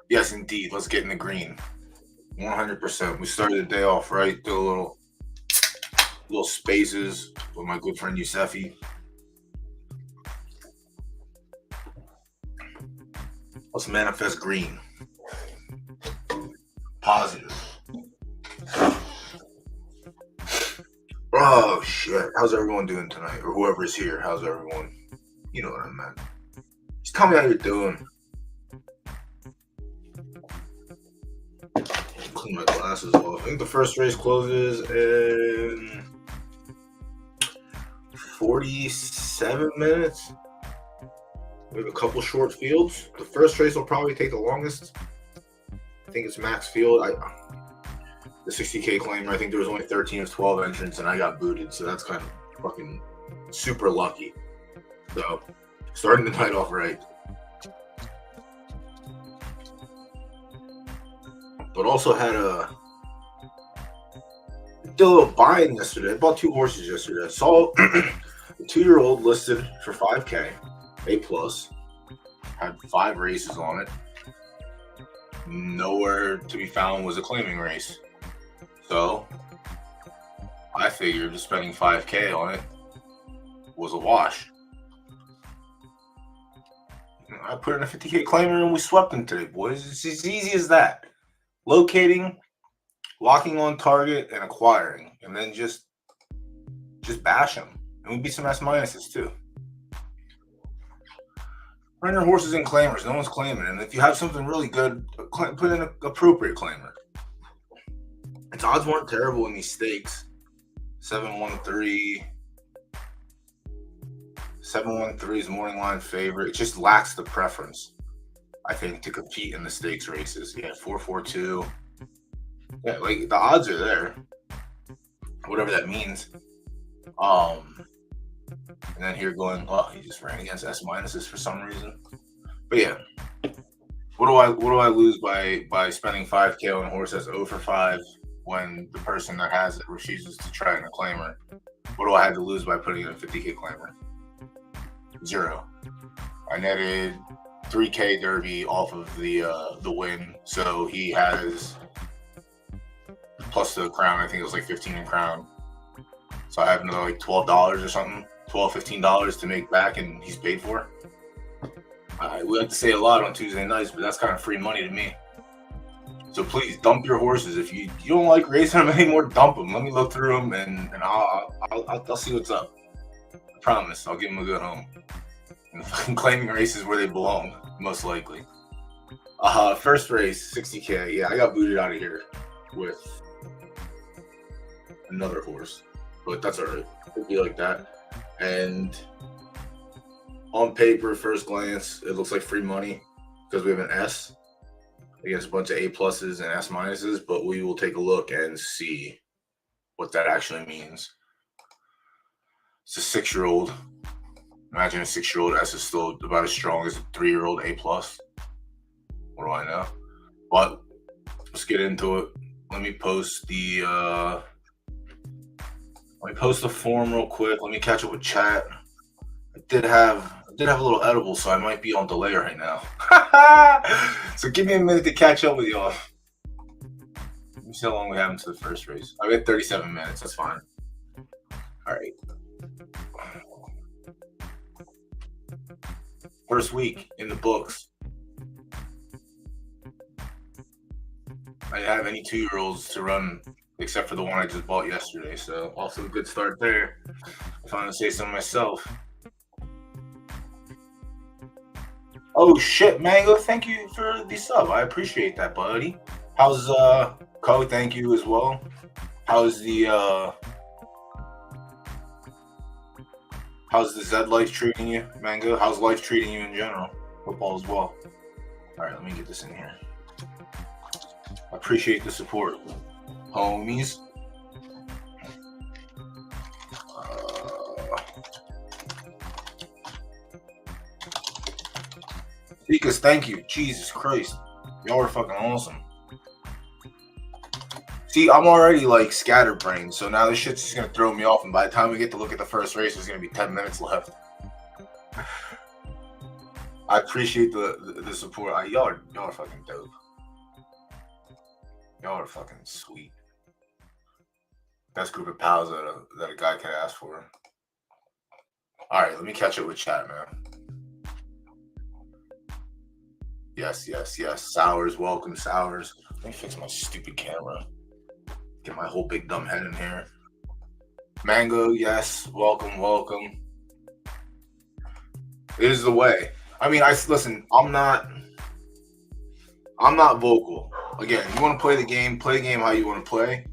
Yes, indeed. Let's get in the green. 100%. We started the day off right. Do a little spaces with my good friend Yusefi. Let's manifest green. Positive. Oh shit! How's everyone doing tonight? Or whoever's here, how's everyone? You know what I meant. Just tell me how you're doing. Clean my glasses off. I think the first race closes in 47 minutes. We have a couple short fields. The first race will probably take the longest. I think it's max field. The 60K claimer, I think there was only 13 of 12 entrants, and I got booted, so that's kind of fucking super lucky. So, starting the night off right. But also had did a little buying yesterday. I bought 2 horses yesterday. I saw a 2-year-old listed for 5K, A+. Had 5 races on it. Nowhere to be found was a claiming race. So I figured just spending 5K on it was a wash. I put in a 50K claimer and we swept him today, boys. It's as easy as that. Locating, locking on target, and acquiring. And then just bash them. And we beat some S minuses too. Run your horses in claimers. No one's claiming. And if you have something really good, put in an appropriate claimer. Its odds weren't terrible in these stakes. 713. 713 is morning line favorite. It just lacks the preference, I think, to compete in the stakes races. Yeah, 442. Yeah, like the odds are there. Whatever that means. And then here going, oh, he just ran against S minuses for some reason. But yeah. What do I lose by spending 5K on a horse that's 0 for 5 when the person that has it refuses to try in a claimer? What do I have to lose by putting in a 50K claimer? 0. I netted 3K Derby off of the win, so he has plus the crown. I think it was like 15 in crown. So I have another like $12 or something, $15 to make back, and he's paid for. We have to say a lot on Tuesday nights, but that's kind of free money to me. So please dump your horses. If you don't like racing them anymore, dump them. Let me look through them, and I'll see what's up. I promise. I'll give them a good home. And fucking claiming races where they belong, most likely. First race, 60K. Yeah, I got booted out of here with another horse, but that's all right. It'll be like that. And on paper, first glance, it looks like free money because we have an S against a bunch of A pluses and S minuses, but we will take a look and see what that actually means. It's a 6-year-old. Imagine a 6-year-old S is still about as strong as a 3-year-old A plus. What do I know? But let's get into it. Let me post the form real quick. Let me catch up with chat. I did have a little edible, so I might be on delay right now. So give me a minute to catch up with y'all. Let me see how long we have until the first race. I got 37 minutes. That's fine. All right. First week in the books. I didn't have any 2-year-olds to run except for the one I just bought yesterday. So also a good start there. If I'm gonna say so myself. Oh shit, Mango! Thank you for the sub. I appreciate that, buddy. How's Co? Thank you as well. How's the Z life treating you, Mango? How's life treating you in general? Football as well. All right, let me get this in here. I appreciate the support, homies. Because thank you. Jesus Christ. Y'all are fucking awesome. See, I'm already like scatterbrained, so now this shit's just gonna throw me off, and by the time we get to look at the first race, there's gonna be 10 minutes left. I appreciate the support. Y'all are fucking dope. Y'all are fucking sweet. Best group of pals that a guy could ask for. All right, let me catch up with chat, man. Yes. Sours, welcome, Sours. Let me fix my stupid camera. Get my whole big dumb head in here. Mango, yes, welcome. It is the way. I mean, listen. I'm not vocal. Again, you want to play the game how you want to play.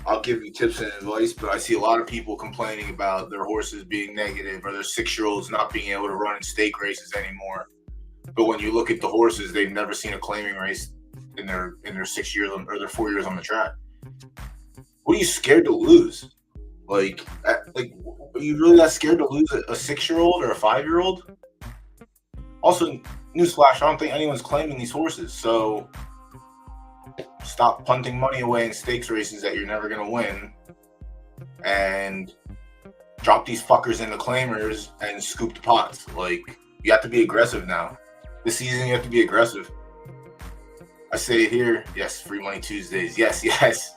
I'll give you tips and advice, but I see a lot of people complaining about their horses being negative or their 6-year-olds not being able to run in stake races anymore. But when you look at the horses, they've never seen a claiming race in their 6 years or their 4 years on the track. What are you scared to lose? Like, are you really that scared to lose a 6-year-old or a 5-year-old? Also, newsflash, I don't think anyone's claiming these horses, so stop punting money away in stakes races that you're never going to win and drop these fuckers into claimers and scoop the pots. Like, you have to be aggressive now. This season, you have to be aggressive. I say it here. Yes, Free Money Tuesdays. Yes.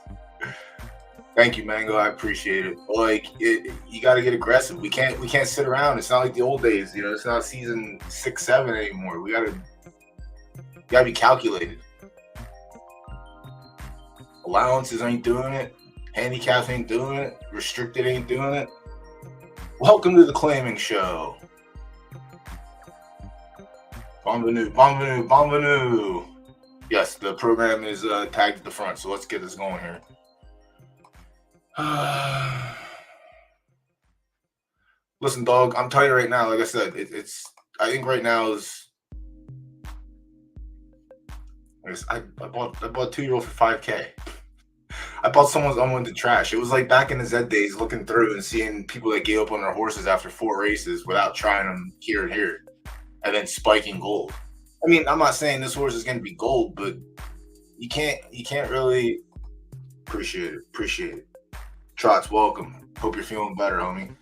Thank you, Mango. I appreciate it. Like, you got to get aggressive. We can't sit around. It's not like the old days. You know, it's not season 6, 7 anymore. We gotta be calculated. Allowances ain't doing it. Handicaps ain't doing it. Restricted ain't doing it. Welcome to the claiming show. Bienvenue. Yes, the program is tagged at the front, so let's get this going here. Listen, dog, I'm telling you right now, like I said, I think right now is I bought 2-year-old for $5K. I bought someone's unwanted trash. It was like back in the Z days, looking through and seeing people that gave up on their horses after 4 races without trying them here and here, and then spiking gold. I mean, I'm not saying this horse is going to be gold, but you can't really appreciate it. Trots, welcome. Hope you're feeling better, homie.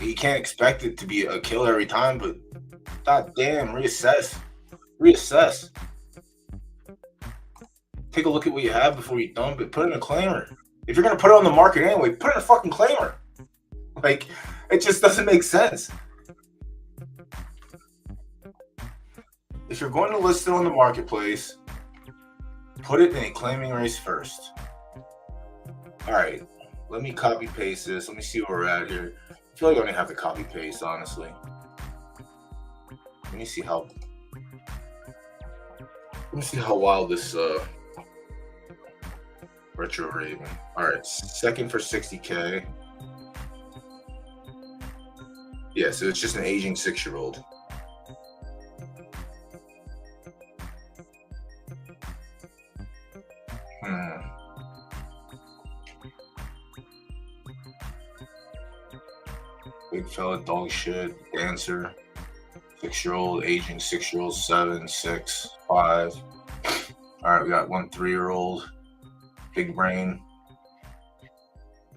You can't expect it to be a kill every time, but goddamn, reassess. Take a look at what you have before you dump it. Put it in a claimer. If you're gonna put it on the market anyway, put it in a fucking claimer. Like, it just doesn't make sense. If you're going to list it on the marketplace, put it in a claiming race first. All right, let me copy paste this. Let me see where we're at here. I feel like I don't even have to copy paste, honestly. Let me see how wild this Retro Raven. All right, second for 60K. Yeah, so it's just an aging 6-year-old. Big fella, dog shit, dancer, 6-year-old, aging 6-year-old, 7, 6, 5. All right, we got 1 3-year-old, big brain,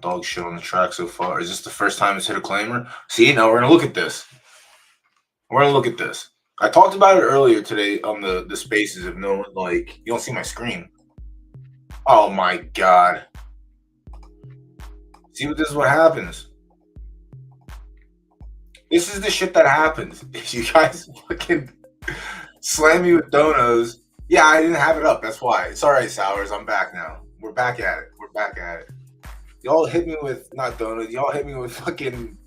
dog shit on the track so far. Is this the first time it's hit a claimer? See, now we're gonna look at this. I talked about it earlier today on the spaces. If no one, like, you don't see my screen. Oh my god. See, this is what happens. This is the shit that happens. If you guys fucking slam me with donos. Yeah, I didn't have it up. That's why. It's all right, Sours. I'm back now. We're back at it. Y'all hit me with, not donuts, y'all hit me with fucking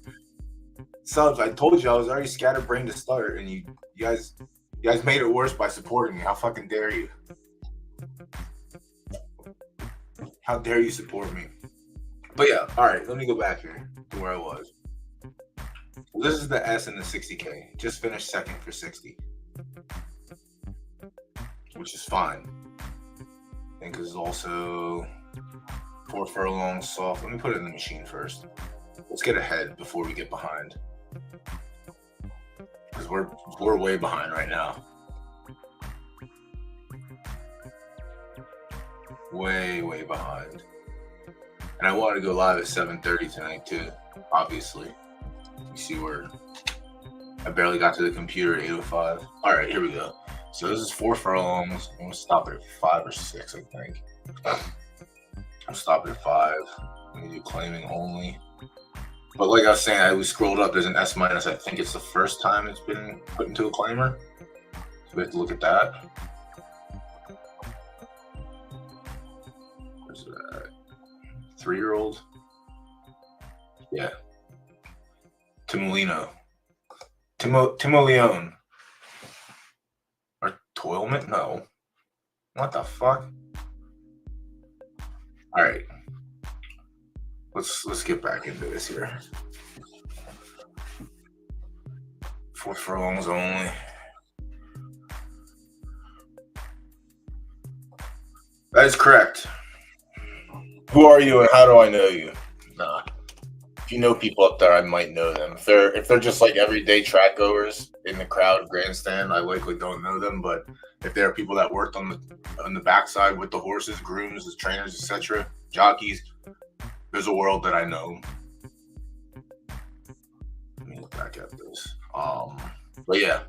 subs. I told you I was already scatterbrained to start, and you guys made it worse by supporting me. How fucking dare you? How dare you support me? But yeah, all right, let me go back here to where I was. This is the S in the 60K. Just finished second for 60, which is fine. I think it's also 4 furlongs soft. Let me put it in the machine first. Let's get ahead before we get behind, because we're way behind right now. Way behind. And I wanted to go live at 7:30 tonight too, obviously. You see where I barely got to the computer at 8:05. All right, here we go. So this is 4 furlongs. I'm gonna stop it at 5 or 6, I think. I'm stopping at 5. I'm gonna do claiming only. But like I was saying, we scrolled up. There's an S minus. I think it's the first time it's been put into a claimer. So we have to look at that. Where's that? 3-year-old. Yeah. Timolino. Timoleon. Or Toilment? No. What the fuck? All right. Let's get back into this here. 4 furlongs only. That is correct. Who are you and how do I know you? Nah. If you know people up there, I might know them. If they're just like everyday track goers in the crowd grandstand, I likely don't know them. But if there are people that worked on the backside with the horses, grooms, the trainers, etc., jockeys, there's a world that I know. Let me look back at this. But yeah,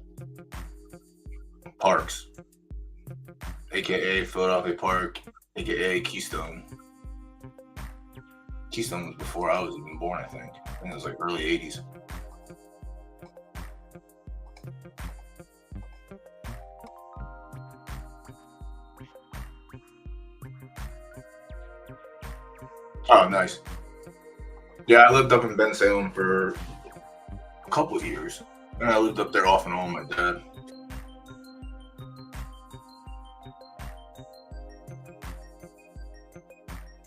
Parks, aka Philadelphia Park, aka Keystone. Keystone was before I was even born, I think. I think it was like early 80s. Oh, nice. Yeah, I lived up in Bensalem for a couple of years. And I lived up there off and on with my dad.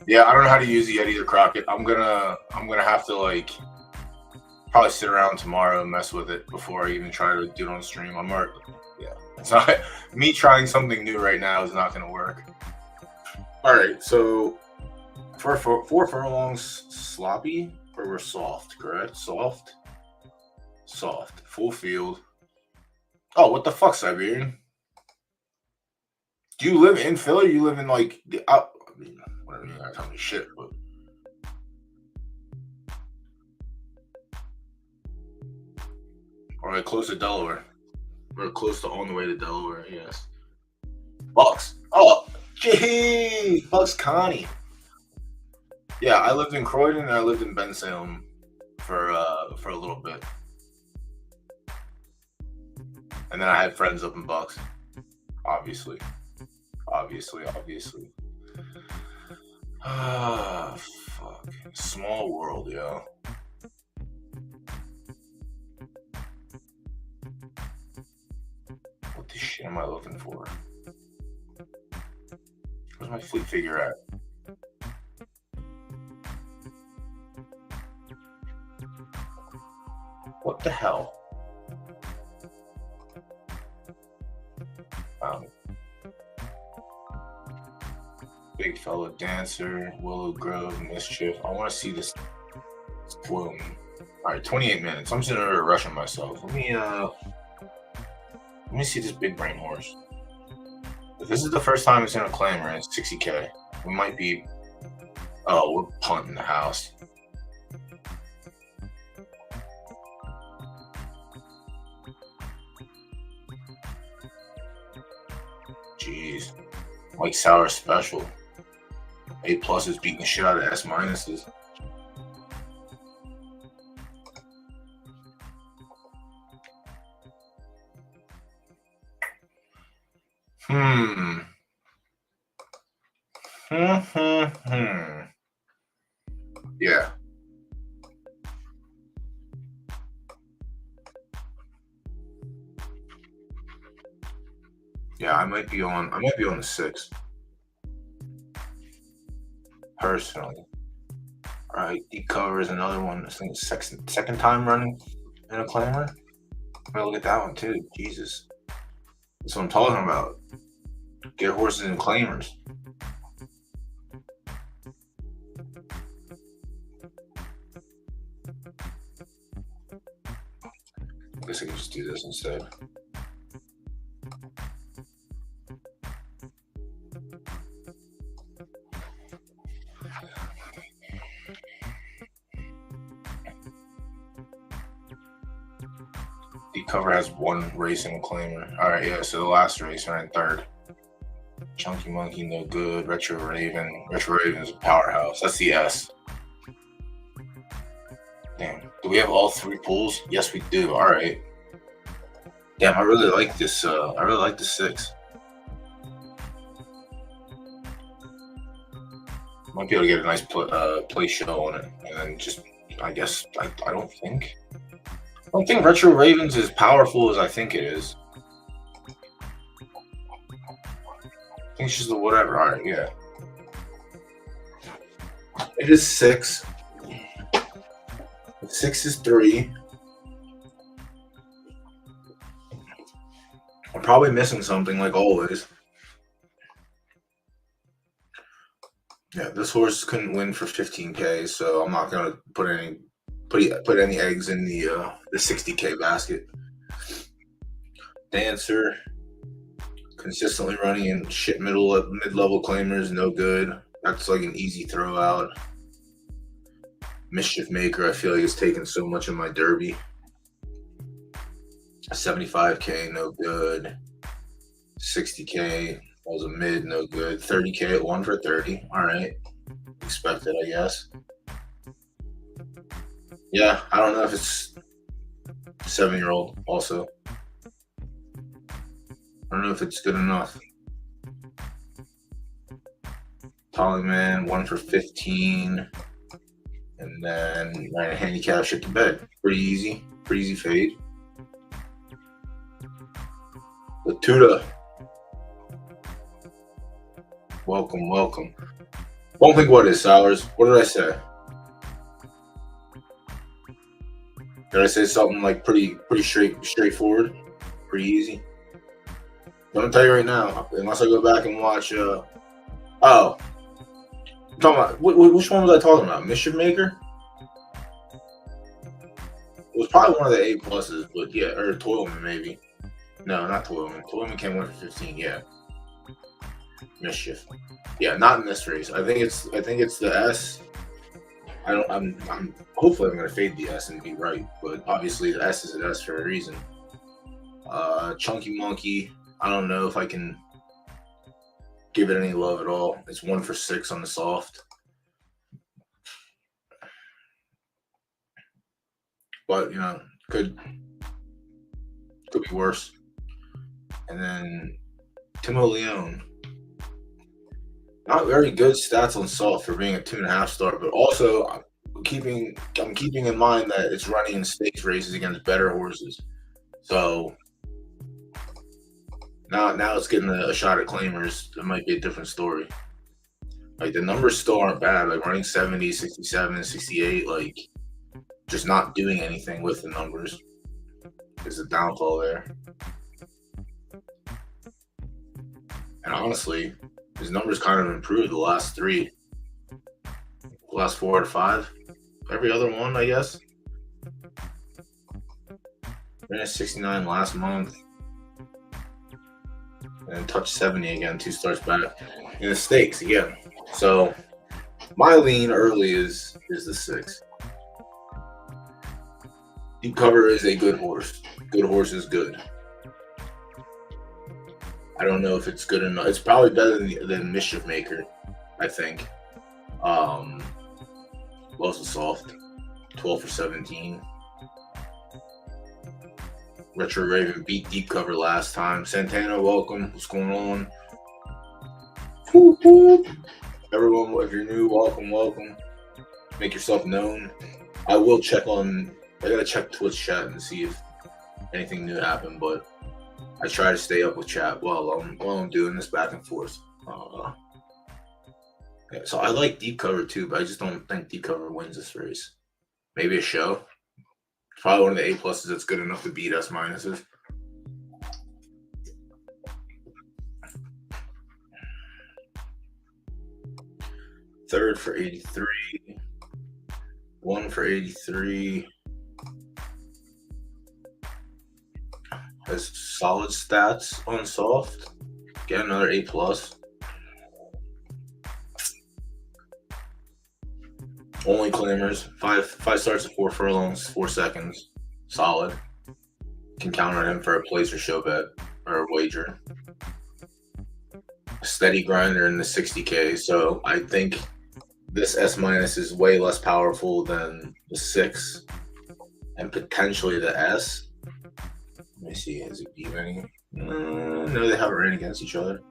Yeah, I don't know how to use the Yeti or Crockett. I'm gonna have to like probably sit around tomorrow and mess with it before I even try to do it on stream. It's not me trying something new right now is not gonna work. All right, so for 4 furlongs, sloppy or we're soft, correct? Soft, full field. Oh, what the fuck, Siberian? Do you live in Philly? Or you live in like the out? I mean, whatever, you gotta tell me shit, but or like close to Delaware. We're close to on the way to Delaware, yes. Bucks. Oh, gee, Bucks Connie. Yeah, I lived in Croydon and I lived in Bensalem for a little bit. And then I had friends up in Bucks. Obviously. Ah, fuck. Small world, yo. What the shit am I looking for? Where's my fleet figure at? What the hell? Big Fella Dancer, Willow Grove, Mischief. I want to see this spoil me. All right, 28 minutes. I'm just rushing myself. Let me see this big brain horse. If this is the first time it's in a claimer and it's 60K, we might be. Oh, we're punting the house. Jeez, Mike Sauer special. A+ is beating the shit out of S minuses. Yeah. Yeah, I might be on the 6. Personally. All right, deep cover is another one. I think it's second time running in a claimer. I'm gonna look at that one too. Jesus. That's what I'm talking about. Get horses in claimers. I guess I can just do this instead. Deep cover has one race and a claimer. All right, yeah. So the last race are in third. Chunky Monkey, no good. Retro Raven. Retro Raven is a powerhouse. That's the S. Damn. Do we have all three pools? Yes, we do. All right. Damn, I really like this. I really like the 6. Might be able to get a nice play show on it, and then just, I guess, I don't think Retro Ravens is powerful as I think it is. I think it's just a whatever. All right, yeah. It is 6. 6 is 3. I'm probably missing something like always. Yeah, this horse couldn't win for 15K, so I'm not gonna put any eggs in the 60K basket. Dancer, consistently running in shit mid-level claimers, no good. That's like an easy throw out. Mischief Maker, I feel like it's taken so much of my derby. 75K, no good. 60K, that was a mid, no good. 30K at 1 for 30. All right. Expected, I guess. Yeah, I don't know if it's 7-year-old also. I don't know if it's good enough. Tollyman, 1 for 15. And then ran a handicap shit to bed. Pretty easy fade. Latuda. Welcome. Don't think what is, Sowers. What did I say? Did I say something like pretty straightforward? Pretty easy? I'm gonna tell you right now, unless I go back and watch I'm talking about which one was I talking about? Mischief Maker? It was probably one of the A pluses, but yeah, or Toilman maybe. No, not Toilman. Toilman came 1 for 15, yeah. Mischief. Yeah, not in this race. I think it's the S. I'm hopefully I'm gonna fade the S and be right, but obviously the S is an S for a reason. Chunky Monkey, I don't know if I can give it any love at all. It's 1 for 6 on the soft. But could be worse. And then Timo Leone. Not very good stats on soft for being a 2.5 star, but also I'm keeping in mind that it's running in stakes races against better horses. So now it's getting a shot at claimers. It might be a different story. Like the numbers still aren't bad. Like running 70, 67, 68, like just not doing anything with the numbers is a downfall there. And honestly, his numbers kind of improved the last 4 out of 5. Every other one, I guess. Ran a 69 last month. And touched 70 again, 2 starts back. In the stakes again. So my lean early is the 6. Deep cover is a good horse. Good horse is good. I don't know if it's good enough. It's probably better than Mischief Maker, I think. Lost the soft. 12 for 17. Retro Raven beat deep cover last time. Santana, welcome. What's going on? Whoop, whoop. Everyone, if you're new, welcome. Make yourself known. I gotta check Twitch chat and see if anything new happened, but I try to stay up with chat while I'm doing this back and forth. Yeah, so I like deep cover too, but I just don't think deep cover wins this race. Maybe a show. It's probably one of the A pluses that's good enough to beat S minuses. Third for 83. 1 for 83. Has solid stats on soft. Get another A plus. Only claimers. Five starts at 4 furlongs, 4 seconds. Solid. can count on him for a place or show bet or a wager. Steady grinder in the 60K. So I think this S minus is way less powerful than the 6 and potentially the S. Let me see. Is it beat any? No, they haven't ran against each other.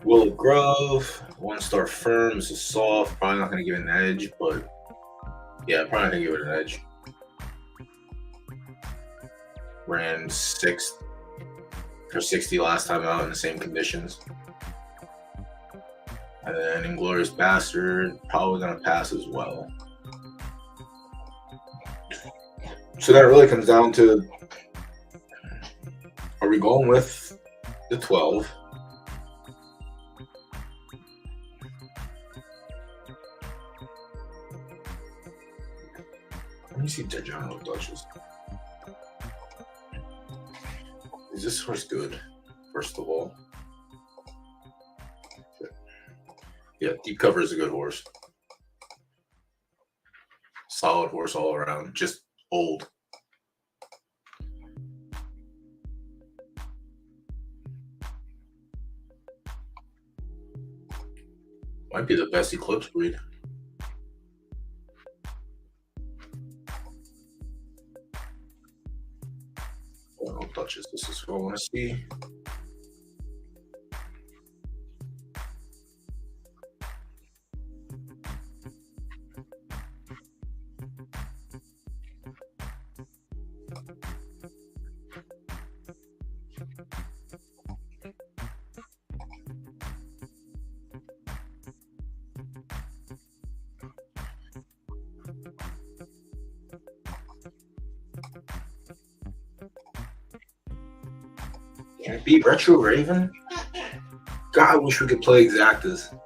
Willow Grove, 1-star firm. This is soft. Probably not going to give it an edge, but yeah, probably not going to give it an edge. Ran 6th for 60 last time out in the same conditions. And then Inglorious Bastard, probably going to pass as well. So that really comes down to, are we going with the 12? Let me see Degenerate Duchess. Is this horse good, first of all? Yeah, Deep Cover is a good horse. Solid horse all around, just old. Might be the best Eclipse breed. Oh, Duchess, this is what I want to see. Can it beat Retro Raven? God, I wish we could play exactas.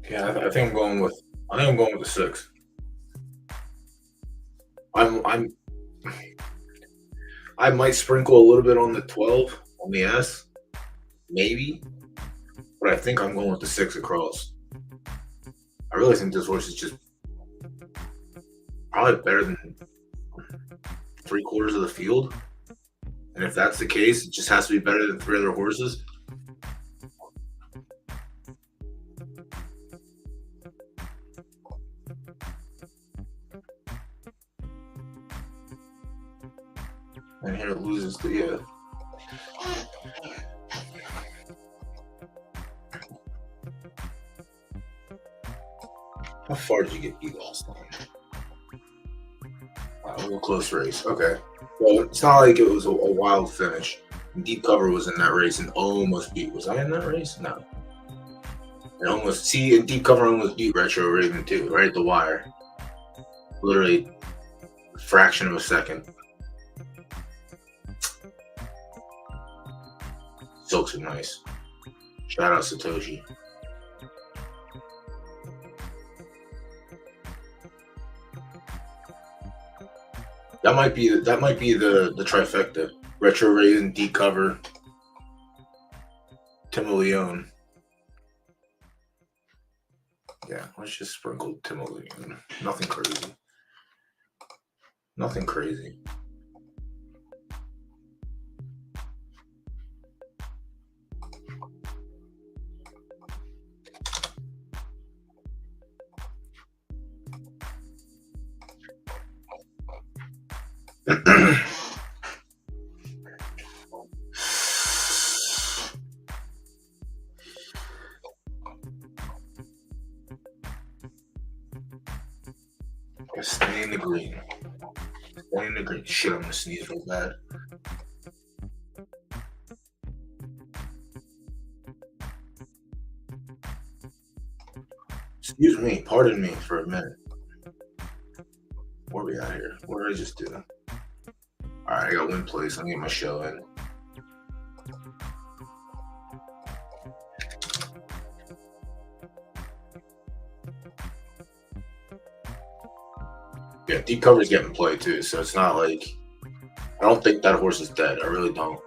Yeah, I think I'm going with. I think I'm going with the 6. I might sprinkle a little bit on the 12 on the S, maybe, but I think I'm going with the 6 across. I really think this horse is just probably better than 3/4 of the field, and if that's the case, it just has to be better than 3 other horses. And here it loses to, yeah. How far did you get beat last time? Wow, a little close race. Okay. Well, it's not like it was a wild finish. Deep Cover was in that race and almost beat. Was I in that race? No. And almost, see, and Deep Cover almost beat Retro Raven too, right at the wire. Literally a fraction of a second. Silks are nice. Shout out Satoshi. That might be the trifecta. Retro Raven, Deep Cover, Timo Leone. Yeah, let's just sprinkle Timo Leone. Nothing crazy. Nothing crazy. Stay in the green. Stay in the green. Shit, I'm gonna sneeze real bad. Excuse me, pardon me for a minute. Where we at here? What did I just do? Alright, I got win place. I'm getting my show in. Yeah, deep cover's getting played too, so it's not like I don't think that horse is dead. I really don't.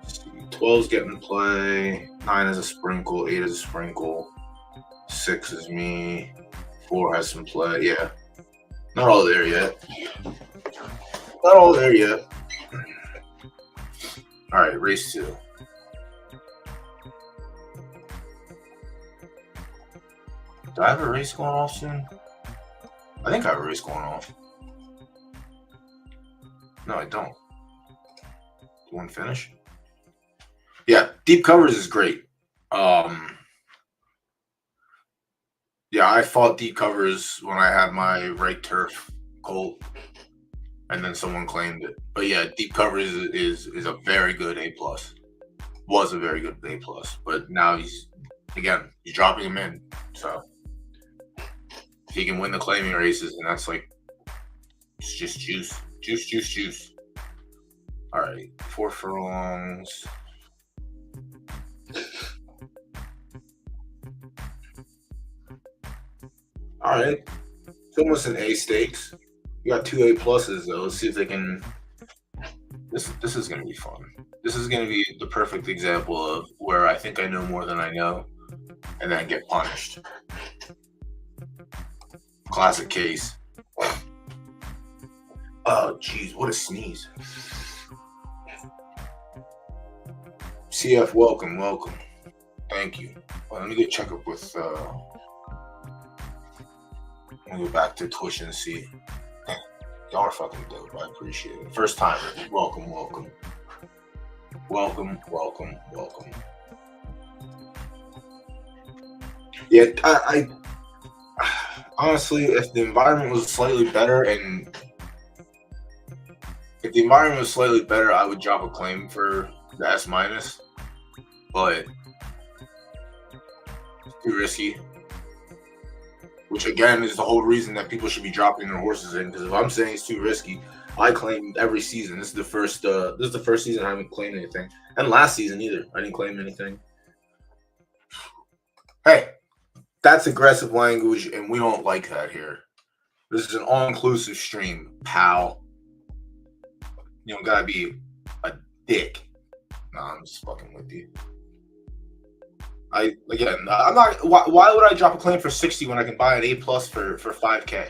Let's see. 12's getting play. 9 is a sprinkle. 8 is a sprinkle. 6 is me. 4 has some play. Yeah. Not all there yet. Not all there yet. All right, race 2. Do I have a race going off soon? I think I have a race going off. No, I don't. Do one finish? Yeah, deep covers is great. Yeah, I fought deep covers when I had my right turf colt, and then someone claimed it. But yeah, deep covers is a very good A plus. Was a very good A plus, but now he's dropping him in. So if he can win the claiming races, and that's like it's just juice. All right, 4 furlongs. All right, it's almost an A stakes. You got 2 A pluses though. Let's see if they can. This is gonna be fun. This is gonna be the perfect example of where I think I know more than I know, and then get punished. Classic case. Oh, jeez, what a sneeze. CF, welcome. Thank you. Well, let me get check up with. Let me go back to Twitch and see. Y'all are fucking dope. I appreciate it. First time. Welcome. Yeah, I honestly, if the environment was slightly better, I would drop a claim for the S minus, but it's too risky. Which again is the whole reason that people should be dropping their horses in. Because if I'm saying it's too risky, I claim every season. This is the first season I haven't claimed anything, and last season either. I didn't claim anything. Hey, that's aggressive language, and we don't like that here. This is an all-inclusive stream, pal. You don't gotta be a dick. Nah, I'm just fucking with you. I'm not. Why would I drop a claim for 60 when I can buy an A plus for 5K?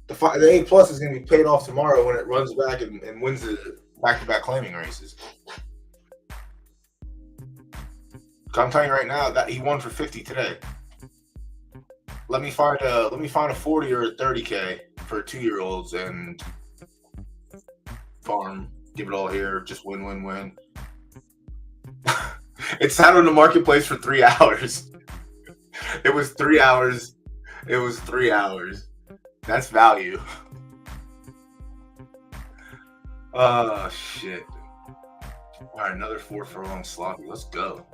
The A plus is going to be paid off tomorrow when it runs back and wins the back-to-back claiming races. I'm telling you right now that he won for 50 today. Let me find a 40 or a 30K for 2-year-olds and farm. Give it all here. Just win. It sat on the marketplace for 3 hours. It was 3 hours. That's value. Oh, shit. All right, another 4 furlong sloppy. Let's go.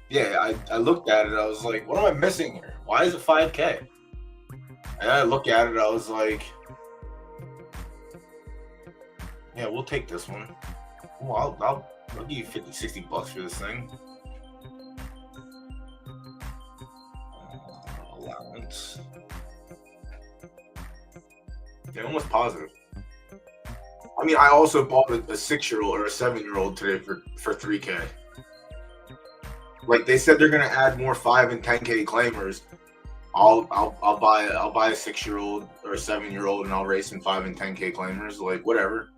Yeah, I looked at it. I was like, what am I missing here? Why is it 5K? And I look at it. I was like, yeah, we'll take this one. Well, I'll give you 50, 60 bucks for this thing. Allowance. Yeah, almost positive. I mean, I also bought a 6-year-old or a 7-year-old today for 3K. Like they said, they're gonna add more 5 and 10K claimers. I'll buy a 6-year-old or a 7-year-old and I'll race in 5 and 10K claimers. Like whatever.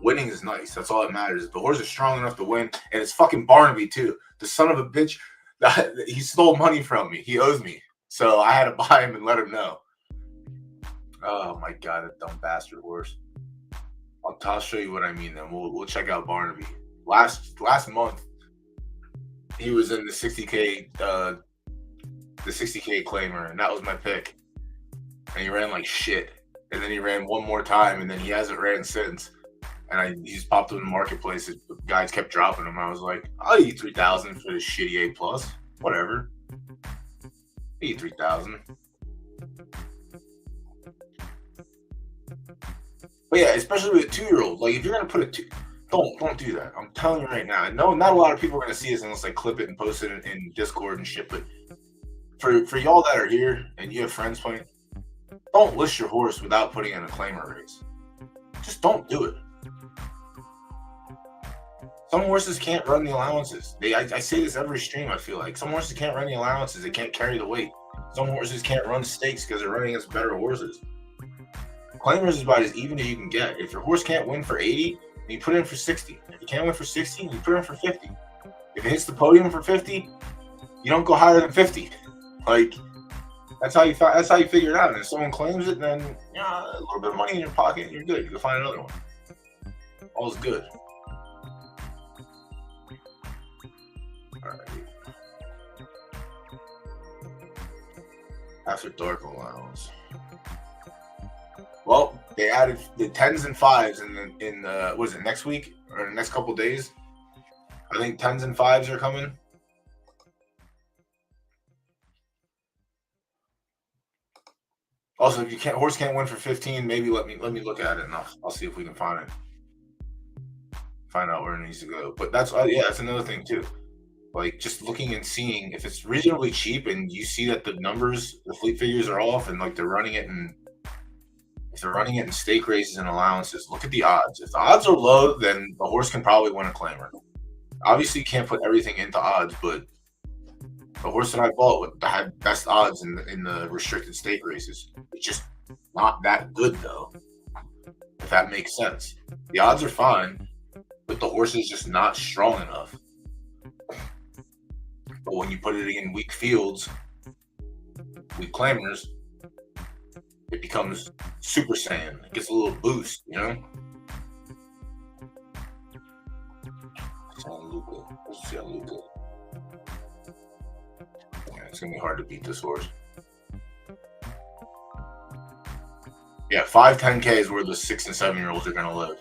Winning is nice. That's all that matters. If the horse is strong enough to win, and it's fucking Barnaby too. The son of a bitch, he stole money from me. He owes me, so I had to buy him and let him know. Oh my god, that dumb bastard horse. I'll show you what I mean. Then we'll check out Barnaby. Last month, he was in the 60K claimer, and that was my pick. And he ran like shit. And then he ran one more time, and then he hasn't ran since. And he just popped up in the marketplace. The guys kept dropping him. I was like, I'll eat 3,000 for this shitty A+. Whatever. Eat 3,000. But yeah, especially with a 2-year-old. Like, if you're gonna put a don't do that. I'm telling you right now. I know not a lot of people are gonna see this unless I clip it and post it in Discord and shit. But for y'all that are here and you have friends playing, don't list your horse without putting in a claimer race. Just don't do it. Some horses can't run the allowances. I say this every stream, I feel like. Some horses can't run the allowances. They can't carry the weight. Some horses can't run stakes because they're running against better horses. Claimers is about as even as you can get. If your horse can't win for 80, then you put it in for 60. If you can't win for 60, you put it in for 50. If it hits the podium for 50, you don't go higher than 50. Like, that's how you figure it out. And if someone claims it, then a little bit of money in your pocket and you're good. You can find another one. All's good. All right. After dark allowance. Well, they added the 10s and 5s in what is it, next week or the next couple days? I think 10s and 5s are coming. Also, if horse can't win for 15, maybe let me look at it and I'll see if we can find out where it needs to go. But that's another thing too. Like, just looking and seeing if it's reasonably cheap and you see that the fleet figures are off and like they're running it in. If they're running it in stake races and allowances, look at the odds. If the odds are low, then the horse can probably win a claimer. Obviously, you can't put everything into odds, but the horse that I bought had best odds in the restricted stake races. It's just not that good, though, if that makes sense. The odds are fine, but the horse is just not strong enough. But when you put it in weak fields, weak claimers, it becomes Super Saiyan. It gets a little boost, you know? Let's see on Luca. Yeah, it's going to be hard to beat this horse. Yeah, 5-10K is where the 6 and 7-year-olds are going to live.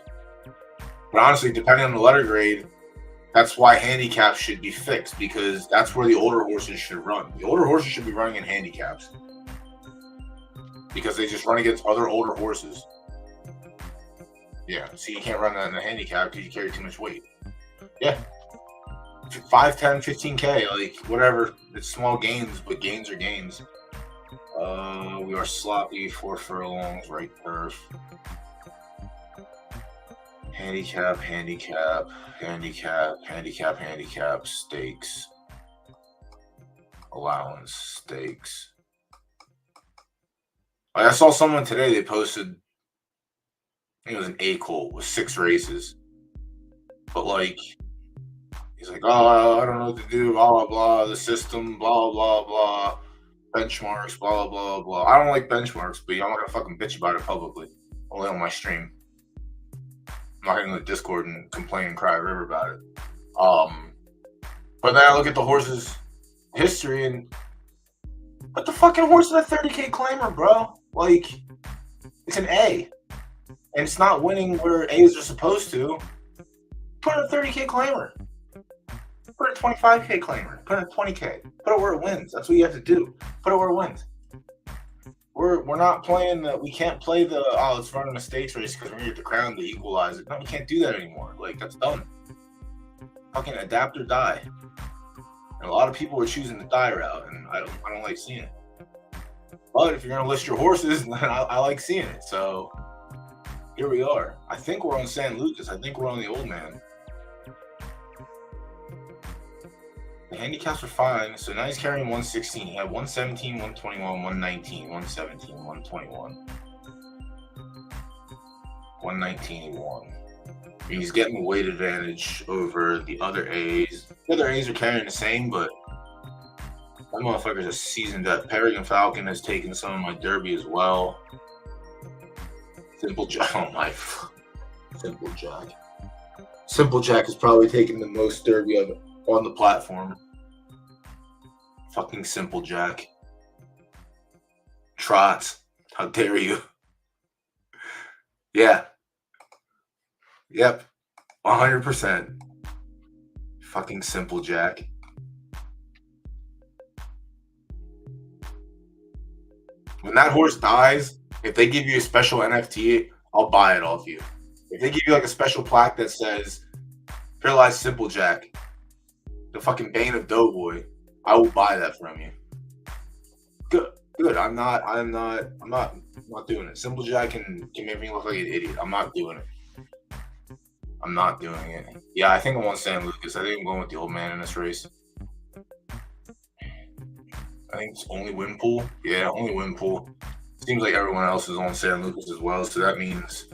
But honestly, depending on the letter grade, that's why handicaps should be fixed, because that's where the older horses should run. The older horses should be running in handicaps, because they just run against other older horses. Yeah, so you can't run that in a handicap because you carry too much weight. Yeah. 5, 10, 15K, like, whatever. It's small gains, but gains are gains. We are sloppy, 4 furlongs, right turf. Handicap, stakes. Allowance, stakes. I saw someone today, they posted, I think it was an A colt with 6 races. But like, he's like, oh, I don't know what to do, blah, blah, blah, the system, blah, blah, blah, benchmarks, blah, blah, blah. I don't like benchmarks, but I'm not going to fucking bitch about it publicly. Only on my stream. I'm not going to go to Discord and complain and cry a river about it. But then I look at the horse's history and what the fucking horse is a 30K claimer, bro? Like, it's an A. And it's not winning where A's are supposed to. Put in a 30K claimer. Put in a 25K claimer. Put in a 20K. Put it where it wins. That's what you have to do. Put it where it wins. We're not playing we can't play let's run a mistakes race because we're going to get the crown to equalize it. No, we can't do that anymore. Like, that's done. Fucking adapt or die. And a lot of people are choosing the die route, and I don't like seeing it. But if you're going to list your horses, then I like seeing it. So here we are. I think we're on San Lucas. I think we're on the old man. The handicaps are fine. So now he's carrying 116. He had 117, 121, 119, 117, 121. 119 he won. He's getting weight advantage over the other A's. The other A's are carrying the same, but that motherfucker's a seasoned up. Peregrine Falcon has taken some of my Derby as well. Simple Jack. Oh my. Simple Jack. Simple Jack has probably taken the most Derby of on the platform. Fucking Simple Jack. Trots. How dare you? Yeah. Yep. 100%. Fucking Simple Jack. When that horse dies, if they give you a special NFT, I'll buy it off you. If they give you like a special plaque that says Paralyzed Simple Jack, the fucking bane of DoughBoy, I will buy that from you. Good. I'm not doing it. Simple Jack can make me look like an idiot. I'm not doing it. Yeah, I think I'm on San Lucas. I think I'm going with the old man in this race. I think it's only win pool. Yeah, only win pool. Seems like everyone else is on San Lucas as well, so that means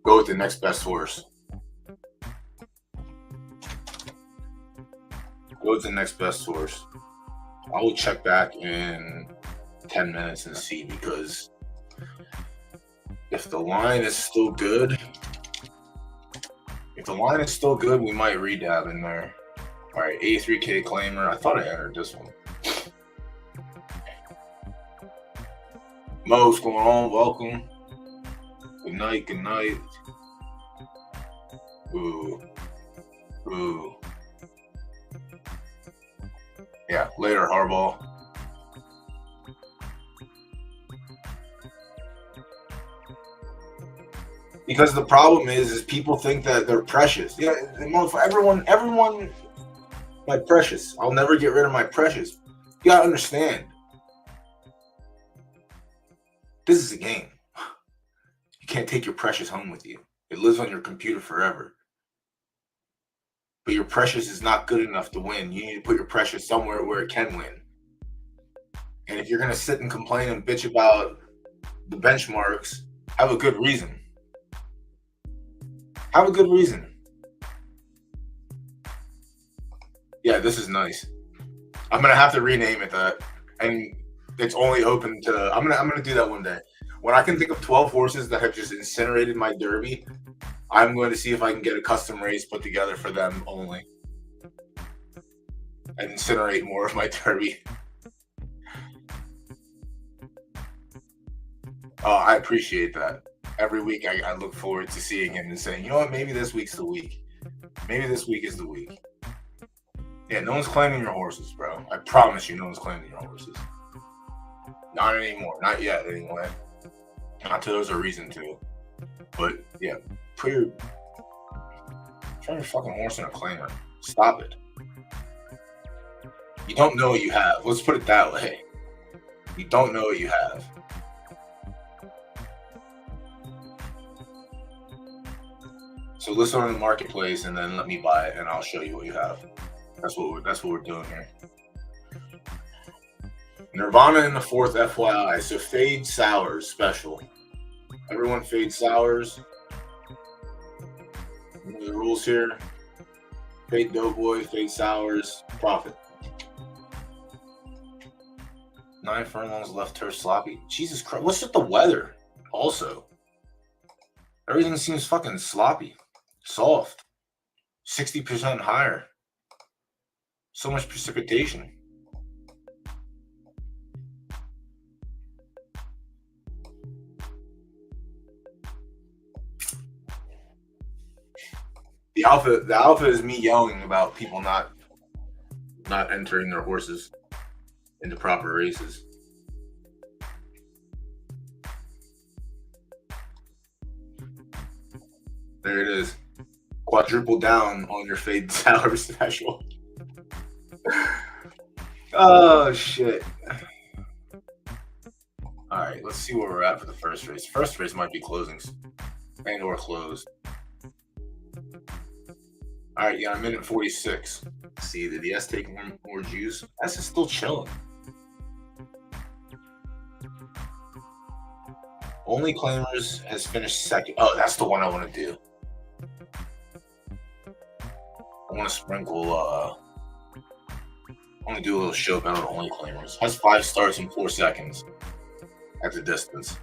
go with the next best horse. I will check back in 10 minutes and see, because if the line is still good, we might redab in there. All right, 83K claimer. I thought I entered this one. Mo, what's going on? Welcome. Good night. Ooh. Yeah, later, Hardball. Because the problem is people think that they're precious. Yeah, everyone, my precious. I'll never get rid of my precious. You gotta understand. This is a game. You can't take your precious home with you. It lives on your computer forever. But your precious is not good enough to win. You need to put your precious somewhere where it can win. And if you're going to sit and complain and bitch about the benchmarks, have a good reason. Yeah, this is nice. I'm going to have to rename it that. And it's only open to... I'm gonna do that one day. When I can think of 12 horses that have just incinerated my Derby, I'm going to see if I can get a custom race put together for them only. And incinerate more of my Derby. Oh, I appreciate that. Every week I look forward to seeing him and saying, you know what, maybe this week's the week. Maybe this week is the week. Yeah, no one's claiming your horses, bro. I promise you, no one's claiming your horses. Not anymore. Not yet, anyway. Not till there's a reason to. But, yeah. Try your fucking horse in a claimer. Stop it. You don't know what you have. Let's put it that way. You don't know what you have. So list it on the marketplace and then let me buy it and I'll show you what you have. That's what we're doing here. Nirvana in the fourth, FYI. So fade sours special. Everyone fade sours. You know the rules here. Fade DoughBoy, fade sours, profit. 9 furlongs left turf sloppy. Jesus Christ. What's with the weather? Also, everything seems fucking sloppy. Soft. 60% higher. So much precipitation. The alpha is me yelling about people not entering their horses into proper races. There it is. Quadruple down on your fade sour special. Oh shit. Alright, let's see where we're at for the first race. First race might be closings. And or closed. Alright, yeah, 1:46. Let's see, did the S take more juice? S is still chilling. Only Claimers has finished second. Oh, that's the one I want to do. I want to sprinkle. I want to do a little show bet on only claimers. Has 5 starts in 4 seconds at the distance.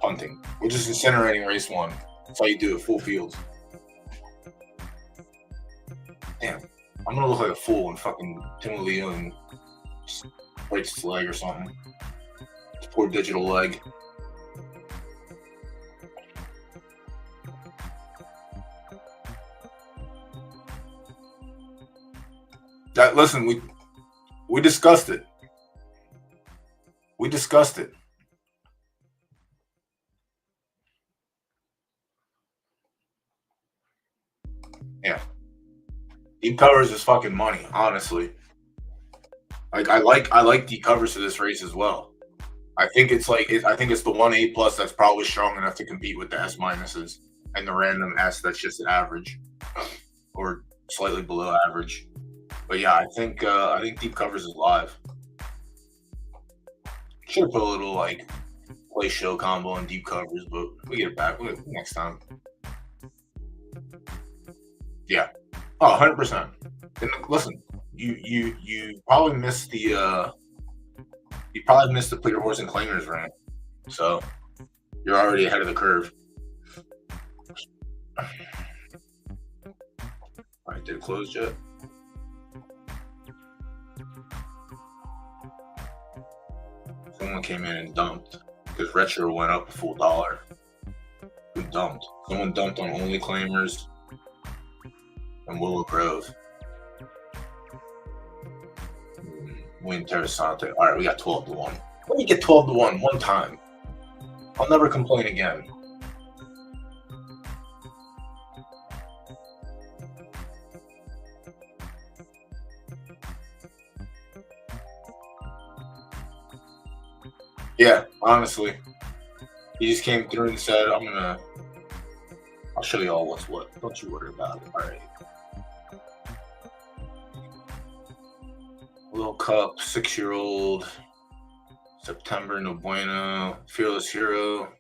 Punting. We're just incinerating race 1. That's how you do it, full fields. Damn. I'm gonna look like a fool when fucking Tim Leon breaks his leg or something. His poor digital leg. Listen, we discussed it. We discussed it. Yeah. Deep covers is fucking money, honestly. Like I like deep covers for this race as well. I think it's I think it's the 1A plus that's probably strong enough to compete with the S minuses and the random S that's just average or slightly below average. But yeah, I think deep covers is live. Should have put a little like play show combo on deep covers, but we get it back next time. Yeah. Oh, 100%. And listen, you probably missed the Pleader Horse and Claimers rant, so you're already ahead of the curve. All right, did it close yet? Someone came in and dumped because retro went up a full $1. Who dumped? Someone dumped on only claimers and Willow Grove. Muy Interessante. All right, we got 12 to 1. Let me get 12 to 1 one time. I'll never complain again. Yeah, honestly. He just came through and said, I'll show you all what's what. Don't you worry about it. All right. Little Cup, 6-year-old, September, no bueno, Fearless Hero,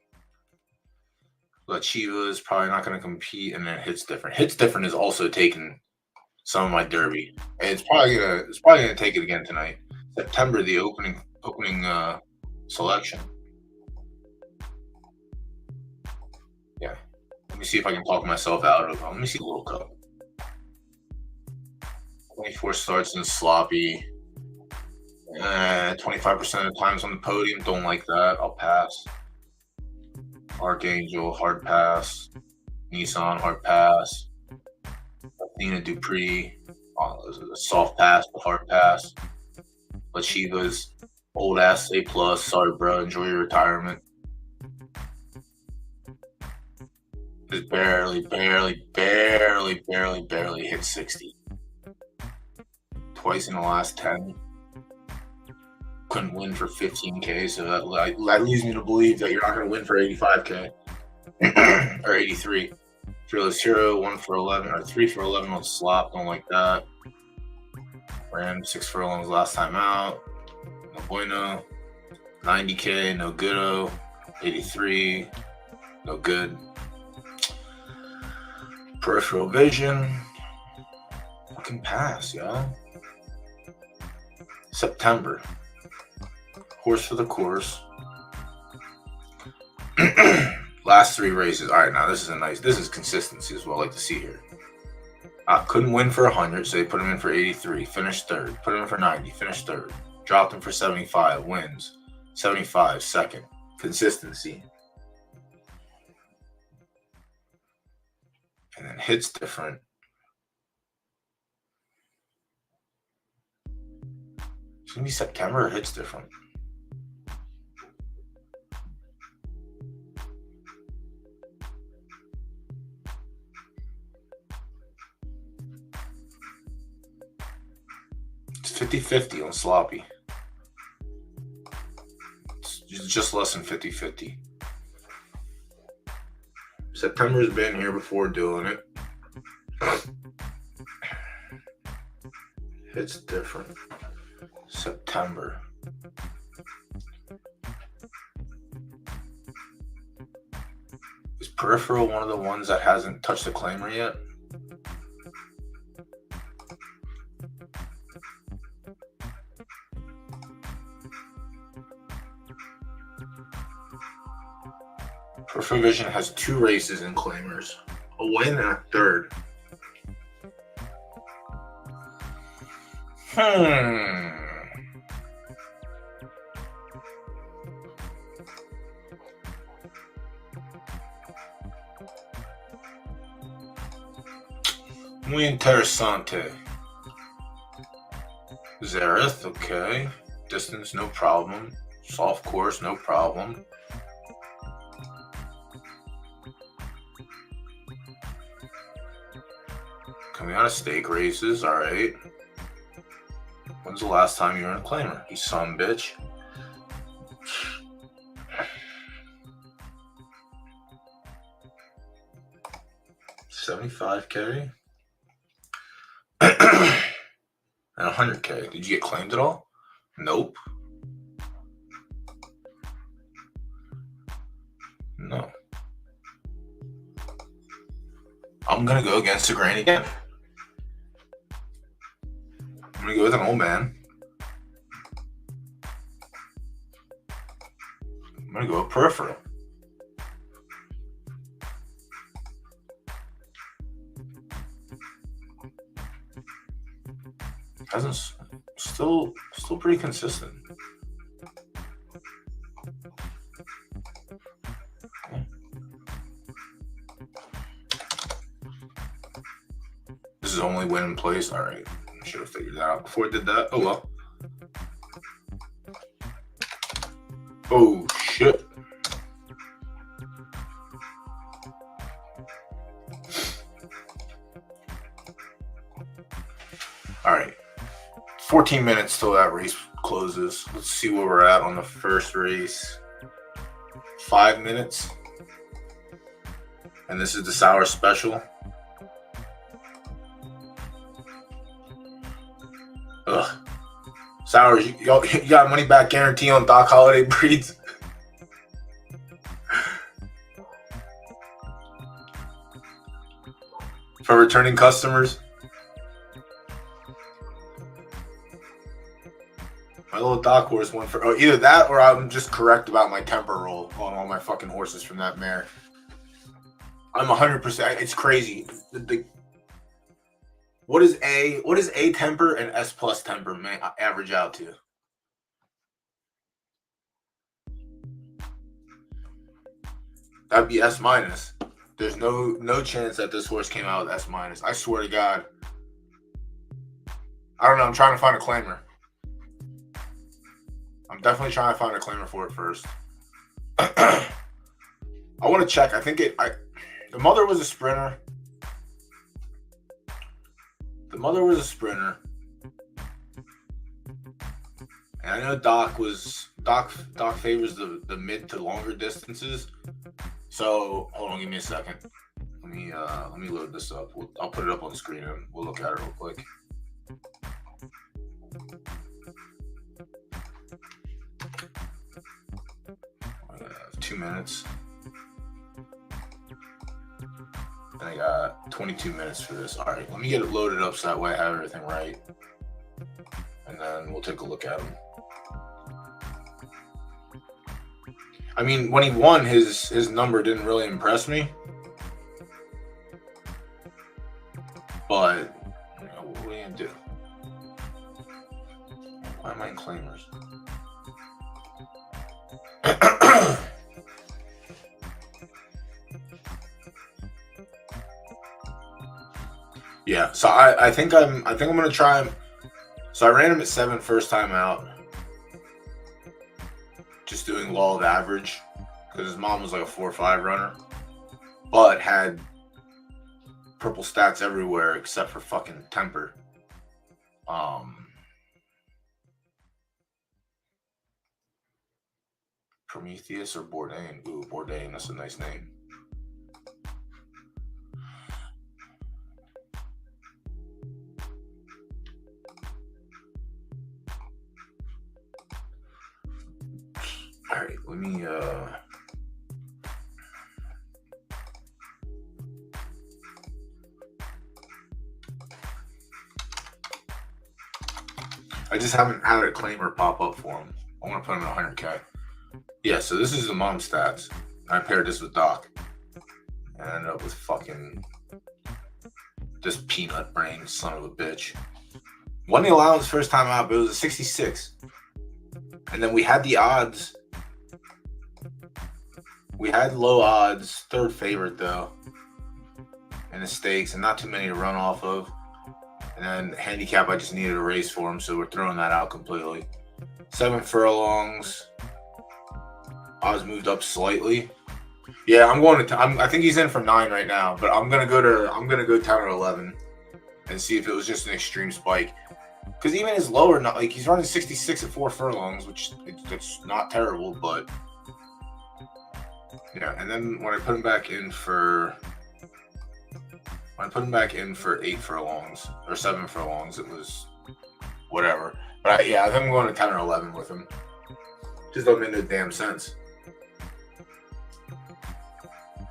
La Chiva is probably not going to compete, and then Hits Different. Hits Different is also taking some of my derby, and it's probably gonna take it again tonight. September, the opening selection. Yeah, let me see if I can talk myself out of. Let me see Little Cup. 24 starts in sloppy. 25% of the times on the podium, don't like that. I'll pass. Archangel, hard pass. Nissan, hard pass. Athena Dupree, a soft pass, but hard pass. Lachiva's old ass A plus. Sorry, bro. Enjoy your retirement. Just barely hit 60. Twice in the last 10. Couldn't win for 15K, so that leads me to believe that you're not going to win for 85K or 83. Fearless Hero, 1 for 11 or 3 for 11 on slop. Don't like that. Ran 6 for 11 last time out. No bueno. 90K, no goodo. 83, no good. Peripheral vision. Fucking pass, y'all. September. Horse for the course. Last 3 races. All right, now this is consistency is what I like to see here. Couldn't win for 100, so they put him in for 83. Finished 3rd. Put him in for 90. Finished 3rd. Dropped him for 75. Wins. 75. 2nd. Consistency. And then Hits Different. It's going to be September or Hits Different? It's 50-50 on sloppy. It's just less than 50-50. September's been here before doing it. It's different. September. Peripheral one of the ones that hasn't touched the claimer yet? Peripheral Vision has 2 races in claimers. A win and a third. Muy interesante. Zareth, okay. Distance, no problem. Soft course, no problem. Coming out of stake races, alright. When's the last time you were in a claimer? You son of a bitch. $75K and $100K. Did you get claimed at all? Nope. No. I'm gonna go against the grain again. I'm gonna go with an old man. I'm gonna go with peripheral. Hasn't still pretty consistent. This is only win in place. All right, I should have figured that out before I did that. Oh well. Oh shit. All right. 14 minutes till that race closes. Let's see where we're at on the first race. 5 minutes. And this is the Sour Special. Ugh. Sours, you got a money back guarantee on Doc Holiday breeds? For returning customers? My little Doc horse went for either that or I'm just correct about my temper roll on all my fucking horses from that mare. I'm 100%. It's crazy. What is A temper and S plus temper average out to? That'd be S minus. There's no chance that this horse came out with S minus. I swear to God. I don't know. I'm trying to find a claimer. I'm definitely trying to find a claimer for it first. I want to check. I think the mother was a sprinter. The mother was a sprinter. And I know Doc favors the mid to longer distances. So hold on, give me a second. Let me load this up. I'll put it up on the screen and we'll look at it real quick. I have 2 minutes. And I got 22 minutes for this. All right, let me get it loaded up so that way I have everything right. And then we'll take a look at them. I mean, when he won, his number didn't really impress me. But, what are you going to do? Why am I in claimers? Yeah, so I think I'm gonna try him. So I ran him at 7 first time out, just doing law of average, because his mom was like a 4-5 runner, but had purple stats everywhere except for fucking temper. Prometheus or Bourdain? Ooh, Bourdain, that's a nice name. All right, let me I just haven't had a claimer pop up for him. I want to put him at 100K. Yeah, so this is the mom stats. I paired this with Doc. And I ended up with fucking this peanut brain son of a bitch. Won the allowance first time out, but it was a 66. And then we had the odds. We had low odds, third favorite though, in the stakes, and not too many to run off of. And then handicap, I just needed a race for him, so we're throwing that out completely. 7 furlongs. Odds moved up slightly. Yeah, I'm going to. I think he's in for 9 right now, but I'm gonna go 10 or 11, and see if it was just an extreme spike. Because even his lower, not like he's running 66 at 4 furlongs, which it's not terrible, but yeah. And then when I put him back in for 8 furlongs or 7 furlongs, it was whatever. But I think I'm going to 10 or 11 with him. Just don't make no damn sense.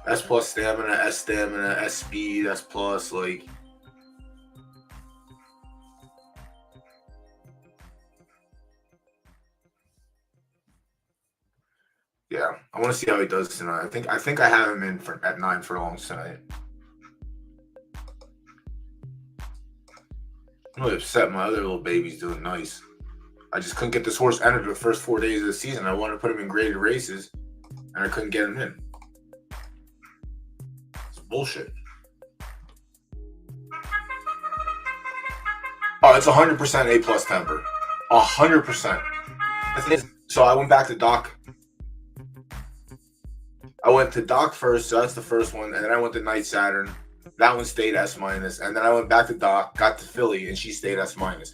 S plus stamina, S speed, S plus, like. Yeah, I want to see how he does tonight. I think I have him in at 9 furlongs tonight. I'm really upset. My other little baby's doing nice. I just couldn't get this horse entered the first 4 days of the season. I wanted to put him in graded races, and I couldn't get him in. It's bullshit. Oh, it's 100% A plus temper. 100%. So I went back to Doc. I went to Doc first, so that's the first one, and then I went to Night Saturn. That one stayed S minus, and then I went back to Doc, got to Philly, and she stayed S minus.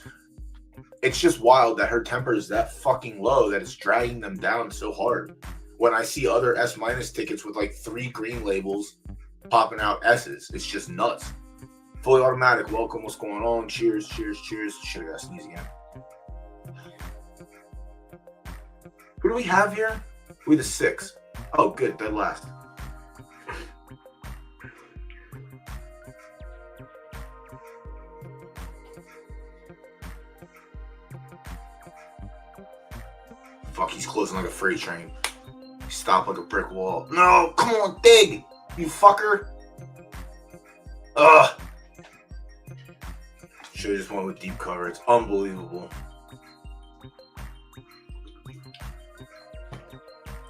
It's just wild that her temper is that fucking low that it's dragging them down so hard. When I see other S minus tickets with like 3 green labels popping out S's, it's just nuts. Fully automatic. Welcome. What's going on? Cheers, cheers, cheers. Should have got to sneeze again. Who do we have here? We the 6. Oh, good. Dead last. Fuck, he's closing like a freight train. He stopped like a brick wall. No, come on, dig, you fucker. Ugh. Should've just went with deep cover. It's unbelievable.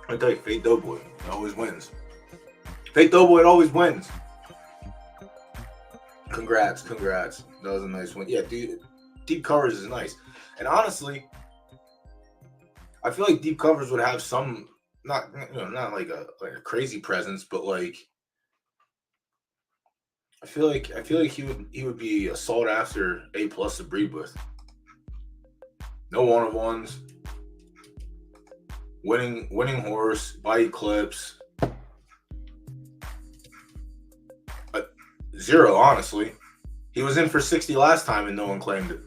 I tell you, Fake DoughBoy always wins. Fake DoughBoy always wins. Congrats. That was a nice one. Yeah, dude, deep covers is nice. And honestly, I feel like deep covers would have some, not like a crazy presence, but like I feel like he would be a sought after A plus to breed with. No 1-of-1s. Winning horse, body clips. 0, honestly. He was in for 60 last time and no one claimed it.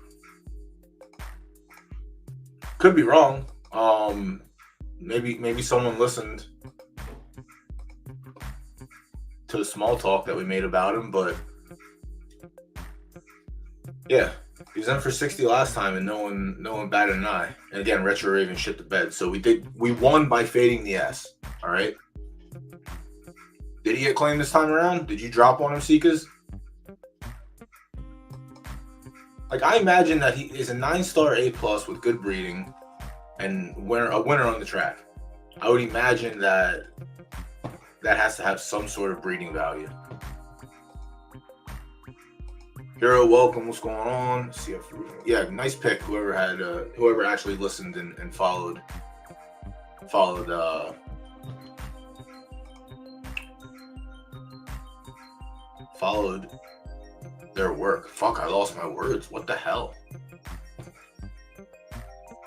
Could be wrong. Maybe someone listened to the small talk that we made about him, but yeah, he was in for 60 last time and no one batted an eye. And again, Retro Raven shit the bed. So we won by fading the S. All right. Did he get claimed this time around? Did you drop on him, Seekers? Like, I imagine that he is a 9-star A plus with good breeding and a winner on the track. I would imagine that has to have some sort of breeding value. Hero, welcome. What's going on? Yeah, nice pick. Whoever actually listened and followed their work. Fuck, I lost my words. What the hell?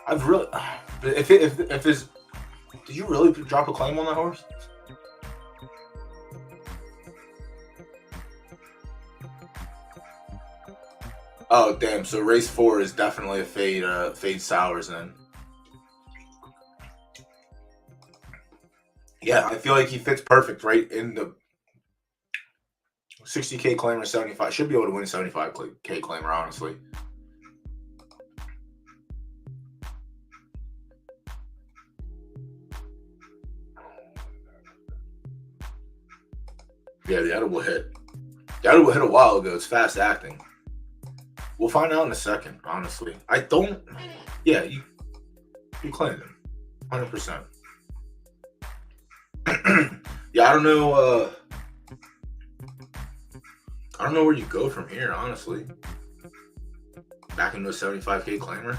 I've really. If his. Did you really drop a claim on that horse? Oh damn! So race 4 is definitely a fade sours then. Yeah, I feel like he fits perfect right in the 60K claimer, 75. Should be able to win 75K claimer, honestly. Yeah, the edible hit. The edible hit a while ago. It's fast acting. We'll find out in a second, honestly. I don't. Yeah, you claim them. 100%. Yeah, I don't know. I don't know where you go from here, honestly. Back into a 75K claimer,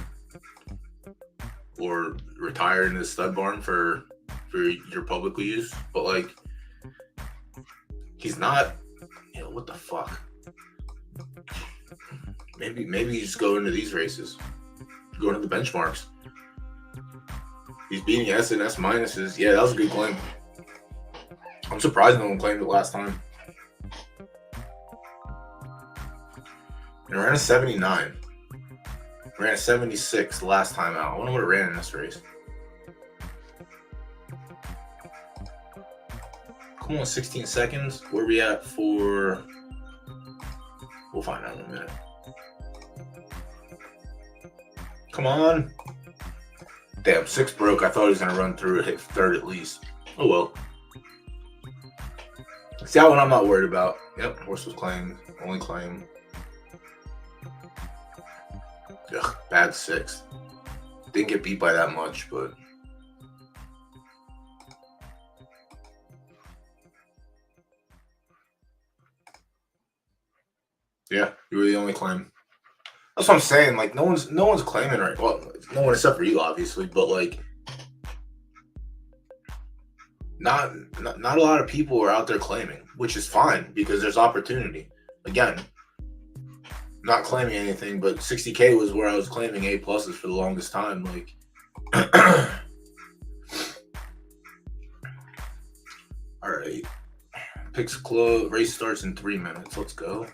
or retire into the stud barn for your publicly use. But like, he's not. You know what the fuck? Maybe you just go into these races, go into the benchmarks. He's beating S and S minuses. Yeah, that was a good claim. I'm surprised no one claimed it last time. And ran a 79. Ran a 76 the last time out. I wonder what it ran in this race. Come on, 16 seconds. Where are we at for... We'll find out in a minute. Come on. Damn, 6 broke. I thought he was going to run through and hit third at least. Oh, well. See, that one I'm not worried about. Yep, horse was claimed. Only claim. Ugh, bad 6. Didn't get beat by that much, but... Yeah, you were the only claim. That's what I'm saying. Like, no one's claiming right. Well, no one except for you, obviously. But like, not a lot of people are out there claiming, which is fine because there's opportunity. Again, not claiming anything, but 60K was where I was claiming A pluses for the longest time. Like, all right, picks close. Race starts in 3 minutes. Let's go.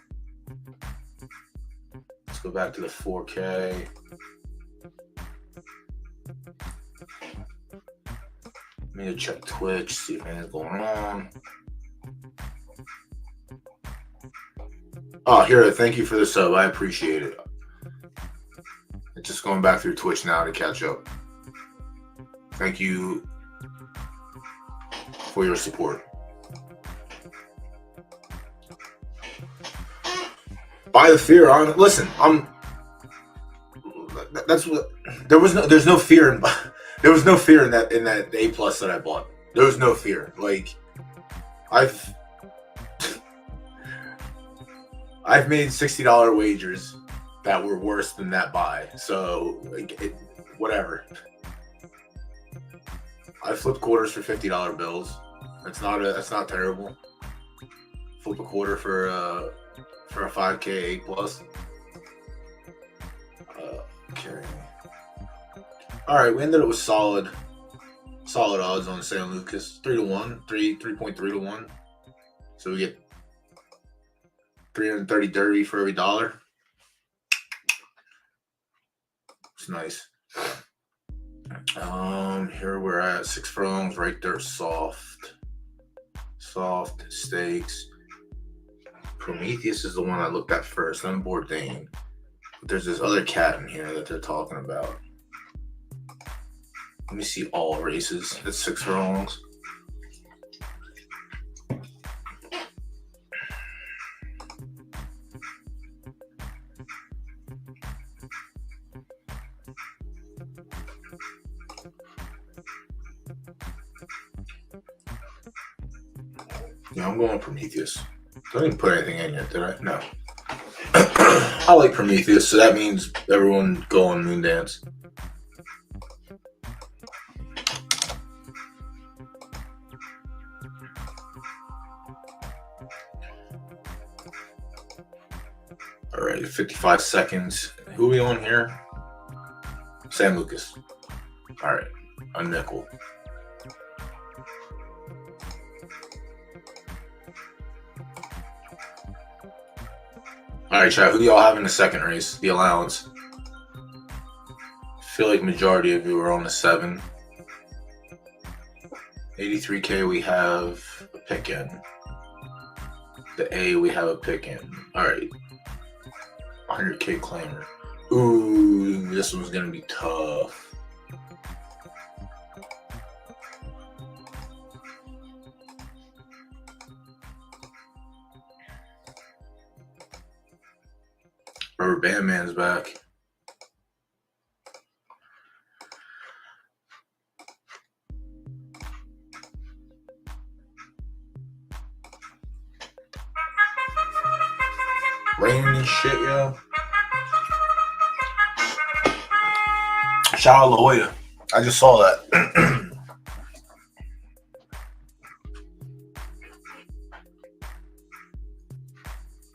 Let's go back to the 4K. Let me check Twitch, see if anything's going on. Oh, here, thank you for the sub. I appreciate it. It's just going back through Twitch now to catch up. Thank you for your support. Buy the fear on. Listen, that's what. There's no fear in that A plus that I bought. There was no fear. Like, I've made $60 wagers that were worse than that buy. So like, whatever. I flipped quarters for $50 bills. That's not terrible. Flip a quarter for a 5K A plus. Okay. All right, we ended up with solid odds on San Lucas. 3-1, 3.3 to 1. So we get 330 derby for every dollar. It's nice. Here we're at 6 furlongs right there. Soft stakes. Prometheus is the one I looked at first, then Bourdain. But there's this other cat in here that they're talking about. Let me see all races. That's 6 furlongs. Yeah, I'm going Prometheus. I didn't put anything in yet, did I? No. I like Prometheus, so that means everyone go on Moondance. All right, 55 seconds. Who are we on here? San Lucas. All right, a nickel. All right, chat. Who do y'all have in the second race? The allowance. I feel like majority of you are on the 7. 83K, we have a pick in. The A, we have a pick in. All right. 100K claimer. Ooh, this one's going to be tough. Rubber Band Man's back. Raining and shit, yo. Shout out La Jolla. I just saw that.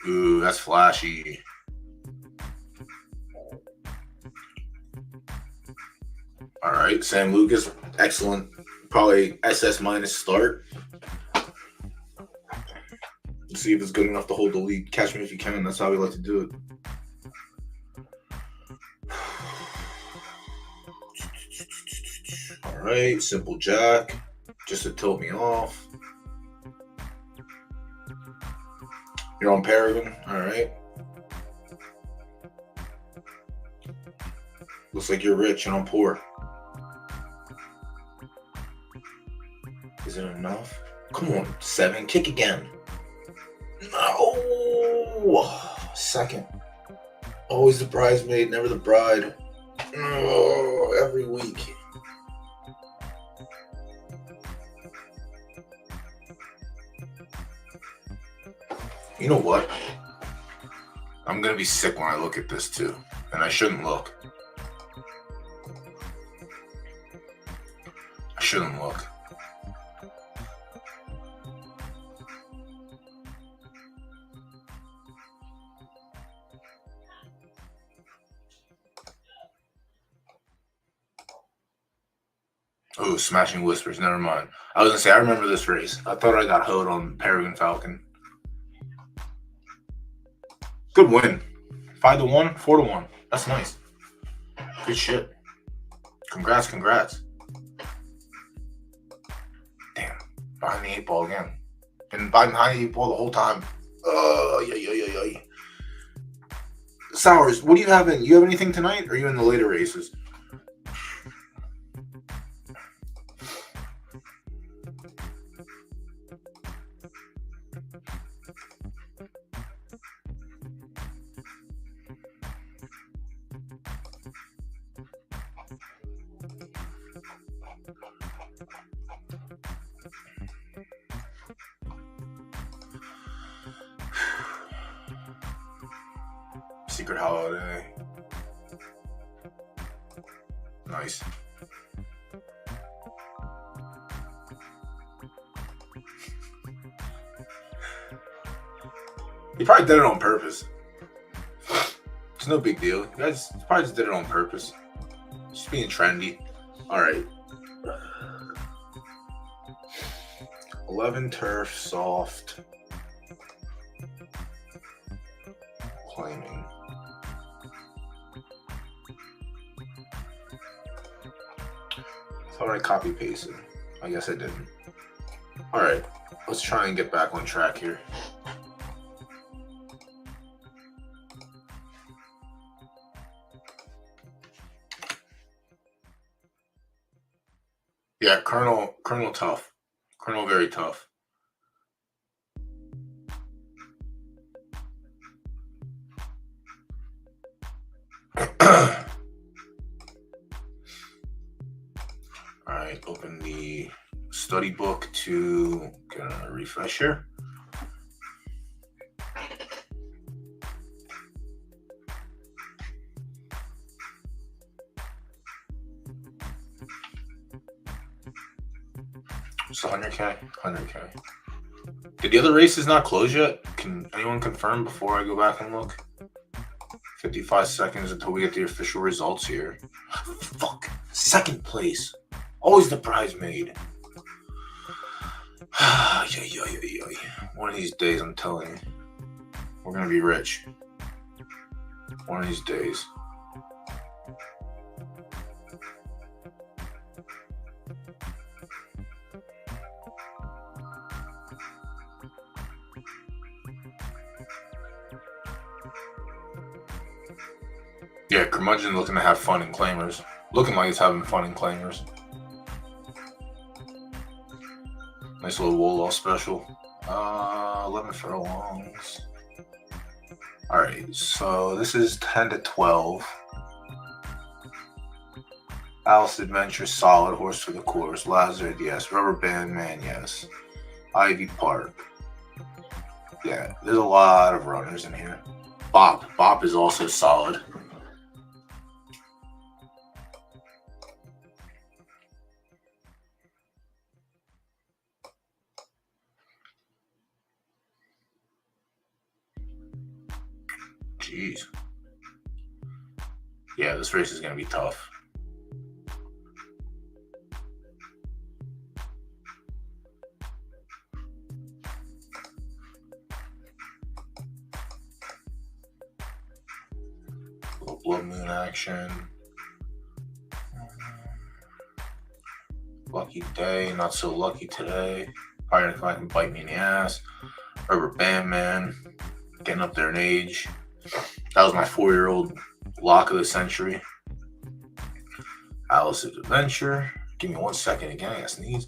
Ooh, that's flashy. All right, Sam Lucas, excellent. Probably SS minus start. Let's see if it's good enough to hold the lead. Catch me if you can. That's how we like to do it. All right, simple jack, just to tilt me off. You're on Paragon. All right. Looks like you're rich and I'm poor. Is it enough? Come on, 7. Kick again. No. Second. Always the bridesmaid, never the bride. Oh, every week. You know what? I'm going to be sick when I look at this too. And I shouldn't look. I shouldn't look. Oh, Smashing Whispers. Never mind. I was going to say, I remember this race. I thought I got hoed on Paragon Falcon. Good win. 5-1, 4-1. That's nice. Good shit. Congrats. Damn. Behind the 8 ball again. Been behind the 8 ball the whole time. Yeah. Sours, what do you have in? You have anything tonight? Or are you in the later races? Secret holiday. Nice. He probably did it on purpose. It's no big deal. You guys probably just did it on purpose. Just being trendy. Alright. 11 turf, soft. Claiming. Thought I copy pasted. I guess I didn't. Alright. Let's try and get back on track here. Yeah, Colonel tough. Colonel very tough. Alright, open the study book to get a refresher. It's 100K? 100K. Did the other races not close yet? Can anyone confirm before I go back and look? 55 seconds until we get the official results here. Fuck. Second place. Always the bridesmaid. One of these days, I'm telling you, we're going to be rich. One of these days. Yeah, Curmudgeon looking to have fun in claimers. Looking like he's having fun in claimers. Nice little Wolof special. 11 furlongs. All right, so this is 10 to 12. Alice Adventure, solid. Horse for the course. Lazard, yes. Rubber Band Man, yes. Ivy Park. Yeah, there's a lot of runners in here. Bop. Bop is also solid. Jeez. Yeah, this race is going to be tough. Little blood moon action. Lucky day, not so lucky today. Probably gonna come back and bite me in the ass. Rubber Band Man, getting up there in age. That was my 4-year-old lock of the century. Alice's Adventure. Give me 1 second again, I gotta sneeze.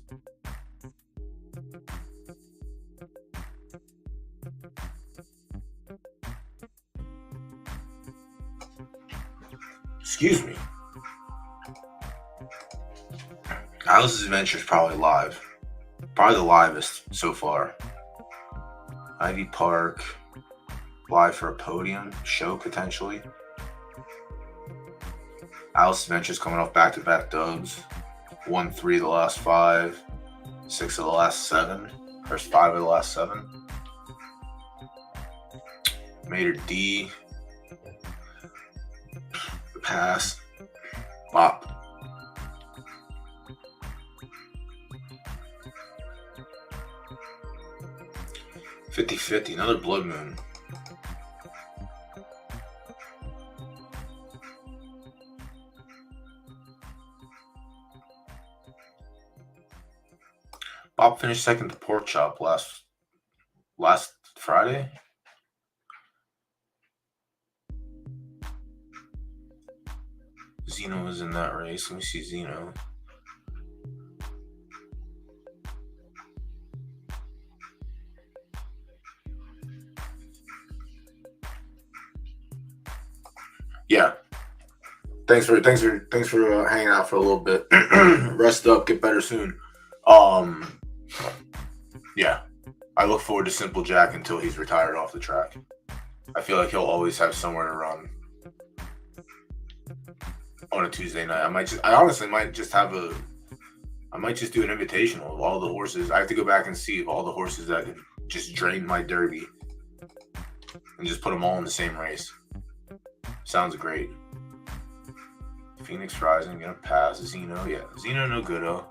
Excuse me. Alice's Adventure is probably live. Probably the livest so far. Ivy Park. Live for a podium show potentially. Alice's Adventure's coming off back-to-back dubs. Won 3 of the last 5. 6 of the last 7. First 5 of the last 7. Mater D. Pass. Bop. 50-50, another blood moon. Bob finished second to Pork Chop last Friday. Zeno was in that race. Let me see Zeno. Yeah. Thanks for hanging out for a little bit. Rest up, get better soon. Yeah. I look forward to Simple Jack until he's retired off the track. I feel like he'll always have somewhere to run on a Tuesday night. I honestly might just do an invitational of all the horses. I have to go back and see of all the horses that could just drain my derby and just put them all in the same race. Sounds great. Phoenix Rising, gonna pass. Zeno, yeah. Zeno, no good, oh.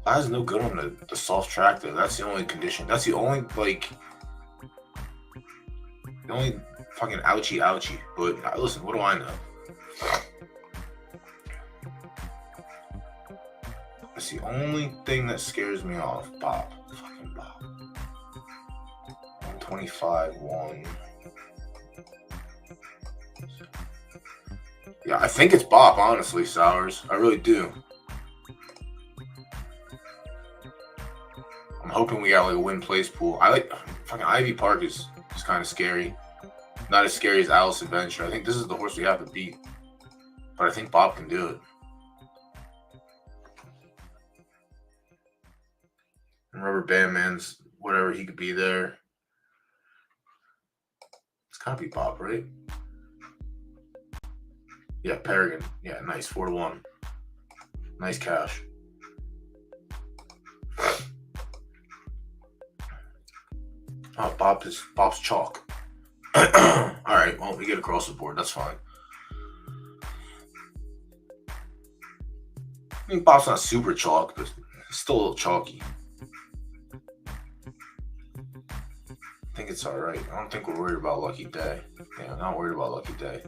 That is no good on the soft track, though. That's the only condition. That's the only, the only fucking ouchie. But listen, what do I know? That's the only thing that scares me off. Bob. Fucking Bob. 125, 1. Yeah, I think it's Bob, honestly, Sowers. I really do. I'm hoping we got like a win place pool. I like fucking Ivy Park is kind of scary. Not as scary as Alice Adventure. I think this is the horse we have to beat. But I think Bob can do it. And Rubber Band Man's whatever, he could be there. It's gotta be Bob, right? Yeah, Paragon. Yeah, nice. 4-1. Nice cash. Oh, Bob's chalk. Alright, well, we get across the board. That's fine. I mean, Bob's not super chalk, but still a little chalky. I think it's alright. I don't think we're worried about Lucky Day. Yeah, not worried about Lucky Day.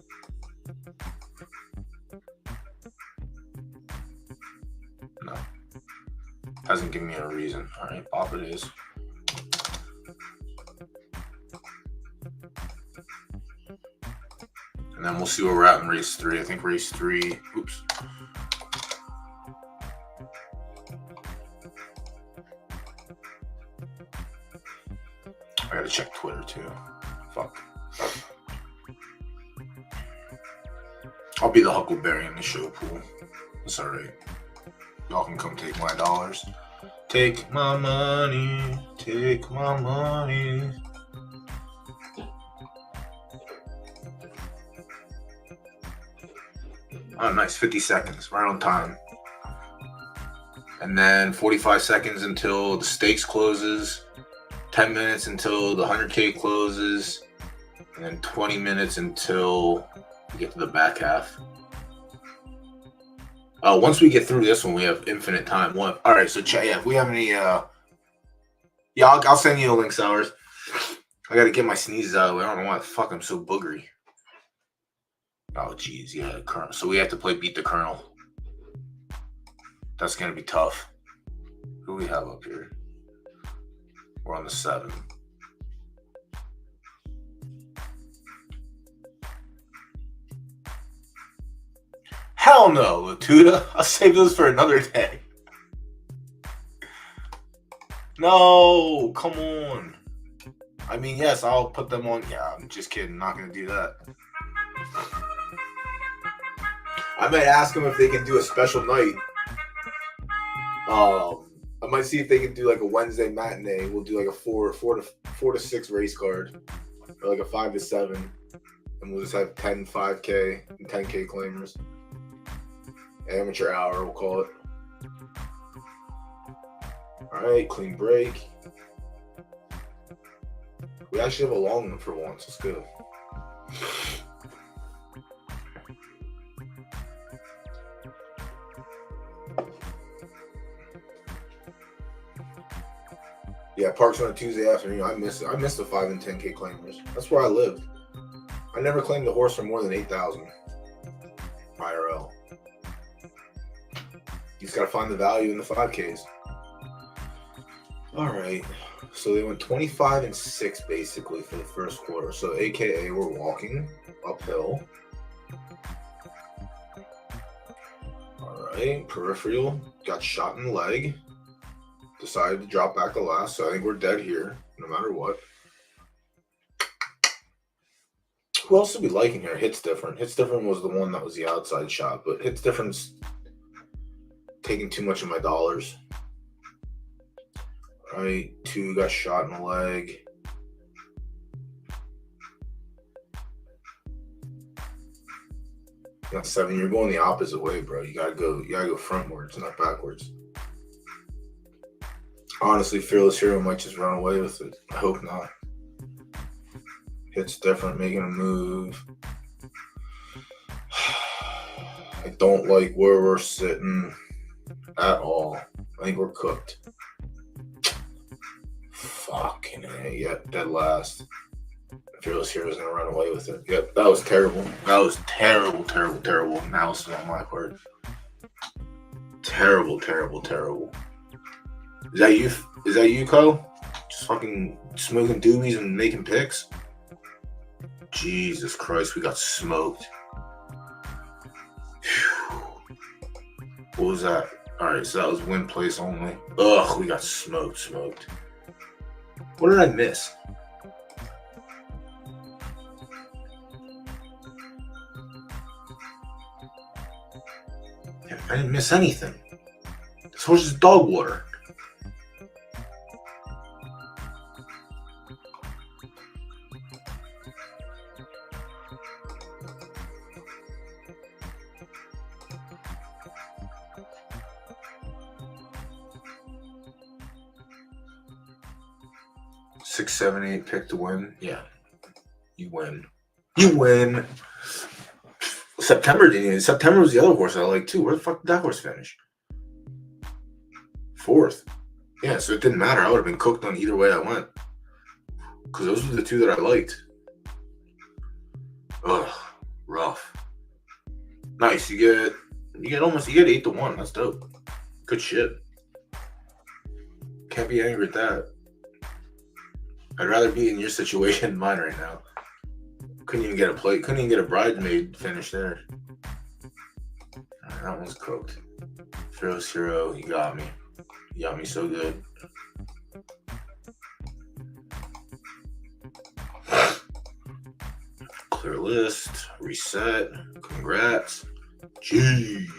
No. Hasn't given me a reason. Alright, Bob it is. And then we'll see where we're at in race 3. I think race 3. Oops. gotta check Twitter too. Fuck. I'll be the Huckleberry in the show pool. It's alright. Y'all can come take my dollars. Take my money. Take my money. Oh, nice. 50 seconds. Right on time. And then 45 seconds until the stakes closes. 10 minutes until the 100K closes. And then 20 minutes until we get to the back half. Once we get through this one, we have infinite time. All right, so yeah, if we have any, I'll send you a link, Sours. I gotta get my sneezes out of the way. I don't know why the fuck I'm so boogery. Oh, geez, yeah, Colonel. So we have to play Beat the Colonel. That's gonna be tough. Who we have up here? We're on the 7. Hell no, Latuda. I'll save those for another day. No, come on. I mean, yes, I'll put them on. Yeah, I'm just kidding. Not going to do that. I might ask them if they can do a special night. I might see if they can do like a Wednesday matinee. We'll do like a 4 to 6 race card, or like a 5 to 7, and we'll just have 10 5K and 10K claimers. Amateur hour, we'll call it. All right, clean break. We actually have a long one for once. Let's go. Yeah, parks on a Tuesday afternoon. I miss it. I miss the 5 and 10K claimers. That's where I lived. I never claimed a horse for more than 8,000 IRL. You just got to find the value in the 5Ks. All right. So they went 25 and 6 basically for the first quarter. So AKA we're walking uphill. All right. Peripheral got shot in the leg. Decided to drop back the last. So I think we're dead here no matter what. Who else did we like in here? Hits Different. Hits Different was the one that was the outside shot. But Hits Different's taking too much of my dollars. All right, 2 got shot in the leg. Got 7. You're going the opposite way, bro. You gotta go frontwards, not backwards. Honestly, Fearless Hero might just run away with it. I hope not. Hits Different, making a move. I don't like where we're sitting at all. I think we're cooked. Fucking A. Yep, dead last. Fearless Hero's gonna run away with it. Yep, that was terrible. That was terrible analysis on my part. Terrible. Is that you, Ko? Just fucking smoking doobies and making picks? Jesus Christ, we got smoked. Whew. What was that? Alright, so that was win place only. Ugh, we got smoked. What did I miss? I didn't miss anything. This horse is dog water. Six, 7, 8 pick to win. Yeah. You win. September was the other horse I like too. Where the fuck did that horse finish? 4th. Yeah, so it didn't matter. I would have been cooked on either way I went. Because those were the 2 that I liked. Ugh. Rough. Nice. You get 8 to 1. That's dope. Good shit. Can't be angry at that. I'd rather be in your situation than mine right now. Couldn't even get a bridesmaid finish there. That one's cooked. Fearless Hero, you got me. You got me so good. Clear list. Reset. Congrats. Jeez.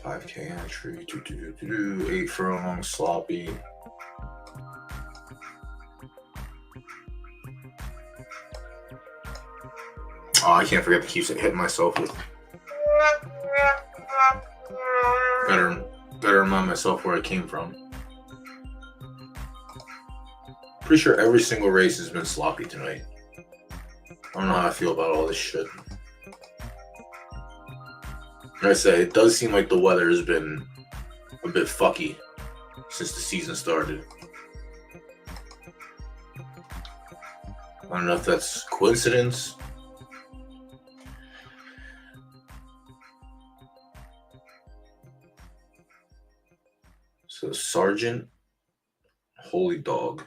$5K entry. 8 furlong. Sloppy. Oh, I can't forget to keep hitting myself with. Better remind myself where I came from. Pretty sure every single race has been sloppy tonight. I don't know how I feel about all this shit. Like I say, it does seem like the weather has been a bit fucky since the season started. I don't know if that's coincidence. So Sergeant, Holy Dog,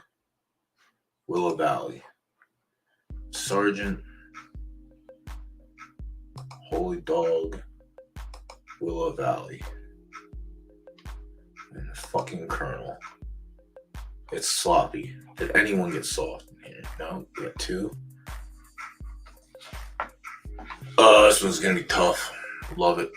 Willow Valley. Sergeant, Holy Dog, Willow Valley. And the fucking Colonel. It's sloppy. Did anyone get soft in here? No, we got 2. This one's gonna be tough. Love it.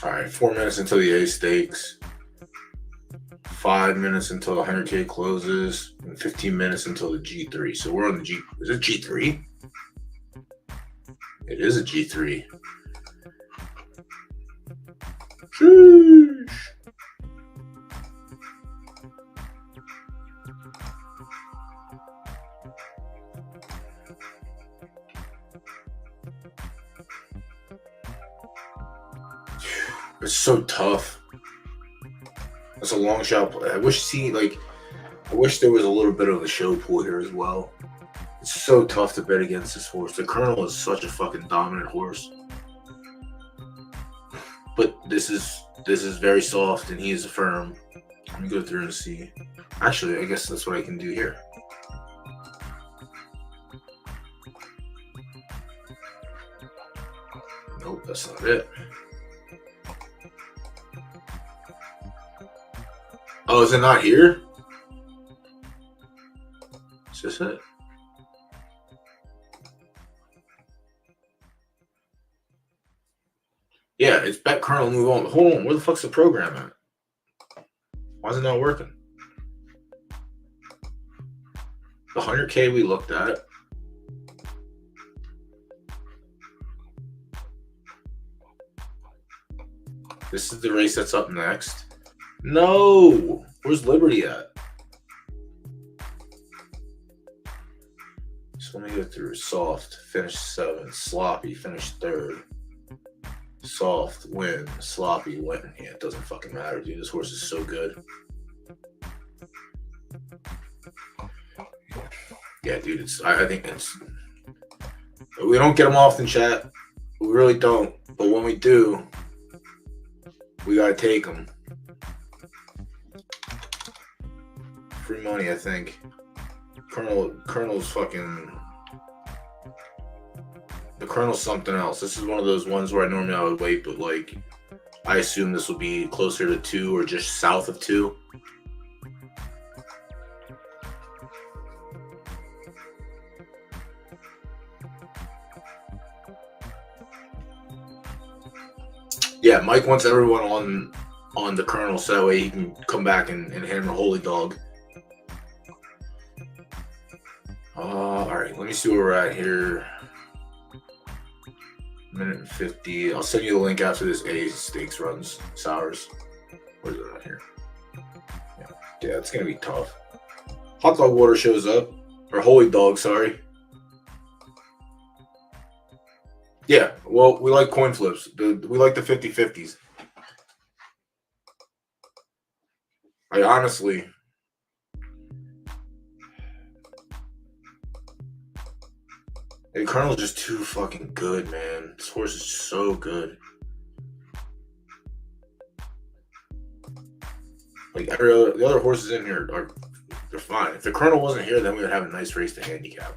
All right, 4 minutes until the A stakes, 5 minutes until the 100K closes, and 15 minutes until the G3. So we're on the G. Is it G3? It is a G3. Sheesh. It's so tough. That's a long shot. I wish there was a little bit of a show pool here as well. It's so tough to bet against this horse. The Colonel is such a fucking dominant horse. But this is very soft and he is firm. Let me go through and see. Actually, I guess that's what I can do here. Nope, that's not it. Oh, is it not here? Is this it? Yeah, it's bet Colonel move on. Hold on, where the fuck's the program at? Why is it not working? The 100K we looked at. This is the race that's up next. No! Where's Liberty at? So let me go through. Soft, finish 7th. Sloppy, finish 3rd. Soft, win. Sloppy, win. Yeah, it doesn't fucking matter, dude. This horse is so good. Yeah, dude, I think it's... We don't get them often, chat. We really don't. But when we do, we gotta take them. Free money, I think. Colonel's fucking... The Colonel's something else. This is one of those ones where I would wait, but like, I assume this will be closer to 2 or just south of 2. Yeah, Mike wants everyone on the Colonel so that way he can come back and hammer Holy Dog. All right, let me see where we're at here. Minute and 50. I'll send you the link after this A stakes runs. Sours. Where's it at here? Yeah, it's gonna be tough. Hot Dog Water shows up. Or Holy Dog, sorry. Yeah, well, we like coin flips. We like the 50-50s. I honestly... Hey, Colonel's just too fucking good, man. This horse is so good. Like the other horses in here are They're fine. If the Colonel wasn't here, then we would have a nice race to handicap.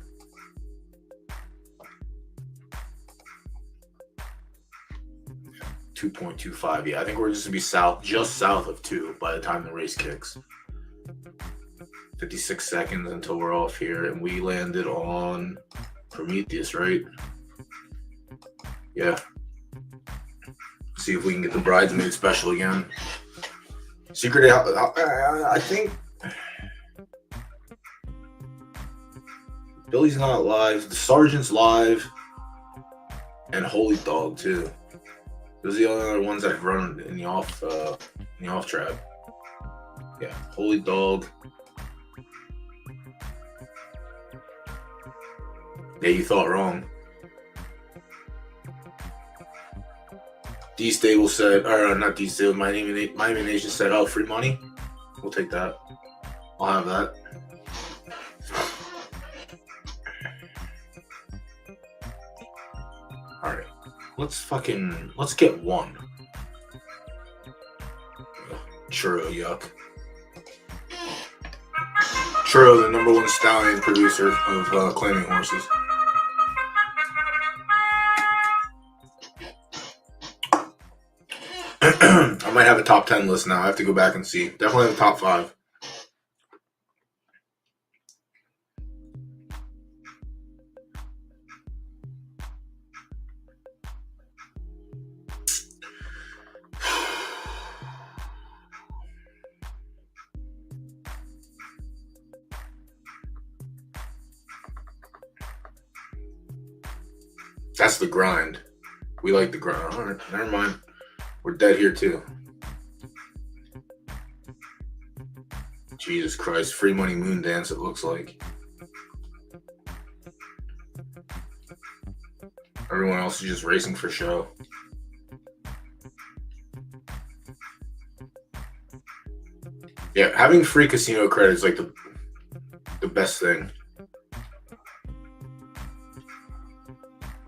$2.25. Yeah, I think we're just gonna be just south of 2 by the time the race kicks. 56 seconds until we're off here, and we landed on Prometheus, right? Yeah. See if we can get the bridesmaid special again. Secret, I think Billy's not live. The Sergeant's live, and Holy Dog too. Those are the only other ones that have run in the off track. Yeah, Holy Dog. Yeah, you thought wrong. D Stable said, or not D Stable, Miami Nation said, oh, free money? We'll take that. I'll have that. Alright. Let's get one. Churro, yuck. Churro, the #1 stallion producer of claiming horses. I might have a top 10 list now. I have to go back and see. Definitely have a top 5. That's the grind. We like the grind. All right, never mind. We're dead here too. Jesus Christ. Free money moon dance, it looks like. Everyone else is just racing for show. Yeah, having free casino credit is like the best thing.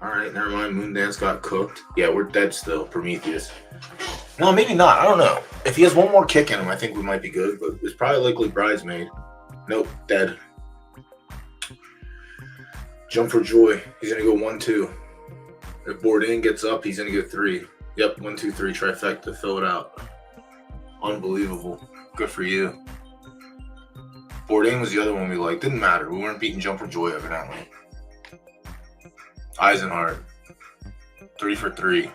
Alright, never mind. Moondance got cooked. Yeah, we're dead still. Prometheus. No, maybe not. I don't know. If he has one more kick in him, I think we might be good. But it's probably likely Bridesmaid. Nope, dead. Jump for Joy. He's going to go 1-2. If Bourdain gets up, he's going to go 3. Yep, 1, 2, 3. Trifecta. Fill it out. Unbelievable. Good for you. Bourdain was the other one we liked. Didn't matter. We weren't beating Jump for Joy, evidently. Eisenhart. 3 for 3.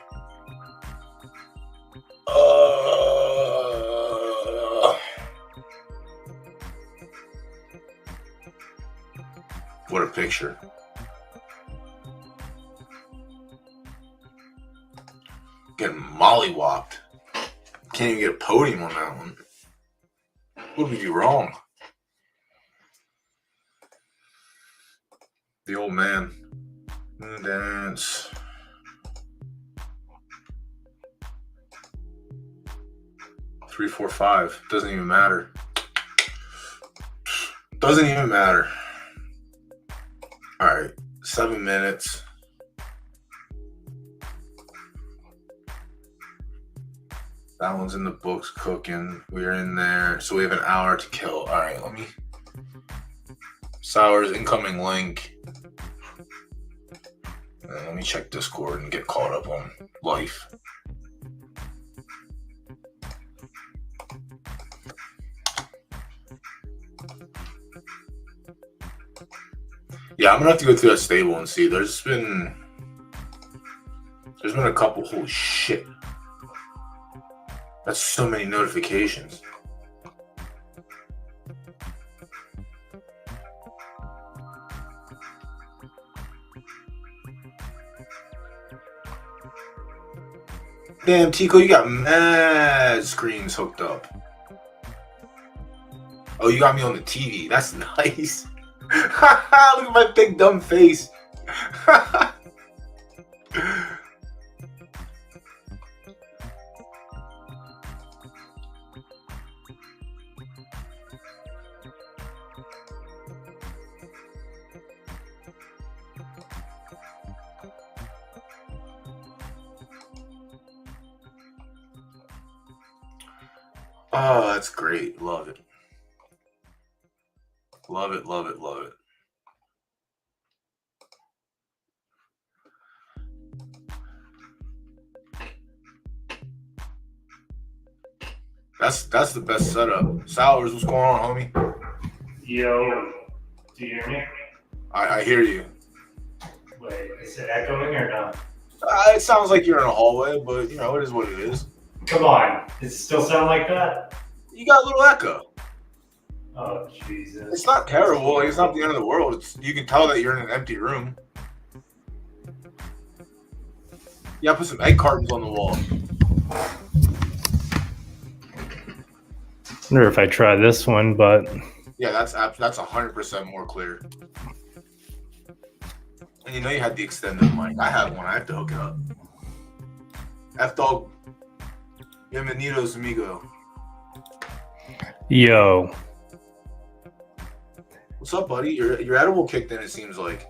What a picture. Getting mollywopped. Can't even get a podium on that one. What did we do wrong? The old man. Moondance. Three, 4, 5. Doesn't even matter. Doesn't even matter. All right, 7 minutes. That one's in the books cooking. We're in there. So we have an hour to kill. All right, let me. Sours incoming link. And let me check Discord and get caught up on life. Yeah, I'm gonna have to go through that stable and see. There's been a couple. Holy shit. That's so many notifications. Damn, Tico, you got mad screens hooked up. Oh, you got me on the TV. That's nice. Look at my big dumb face. Oh, that's great. Love it. Love it, love it, love it. That's the best setup. Sours, what's going on, homie? Yo, do you hear me? I hear you. Wait, is it echoing or not? It sounds like you're in a hallway, but you know, it is what it is. Come on, does it still sound like that? You got a little echo. Oh, Jesus. It's not terrible. It's not the end of the world. You can tell that you're in an empty room. Yeah, put some egg cartons on the wall. I wonder if I try this one, but yeah, that's 100% more clear. And you know you had the extended mic. I have one. I have to hook it up. F-Dog. Bienvenidos, amigo. Yo. What's up, buddy? Your edible kicked in, it seems like.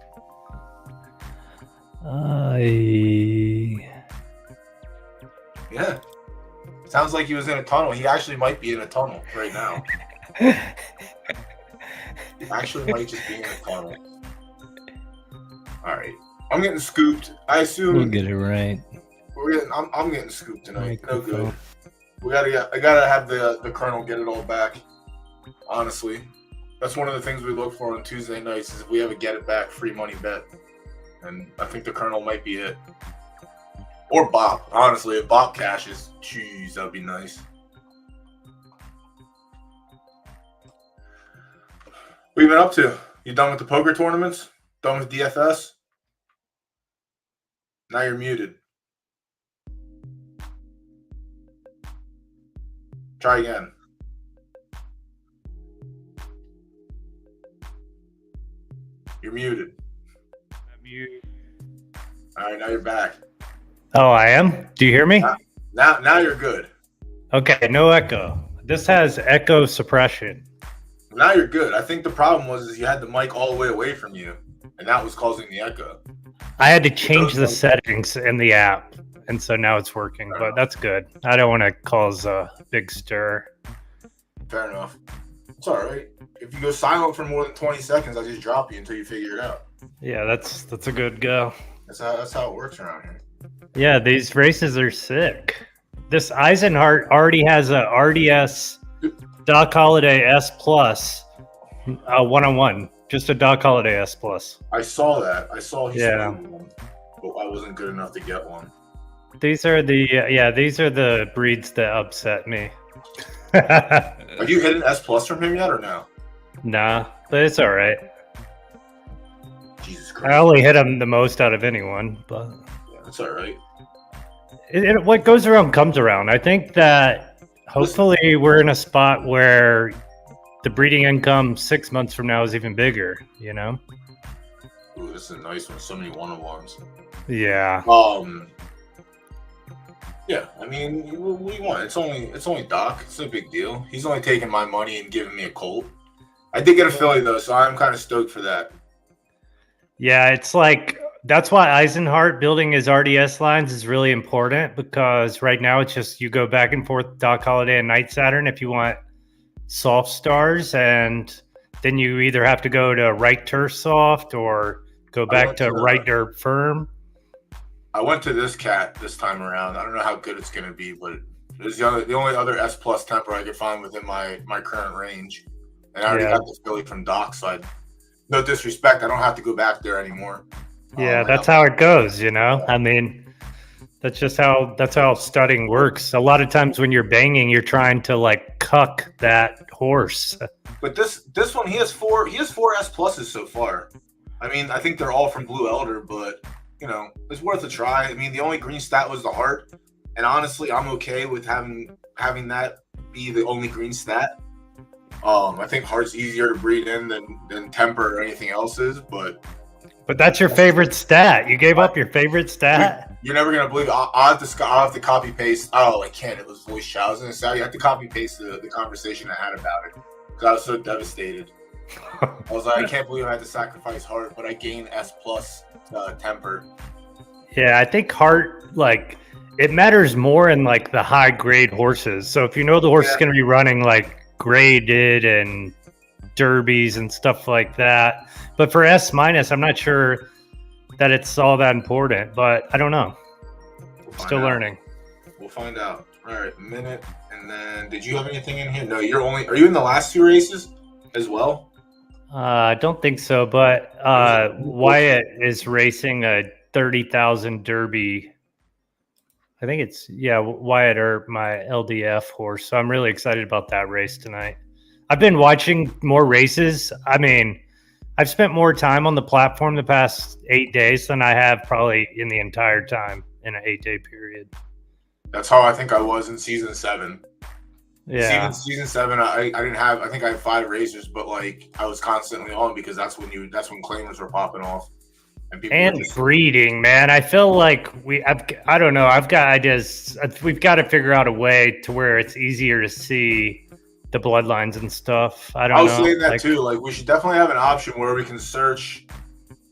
Yeah. Sounds like he was in a tunnel. He actually might be in a tunnel right now. He actually might just be in a tunnel. All right. I'm getting scooped. I assume we'll get it right. I'm getting scooped tonight. No good. I gotta have the Colonel get it all back. Honestly, that's one of the things we look for on Tuesday nights is if we have a get it back free money bet, and I think the Colonel might be it. Or Bop. Honestly, if Bop cashes, jeez, that'd be nice. What you been up to? You done with the poker tournaments? Done with DFS? Now you're muted. Try again. You're muted. I'm muted. All right, now you're back. Oh, I am? Do you hear me? Now you're good. Okay, no echo. This has echo suppression. Now you're good. I think the problem was you had the mic all the way away from you, and that was causing the echo. I had to change the settings in the app, and so now it's working, but that's good. I don't want to cause a big stir. Fair enough. It's all right. If you go silent for more than 20 seconds, I'll just drop you until you figure it out. Yeah, that's a good go. That's how it works around here. Yeah, these races are sick. This Eisenhart already has a RDS Doc Holiday S Plus 1-on-1. Just a Doc Holiday S Plus. I saw that. I saw he sold one, but I wasn't good enough to get one. These are the breeds that upset me. Have you hit an S Plus from him yet or no? Nah, but it's all right. Jesus Christ. I only hit him the most out of anyone, but yeah, that's all right. What goes around comes around. I think that hopefully we're in a spot where the breeding income 6 months from now is even bigger, you know? Ooh, this is a nice one. So many one-on-ones. Yeah. Yeah, I mean, what do you want? It's only Doc. It's no big deal. He's only taking my money and giving me a Colt. I did get a filly though, so I'm kind of stoked for that. Yeah, it's like that's why Eisenhart building his RDS lines is really important because right now it's just you go back and forth Doc Holiday and Night Saturn if you want soft stars, and then you either have to go to right turf soft or go back to right dirt firm. I went to this cat this time around. I don't know how good it's going to be, but it's the only other S Plus temper I could find within my current range. And I already got the filly from Doc, so no disrespect, I don't have to go back there anymore. Yeah, that's how it goes, you know? I mean, that's how studying works. A lot of times when you're banging, you're trying to like cuck that horse. But this one, he has four S Pluses so far. I mean, I think they're all from Blue Elder, but you know, it's worth a try. I mean, the only green stat was the heart, and honestly, I'm okay with having that be the only green stat. I think heart's easier to breed in than temper or anything else is, but that's your favorite stat. You gave up your favorite stat. You're never gonna believe it. I'll have to copy paste. Oh, I can't. It was voice chat. I was gonna say you have to copy paste the conversation I had about it because I was so devastated. I was like, I can't believe I had to sacrifice heart, but I gained S Plus temper. Yeah, I think heart like it matters more in like the high grade horses. So if you know the horse is gonna be running like graded and derbies and stuff like that. But for S minus, I'm not sure that it's all that important. But I don't know. Still learning. We'll find out. All right, minute. And then, did you have anything in here? No, are you in the last 2 races as well? I don't think so, but Wyatt is racing a 30,000 Derby. I think it's, Wyatt or my LDF horse. So I'm really excited about that race tonight. I've been watching more races. I mean, I've spent more time on the platform the past 8 days than I have probably in the entire time in an 8-day period. That's how I think I was in season 7. Yeah. Season 7, I didn't have. I think I had 5 racers, but like I was constantly on because that's when claimers were popping off, and breeding. Man, I feel like I don't know. I've got ideas. We've got to figure out a way to where it's easier to see the bloodlines and stuff. I was saying that too. Like we should definitely have an option where we can search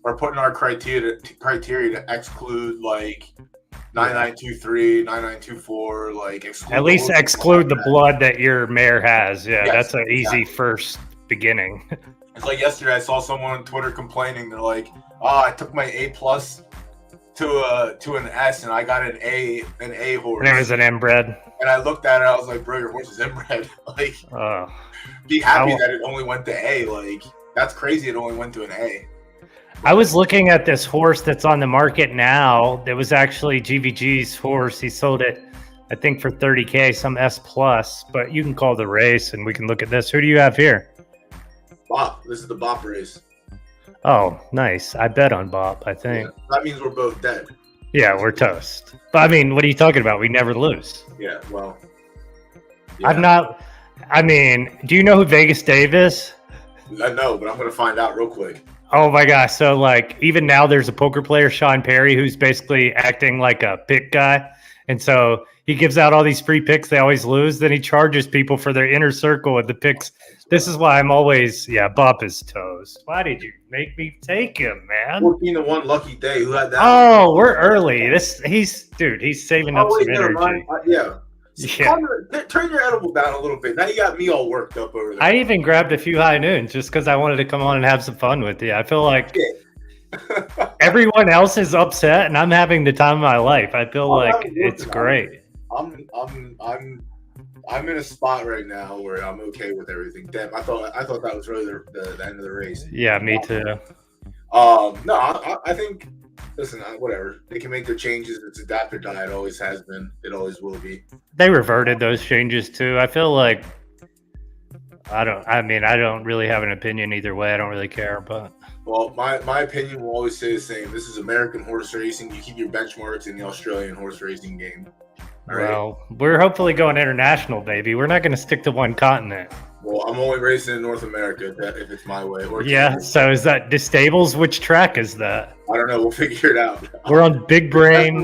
or put in our criteria to exclude like 9923, 9924, like at least exclude the blood that your mare has. Yeah, yes, that's an easy first beginning. It's like yesterday I saw someone on Twitter complaining. They're like, "Oh, I took my A+ to an S and I got an A horse." And it was an inbred. And I looked at it, I was like, "Bro, your horse is inbred." Like, be happy that it only went to A. Like, that's crazy. It only went to an A. I was looking at this horse that's on the market now. That was actually GVG's horse. He sold it, I think, for $30K, some S+. But you can call the race, and we can look at this. Who do you have here? Bop. This is the Bop race. Oh, nice. I bet on Bop, I think. Yeah, that means we're both dead. Yeah, we're toast. But, I mean, what are you talking about? We never lose. Yeah, well. Yeah. Do you know who Vegas Dave is? No, but I'm going to find out real quick. Oh my gosh. So like even now there's a poker player, Sean Perry, who's basically acting like a pick guy. And so he gives out all these free picks. They always lose. Then he charges people for their inner circle with the picks. This is why I'm always, Bop is toast. Why did you make me take him, man? 14-1 lucky day. Who had that? Oh, we're early. He's saving up some energy. Yeah. Turn your edible down a little bit. Now you got me all worked up over there. I even grabbed a few high noons just because I wanted to come on and have some fun with you. I feel like everyone else is upset and I'm having the time of my life. I feel like it's great. I'm in a spot right now where I'm okay with everything. Damn, I thought that was really the end of the race. Yeah, me too. No, I think. Listen, whatever. They can make their changes. It's adapt or die. It always has been. It always will be. They reverted those changes too. I feel like I don't really have an opinion either way. I don't really care, but well, my opinion will always stay the same. This is American horse racing. You keep your benchmarks in the Australian horse racing game. All well, right? We're hopefully going international, baby. We're not going to stick to one continent. Well, I'm only racing in North America if it's my way. So is that the stables? Which track is that? I don't know. We'll figure it out. We're on Big Brain.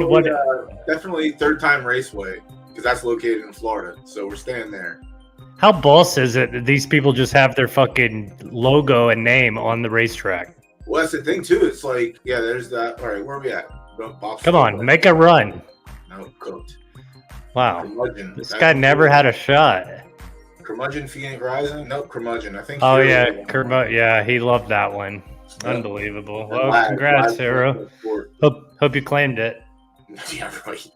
Definitely Third Time Raceway because that's located in Florida. So we're staying there. How boss is it that these people just have their fucking logo and name on the racetrack? Well, that's the thing too. It's like, there's that. All right, where are we at? Come on, make a run. No, cooked. Wow, this guy never had a shot. Curmudgeon Phoenix Rising? Nope, Curmudgeon. I think. Oh yeah, Curmudgeon. Yeah, he loved that one. Yep. Unbelievable. Well, congrats, Hero. Hope you claimed it. Yeah, right.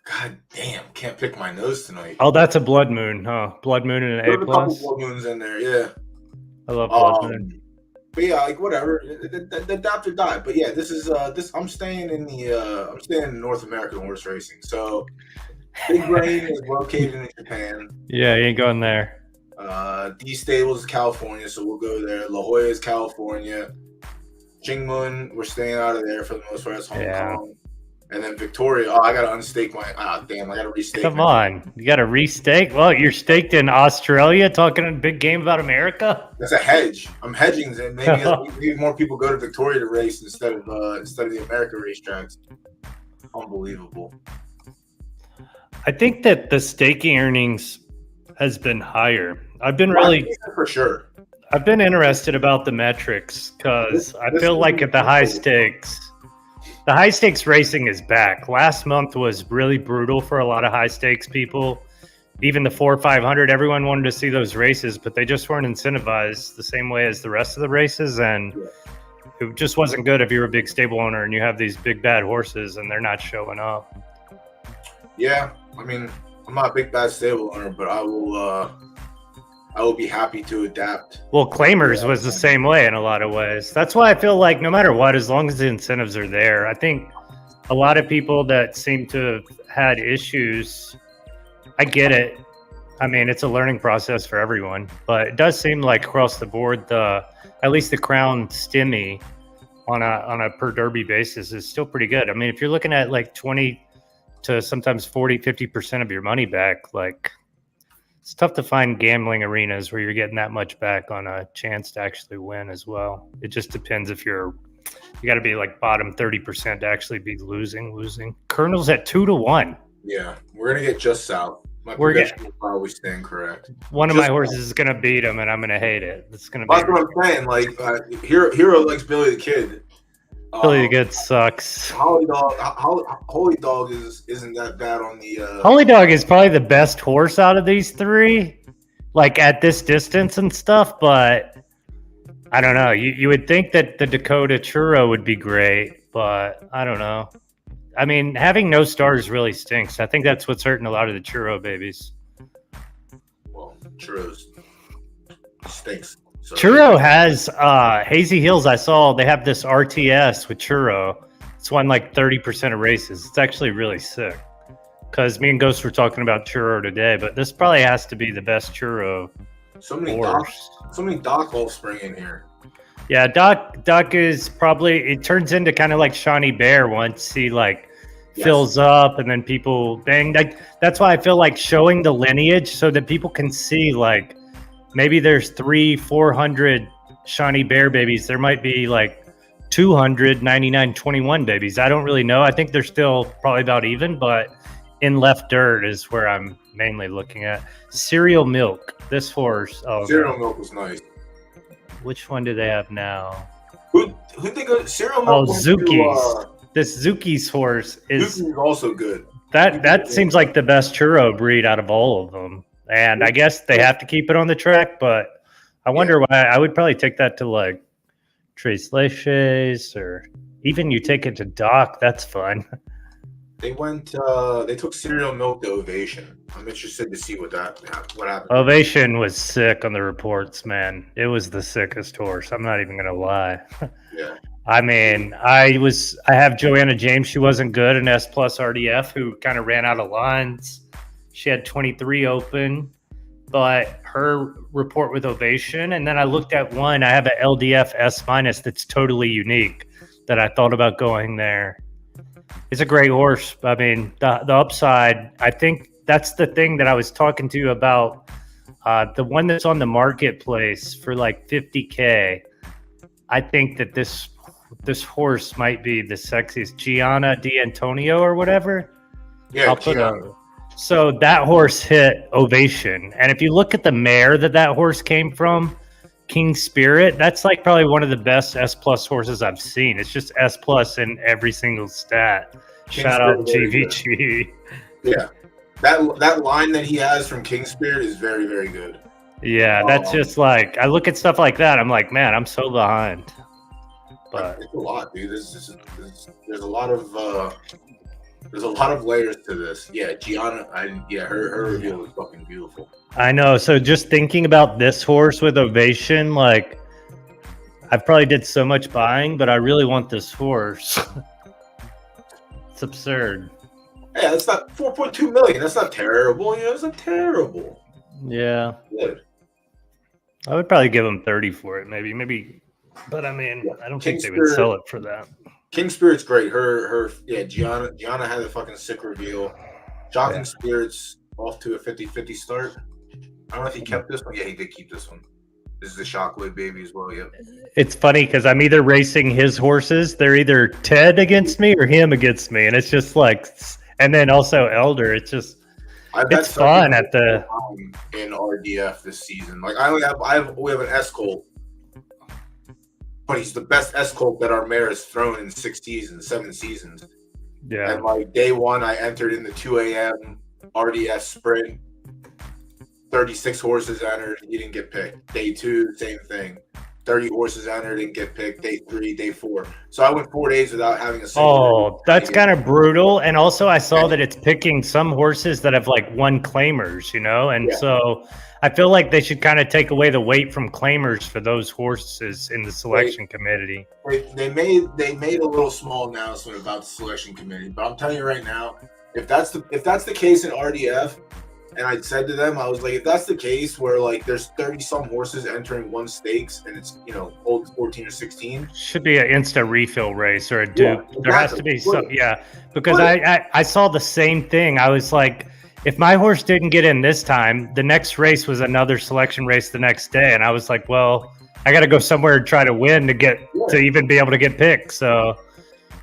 God damn, can't pick my nose tonight. Oh, that's a blood moon, huh? Blood moon and an A+. A couple blood moons in there, yeah. I love blood moon. But yeah, like whatever. The doctor died. But yeah, this is I'm staying in North American horse racing. So Big Brain is located in Japan. Yeah, you ain't going there. D Stables is California, so we'll go there. La Jolla is California. Jingmun, we're staying out of there for the most part. That's Hong Kong. And then Victoria, I gotta unstake my I gotta restake. Come on. You gotta restake? Well, you're staked in Australia talking a big game about America? That's a hedge. I'm hedging and maybe more people go to Victoria to race instead of the America racetracks. Unbelievable. I think that the staking earnings has been higher. I've been really for sure. I've been interested about the metrics because I feel like at the high stakes racing is back. Last month was really brutal for a lot of high stakes people even the 4 or 500, everyone wanted to see those races, but they just weren't incentivized the same way as the rest of the races. And it just wasn't good if you're a big stable owner and you have these big bad horses and they're not showing up. Yeah, I mean, I'm not a big bad stable owner, but I will be happy to adapt. Well, Claimers was the same way in a lot of ways. That's why I feel like no matter what, as long as the incentives are there, I think a lot of people that seem to have had issues, I get it. I mean, it's a learning process for everyone, but it does seem like across the board, at least the Crown Stimmy on a per Derby basis is still pretty good. I mean, if you're looking at like 20 to sometimes 40, 50% of your money back, like it's tough to find gambling arenas where you're getting that much back on a chance to actually win as well. It just depends if you got to be like bottom 30% to actually be losing. Colonel's at 2-1. Yeah, we're gonna get just south. My We're prediction will probably stand correct. One of Just my horses is gonna beat him, and I'm gonna hate it. It's gonna be That's what I'm saying. Like Hero likes Billy the Kid. Billy the Good sucks. Holy Dog isn't that bad on the. Holy Dog is probably the best horse out of these three, like at this distance and stuff. But I don't know. You would think that the Dakota Churro would be great, but I don't know. I mean, having no stars really stinks. I think that's what's hurting a lot of the Churro babies. Well, Churros stinks. So. Churro has Hazy Hills. I saw they have this RTS with Churro. It's won like 30% of races. It's actually really sick. Because me and Ghost were talking about Churro today, but this probably has to be the best Churro so many horse. So many Doc offspring in here. Yeah, Doc is probably, it turns into kind of like Shawnee Bear once he like fills up and then people bang. That's why I feel like showing the lineage so that people can see like maybe there's 300-400 Shawnee Bear babies. There might be like 299-21 babies. I don't really know. I think they're still probably about even, but in left dirt is where I'm mainly looking at. Cereal Milk. This horse. Oh, Cereal Milk was nice. Which one do they have now? Who think of Cereal Milk? Oh, Zuki's. This Zuki's horse is also good. That seems like the best Churro breed out of all of them. And I guess they have to keep it on the track, but I wonder why. I would probably take that to like Trace Leches, or even you take it to Doc. That's fun. They took Cereal Milk to Ovation. I'm interested to see what happened. Ovation was sick on the reports, man. It was the sickest horse. I'm not even gonna lie. Yeah. I mean, I have Joanna James. She wasn't good in S Plus RDF, who kind of ran out of lines. She had 23 open, but her report with Ovation. And then I looked at one. I have an LDF S minus that's totally unique that I thought about going there. It's a great horse. I mean, the upside, I think that's the thing that I was talking to you about. The one that's on the marketplace for like $50K. I think that this horse might be the sexiest. Gianna D'Antonio or whatever. Yeah, I'll put so that horse hit Ovation. And if you look at the mare that horse came from, King Spirit, that's like probably one of the best S Plus horses I've seen. It's just S Plus in every single stat. Shout out GVG. Yeah, that line that he has from King Spirit is very, very good. Yeah, that's just like, I look at stuff like that, I'm like, man, I'm so behind. But it's a lot, dude. There's a lot of layers to this. Yeah, Gianna, her reveal was fucking beautiful. I know. So just thinking about this horse with Ovation, like I've probably did so much buying, but I really want this horse. It's absurd. Yeah, that's not 4.2 million. That's not terrible. It's not terrible. Yeah. Good. I would probably give them 30 for it, maybe. But I mean, I don't think they would sell it for that. King Spirit's great. Gianna had a fucking sick reveal. Shocking Spirit's off to a 50-50 start. I don't know if he kept this one. Yeah, he did keep this one. This is the Shockwave baby as well. Yep. It's funny because I'm either racing his horses. They're either Ted against me or him against me, and it's just like, and then also Elder. It's just, it's fun at the in RDF this season. Like we have an S Colt, but he's the best S Colt that our mare has thrown in 7 seasons. Yeah. And like day one, I entered in the 2 a.m. RDF sprint. 36 horses entered, he didn't get picked. Day 2, same thing. 30 horses entered, didn't get picked. Day 3, day 4. So I went 4 days without having a single. Oh, that's kind of brutal. And also, I saw that it's picking some horses that have like won claimers, and so I feel like they should kind of take away the weight from claimers for those horses in the selection committee. They made a little small announcement about the selection committee, but I'm telling you right now, if that's the case in RDF, and I said to them, I was like, if that's the case where like there's 30 some horses entering one stakes and it's old 14 or 16, should be an instant refill race or a dupe. Exactly. There has to be some, because I saw the same thing. I was like, if my horse didn't get in this time, the next race was another selection race the next day, and I was like, well, I got to go somewhere and try to win to get to even be able to get picked. So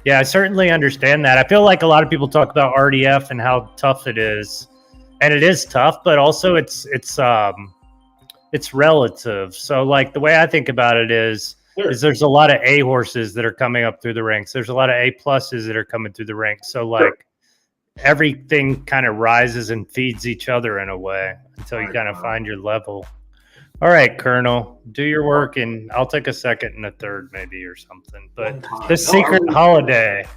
yeah, I certainly understand that. I feel like a lot of people talk about RDF and how tough it is. And it is tough, but also it's relative. So like the way I think about it is there's a lot of A horses that are coming up through the ranks. There's a lot of A pluses that are coming through the ranks. So like everything kind of rises and feeds each other in a way until you kind of find your level. All right, Colonel, do your work, and I'll take a second and a third maybe or something. But the Secret Holiday,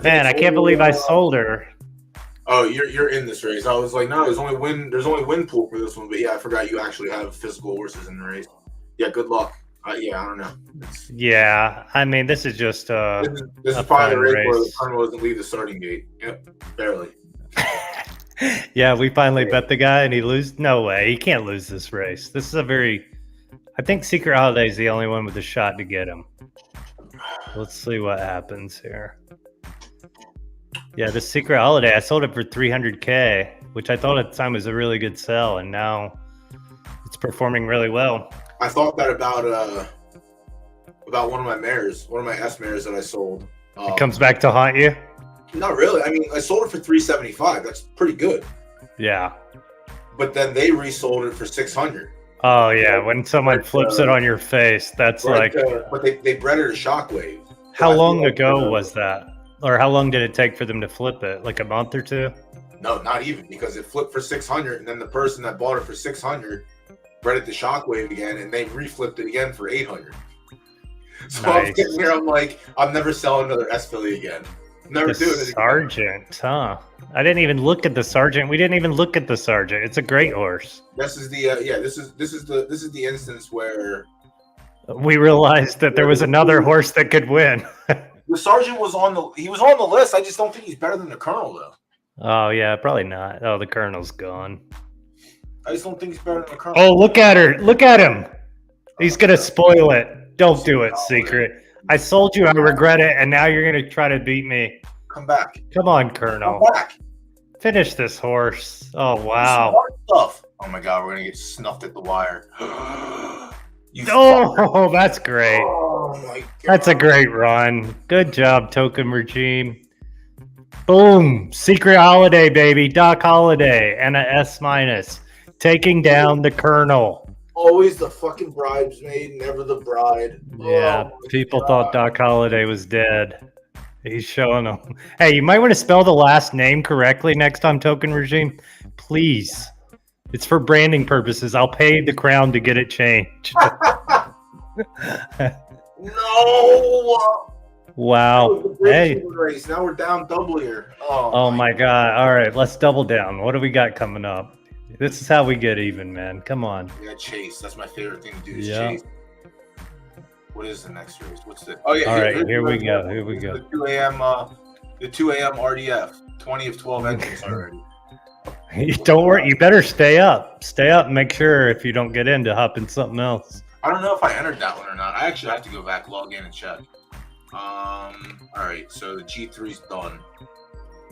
man, I can't believe I sold her. Oh, you're in this race. I was like, no, there's only win pool for this one, but yeah, I forgot you actually have physical horses in the race. Yeah, good luck. I don't know. Yeah, I mean, this is just this is probably a race where the Colonel doesn't leave the starting gate. Yep, barely. Yeah, we finally bet the guy and he lose. No way, he can't lose this race. This is I think Secret Holiday is the only one with a shot to get him. Let's see what happens here. Yeah, the Secret Holiday, I sold it for $300K, which I thought at the time was a really good sell, and now it's performing really well. I thought that about one of my mares, one of my S mares that I sold. It comes back to haunt you? Not really. I mean, I sold it for $375. That's pretty good. Yeah. But then they resold it for $600. Oh yeah, when someone flips it on your face, that's but they bred it a shockwave. How long ago was that? Or how long did it take for them to flip it? Like a month or two? No, not even, because it flipped for $600, and then the person that bought it for $600 bred it to shockwave again, and they reflipped it again for $800. So nice. I'm sitting here, I'm like, I'm never selling another S filly again. Never doing it again. Sergeant, huh? I didn't even look at the Sergeant. We didn't even look at the Sergeant. It's a great horse. This is the this is the instance where we realized that there was another horse that could win. The Sergeant was on the list. I just don't think he's better than the Colonel, though. Oh yeah, probably not. Oh, the Colonel's gone. I just don't think he's better than the Colonel. Oh, look at her! Look at him! He's gonna spoil it. Don't do it, Secret. I sold you. I regret it, and now you're gonna try to beat me. Come back. Come on, Colonel. Come back. Finish this horse. Oh wow. Stuff. Oh my God, we're gonna get snuffed at the wire. That's great. Oh my God. That's a great run. Good job, Token Regime. Boom. Secret Holiday, baby. Doc Holiday and a S-, taking down the Colonel. Always the fucking bridesmaid, never the bride. Yeah, people thought Doc Holiday was dead. He's showing them. Hey, you might want to spell the last name correctly next time, Token Regime. Please. It's for branding purposes. I'll pay the crown to get it changed. No. Wow. Hey. Race. Now we're down double here. Oh my God. All right, let's double down. What do we got coming up? This is how we get even, man. Come on. Yeah, chase. That's my favorite thing to do is chase. What is the next race? What's the? Oh yeah. All right, here we go. Here we go. The 2 a.m. RDF. 20 of 12 entries already. Don't worry. You better stay up. Stay up and make sure if you don't get in to hop in something else. I don't know if I entered that one or not. I actually have to go back, log in, and check. All right. So the G3's done.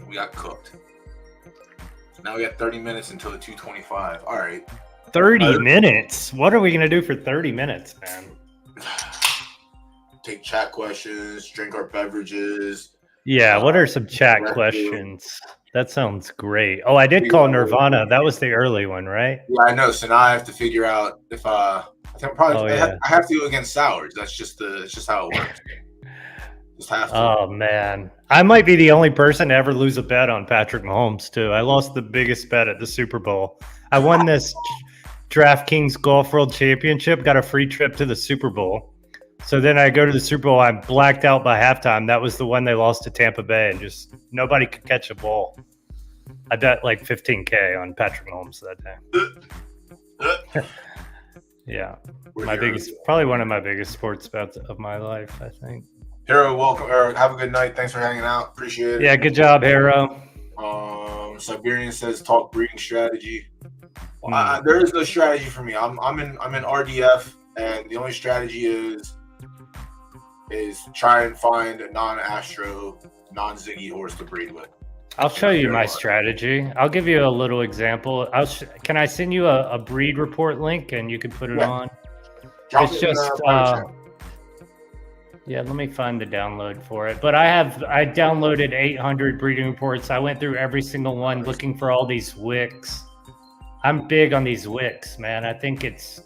We got cooked. So now we got 30 minutes until the 225. All right. 30 minutes? What are we going to do for 30 minutes, man? Take chat questions, drink our beverages. Yeah, what are some chat questions? That sounds great. Oh, I did call Nirvana. That was the early one, right? Yeah, I know. So now I have to figure out if I have to go against Sours. That's just how it works. Just have to. Oh man, I might be the only person to ever lose a bet on Patrick Mahomes too. I lost the biggest bet at the Super Bowl. I won this DraftKings Golf World Championship, got a free trip to the Super Bowl. So then I go to the Super Bowl. I'm blacked out by halftime. That was the one they lost to Tampa Bay, and just nobody could catch a ball. I bet like $15K on Patrick Mahomes that day. Yeah, probably one of my biggest sports bets of my life, I think. Hero, welcome. Have a good night. Thanks for hanging out. Appreciate it. Yeah, good job, Hero. Siberian says talk breeding strategy. Well, there is no strategy for me. I'm in RDF, and the only strategy is try and find a non-Astro, non-Ziggy horse to breed with. I'll show you my strategy. I'll give you a little example. Can I send you a breed report link and you can put it on? It's just yeah, let me find the download for it. But I downloaded 800 breeding reports. I went through every single one looking for all these wicks. I'm big on these wicks, man. I think it's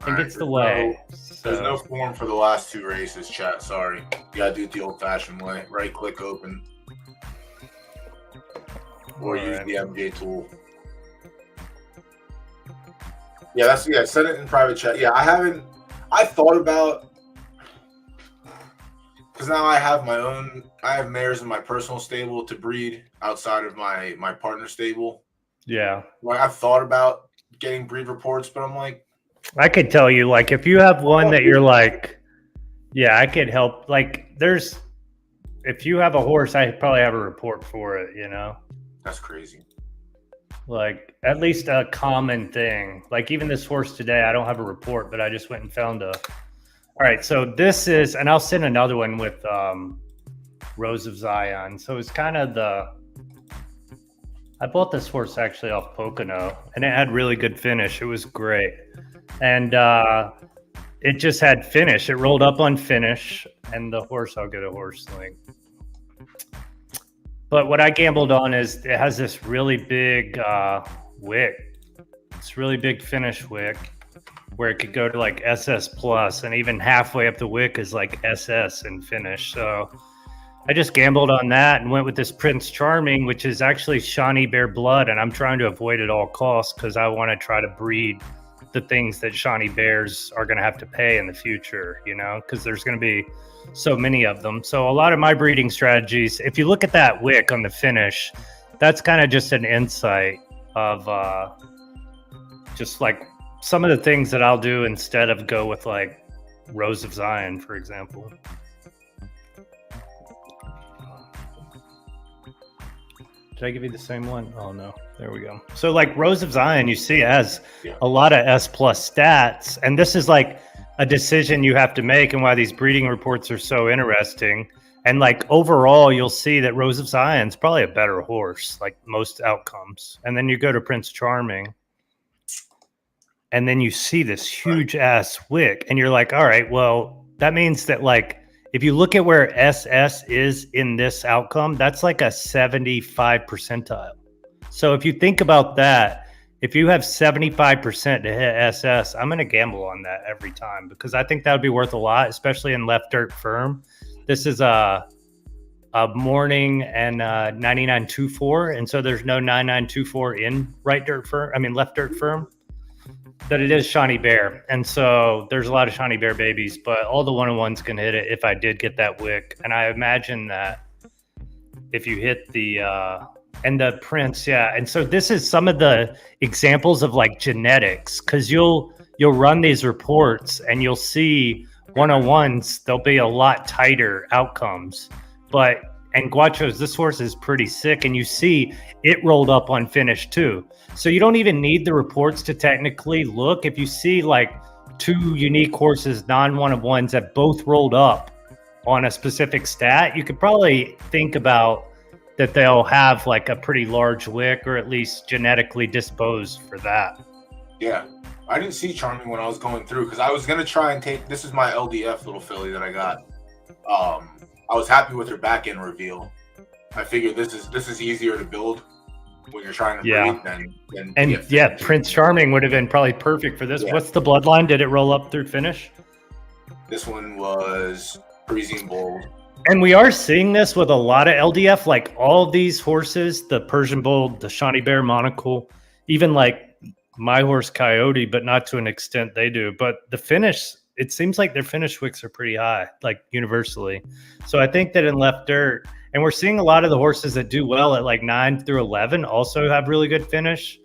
the way. There's no form for the last two races, chat. Sorry. You gotta do it the old-fashioned way. Right click open. Or use the MJ tool. Yeah, send it in private chat. Yeah, I thought about, because now I have mares in my personal stable to breed outside of my partner stable. Yeah. Like, I've thought about getting breed reports, but I'm like, I could tell you, like, if you have one that you're like, yeah, I could help. Like, if you have a horse, I probably have a report for it, you know? That's crazy. Like, at least a common thing. Like, even this horse today, I don't have a report, but I just went and found all right, so this is, and I'll send another one with Rose of Zion. So it's kind of I bought this horse actually off Pocono, and it had really good finish. It was great. And it just had finish. It rolled up on finish, and the horse, I'll get a horse link. But what I gambled on is it has this really big wick. It's really big finish wick where it could go to like SS plus, and even halfway up the wick is like SS in finish. So I just gambled on that and went with this Prince Charming, which is actually Shawnee Bear blood, and I'm trying to avoid at all costs because I want to try to breed the things that Shawnee Bears are going to have to pay in the future, you know, because there's going to be so many of them. So a lot of my breeding strategies, if you look at that wick on the finish, that's kind of just an insight of just like some of the things that I'll do instead of go with like Rose of Zion, for example. Did I give you the same one? Oh no, there we go. So like Rose of Zion, you see it has a lot of S plus stats, and this is like a decision you have to make, and why these breeding reports are so interesting. And like overall, you'll see that Rose of Zion's probably a better horse, like most outcomes. And then you go to Prince Charming, and then you see this huge ass wick, and you're like, all right, well, that means that like if you look at where SS is in this outcome, that's like a 75 percentile. So if you think about that, if you have 75% to hit SS, I'm going to gamble on that every time because I think that would be worth a lot, especially in left dirt firm. This is a morning and 9924, and so there's no 9924 in left dirt firm. But it is Shawnee Bear, and so there's a lot of Shawnee Bear babies, but all the 101s can hit it if I did get that wick. And I imagine that if you hit the and the Prince, yeah. And so this is some of the examples of like genetics, because you'll run these reports and you'll see 101s, they'll be a lot tighter outcomes. And Guacho's, this horse is pretty sick, and you see it rolled up on finish too. So you don't even need the reports to technically look. If you see like two unique horses, non-101s that both rolled up on a specific stat, you could probably think about that they'll have like a pretty large wick, or at least genetically disposed for that. Yeah. I didn't see Charming when I was going through, because I was going to try and take, this is my LDF little filly that I got. I was happy with her back end reveal. I figured this is easier to build when you're trying to breed than Prince Charming would have been probably perfect for this. Yeah. What's the bloodline? Did it roll up through finish? This one was Parisian Bull. And we are seeing this with a lot of LDF, like all of these horses, the Persian Bull, the Shawnee Bear Monocle, even like my horse Coyote, but not to an extent they do. But the finish, it seems like their finish wicks are pretty high, like universally. So I think that in left dirt, and we're seeing a lot of the horses that do well at like 9 through 11 also have really good finish,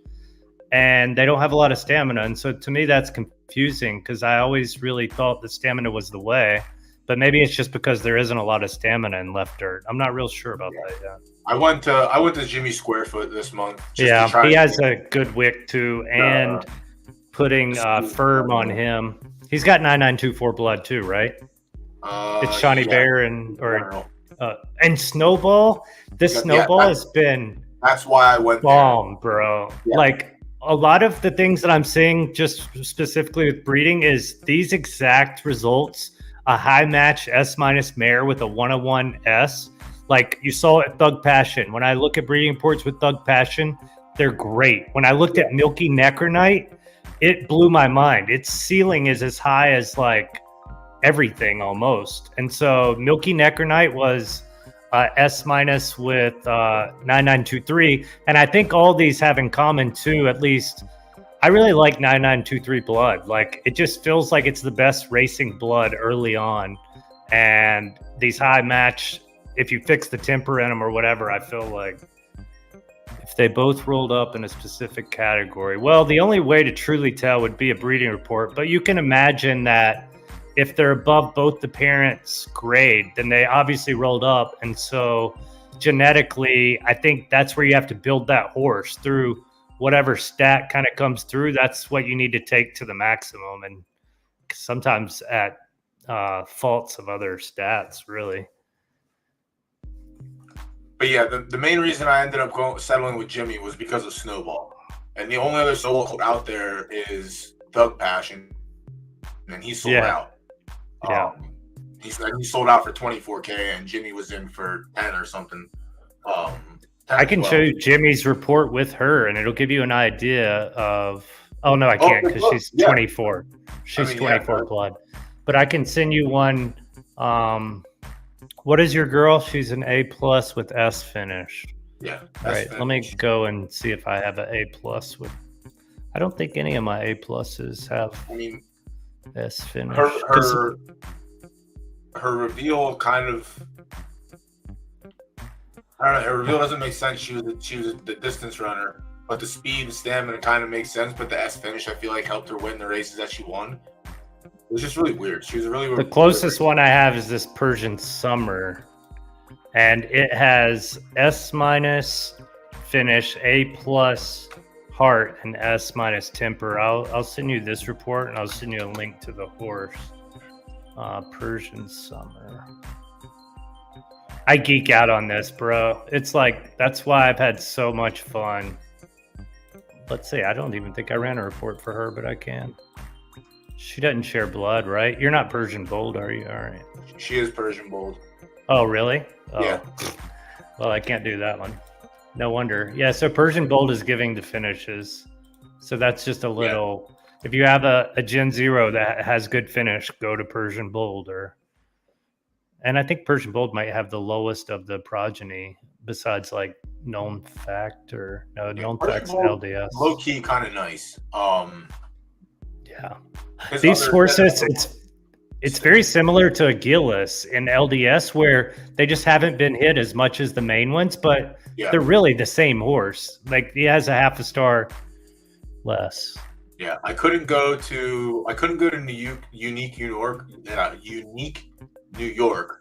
and they don't have a lot of stamina. And so to me, that's confusing because I always really thought the stamina was the way, but maybe it's just because there isn't a lot of stamina in left dirt. I'm not real sure about that yet. I went to Jimmy Squarefoot this month. Yeah, he has a good wick too, and putting firm on him. He's got 9924 blood too, right? It's Shawnee Bear and Snowball. This Snowball has been. That's why I went bomb, bro. Yeah. Like a lot of the things that I'm seeing, just specifically with breeding, is these exact results. A high match S- mare with a 101 S. Like you saw at Thug Passion. When I look at breeding reports with Thug Passion, they're great. When I looked at Milky Necronite, it blew my mind. Its ceiling is as high as like everything almost. And so Milky Necronite was S- with 9923. And I think all these have in common too, at least I really like 9923 blood. Like it just feels like it's the best racing blood early on. And these high match, if you fix the temper in them or whatever, I feel like if they both rolled up in a specific category, well, the only way to truly tell would be a breeding report. But you can imagine that if they're above both the parents' grade, then they obviously rolled up. And so genetically, I think that's where you have to build that horse through whatever stat kind of comes through. That's what you need to take to the maximum. And sometimes at faults of other stats, really. But yeah, the main reason I ended up settling with Jimmy was because of Snowball. And the only other Snowball out there is Thug Passion. And he sold out. Yeah. He sold out for 24K and Jimmy was in for 10 or something. 10 I can show you Jimmy's report with her and it'll give you an idea of, oh no, I can't because she's 24. She's 24 blood. But I can send you one. What is your girl? She's an A+ with S finish. Yeah. Right. Let me go and see if I have an A+ with. I don't think any of my A+s have. S finish. Her reveal kind of. I don't know. Her reveal doesn't make sense. She was the distance runner, but the speed and stamina kind of makes sense. But the S finish, I feel like, helped her win the races that she won. It was just really weird. She was really the closest one I have is this Persian Summer, and it has S- finish, A+ heart, and S- temper. I'll send you this report, and I'll send you a link to the horse. Persian Summer. I geek out on this, bro. It's like that's why I've had so much fun. Let's see. I don't even think I ran a report for her, but I can. She doesn't share blood, right? You're not Persian Bold, are you? All right. She is Persian Bold. Oh, really? Oh. Yeah. Well, I can't do that one. No wonder. Yeah, so Persian Bold is giving the finishes. So that's just a little... Yeah. If you have a Gen 0 that has good finish, go to Persian Bold. And I think Persian Bold might have the lowest of the progeny besides like Known Fact or... No, Known Fact's LDS. Low-key kind of nice. Yeah. These horses, it's very similar to a Gillis in LDS where they just haven't been hit as much as the main ones, but they're really the same horse. Like he has a half a star less. Yeah, I couldn't go to Unique New York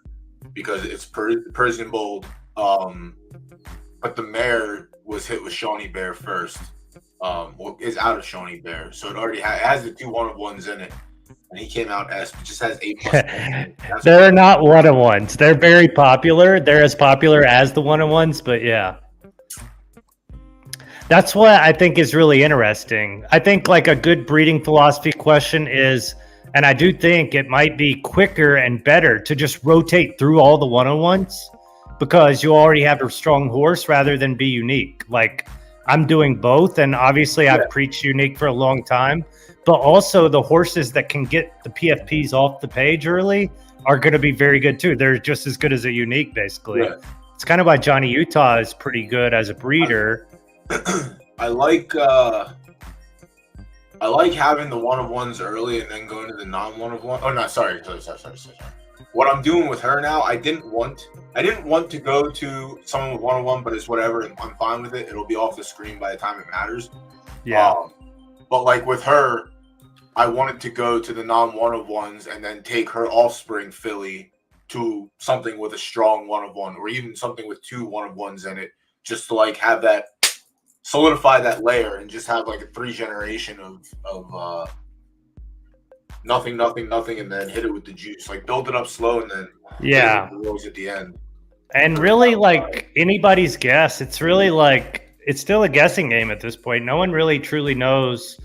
because it's Persian Bold. But the mare was hit with Shawnee Bear first. Is out of Shawnee Bear, so it already has the 2 1-of-1s in it, and he came out S, but just has A+. They're not 1-of-1s. They're very popular. They're as popular as the 1-of-1s, but yeah, that's what I think is really interesting. I think like a good breeding philosophy question is, and I do think it might be quicker and better to just rotate through all the 1-of-1s because you already have a strong horse rather than be unique. Like. I'm doing both, and obviously I've preached unique for a long time, but also the horses that can get the PFPs off the page early are going to be very good too. They're just as good as a unique, basically. Yeah. It's kind of why Johnny Utah is pretty good as a breeder. I like I like having the one of ones early and then going to the non one of one. Oh no, sorry. What I'm doing with her now, I didn't want to go to someone with one of one, but it's whatever. I'm fine with it. It'll be off the screen by the time it matters. Yeah. But like with her, I wanted to go to the non one of ones and then take her offspring filly to something with a strong one of one, or even something with 2 one of ones in it, just to like have that solidify that layer and just have like a 3 generation of nothing, and then hit it with the juice. Like build it up slow and then Yeah. rose at the end. And really, like anybody's guess. It's really like it's still a guessing game at this point. No one really truly knows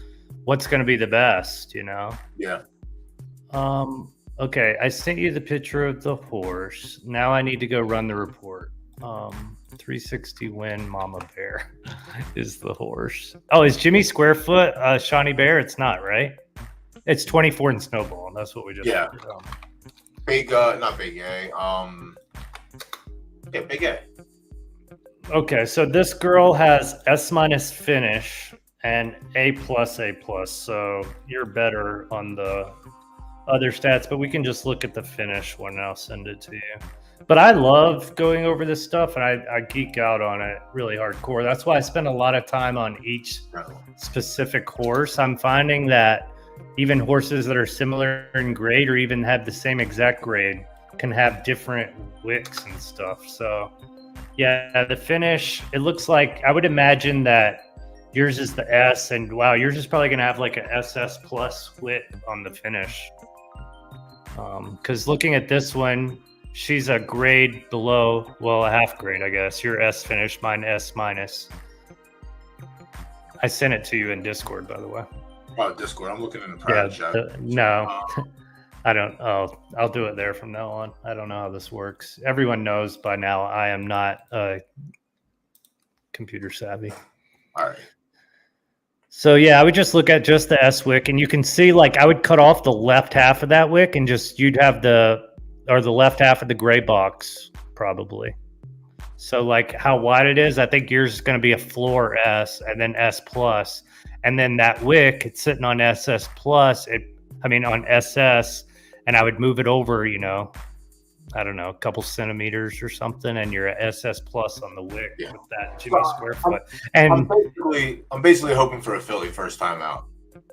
what's going to be the best, you know? Yeah. Okay, I sent you the picture of the horse. Now I need to go run the report. 360 win Mama Bear is the horse. Oh, is Jimmy Squarefoot Shawnee Bear? It's not, right? It's 24 in Snowball. That's what we just yeah. Big not Big A. Yeah, Big A. Okay, so this girl has S- finish and A+. So you're better on the other stats, but we can just look at the finish one and I'll send it to you. But I love going over this stuff and I geek out on it really hardcore. That's why I spend a lot of time on each specific horse. I'm finding that even horses that are similar in grade or even have the same exact grade can have different wicks and stuff. So yeah, the finish, it looks like, I would imagine that yours is the S, and wow, yours is probably going to have like a SS plus wick on the finish. Because looking at this one, she's a grade below, well, a half grade, I guess. Your S finish, mine S minus. I sent it to you in Discord, by the way. Oh, Discord. I'm looking in the private chat. No, I don't. Oh, I'll do it there from now on. I don't know how this works. Everyone knows by now I am not computer savvy. All right. So yeah, I would just look at just the S wick, and you can see like I would cut off the left half of that wick, and just you'd have the left half of the gray box probably. So like how wide it is, I think yours is going to be a floor S and then S plus, and then that wick it's sitting on SS plus. On SS, and I would move it over, I don't know, a couple centimeters or something, and you're at SS plus on the wick with that Jimmy Squarefoot. And I'm basically hoping for a filly first time out.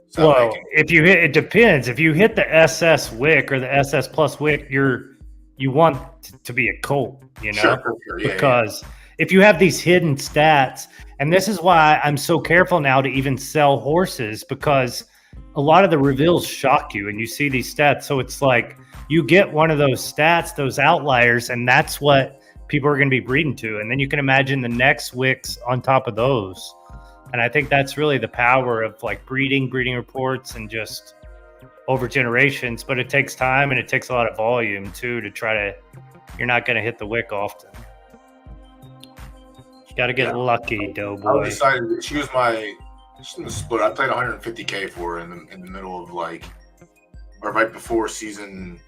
So well, it depends. If you hit the SS wick or the SS plus wick, you want to be a colt, Sure, because if you have these hidden stats, and this is why I'm so careful now to even sell horses, because a lot of the reveals shock you and you see these stats. So it's like you get one of those stats, those outliers, and that's what people are going to be breeding to. And then you can imagine the next wicks on top of those. And I think that's really the power of like breeding reports and just over generations. But it takes time and it takes a lot of volume too to try to, you're not going to hit the wick often. You got to get lucky, DoughBoy. I was excited. She's in the split. I played 150K for her in the middle of or right before season.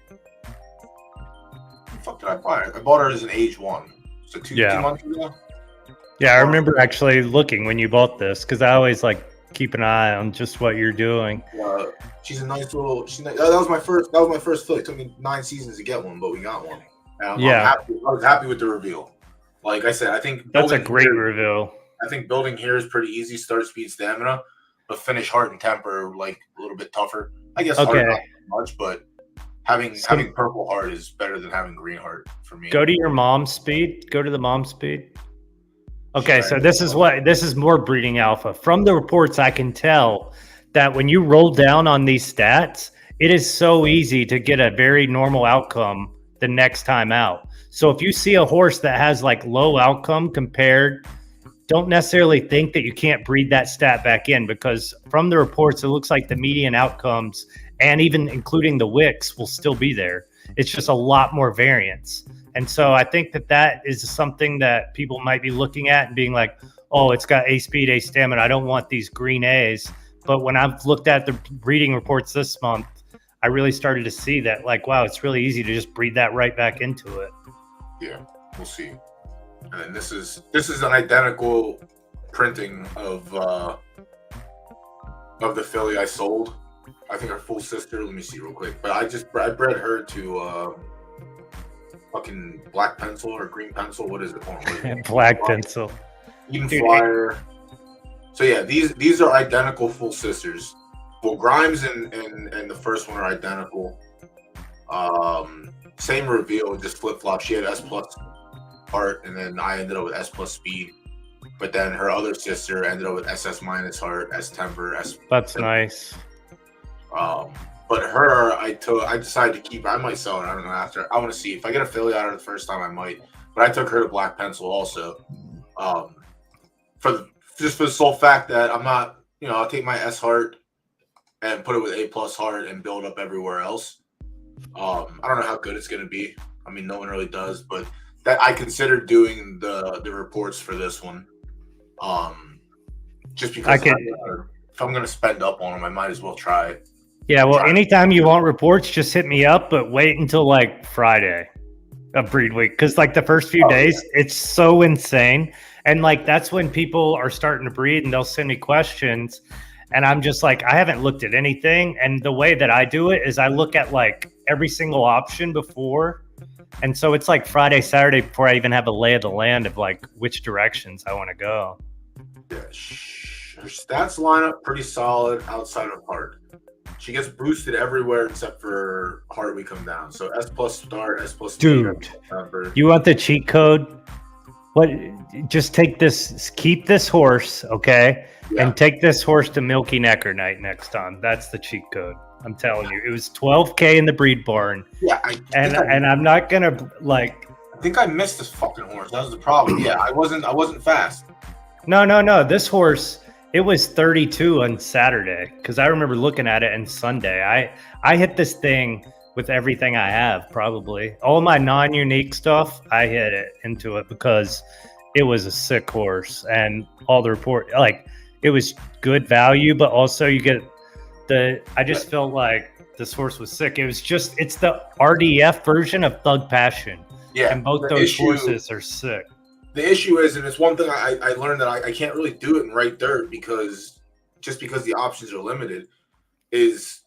What the fuck did I buy her? I bought her as an age 1. So 2 months ago. Yeah, I remember actually looking when you bought this because I always keep an eye on just what you're doing. She's a nice little. That was my first filly. It took me 9 seasons to get one, but we got one. I was happy with the reveal. Like I said, I think that's a great reveal. I think building here is pretty easy. Start, speed, stamina, but finish, heart, and temper a little bit tougher. I guess heart not much, but having purple heart is better than having green heart for me. Go to your mom's speed. Go to the mom's speed. Okay, so this is more breeding alpha. From the reports, I can tell that when you roll down on these stats, it is so easy to get a very normal outcome the next time out. So if you see a horse that has low outcome compared, don't necessarily think that you can't breed that stat back in, because from the reports, it looks like the median outcomes and even including the wicks will still be there. It's just a lot more variance. And so I think that is something that people might be looking at and being like, oh, it's got A speed, A stamina. I don't want these green A's. But when I've looked at the breeding reports this month, I really started to see that wow, it's really easy to just breed that right back into it. Yeah, we'll see. And this is an identical printing of of the filly I sold. I think her full sister. Let me see real quick. But I bred her to fucking black pencil or green pencil. What is it? What is it? Black pencil. Eden Dude, Flyer. So yeah, these are identical full sisters. Well, Grimes and the first one are identical. Same reveal, just flip flop. She had S plus heart, and then I ended up with S plus speed. But then her other sister ended up with SS minus heart, S temper, S. That's nice. But her, I decided to keep. I might sell her. I don't know. After I want to see if I get a filly out of her the first time, I might. But I took her to black pencil also. Just for the sole fact that I'm not, I'll take my S heart and put it with A plus heart and build up everywhere else. I don't know how good it's gonna be. I mean, no one really does, but that I considered doing the reports for this one. Just because if I'm gonna spend up on them, I might as well try it. Yeah, well, anytime you want reports, just hit me up, but wait until like Friday of breed week, because like the first few days, it's so insane. And like that's when people are starting to breed and they'll send me questions. And I'm just like, I haven't looked at anything. And the way that I do it is I look at like every single option before. And so it's like Friday, Saturday before I even have a lay of the land of like which directions I want to go. Yeah, her stats line up pretty solid outside of heart. She gets boosted everywhere except for heart. We come down. So S plus start, S plus. Dude, you want the cheat code? What? Just take this. Keep this horse, okay? Yeah. And take this horse to Milky Necker Night next time. That's the cheat code. I'm telling you, it was $12K in the breed barn. Yeah, and I'm not gonna like. I think I missed this fucking horse. That was the problem. Yeah, I wasn't fast. No. This horse, it was 32 on Saturday because I remember looking at it on Sunday. I hit this thing with everything I have, probably all my non-unique stuff. I hit it into it because it was a sick horse, and all the report like it was good value, but also you get I just felt like this horse was sick. It's the RDF version of Thug Passion. Yeah, and both those horses are sick. The issue is, and it's one thing I learned that I can't really do it in right dirt because the options are limited, is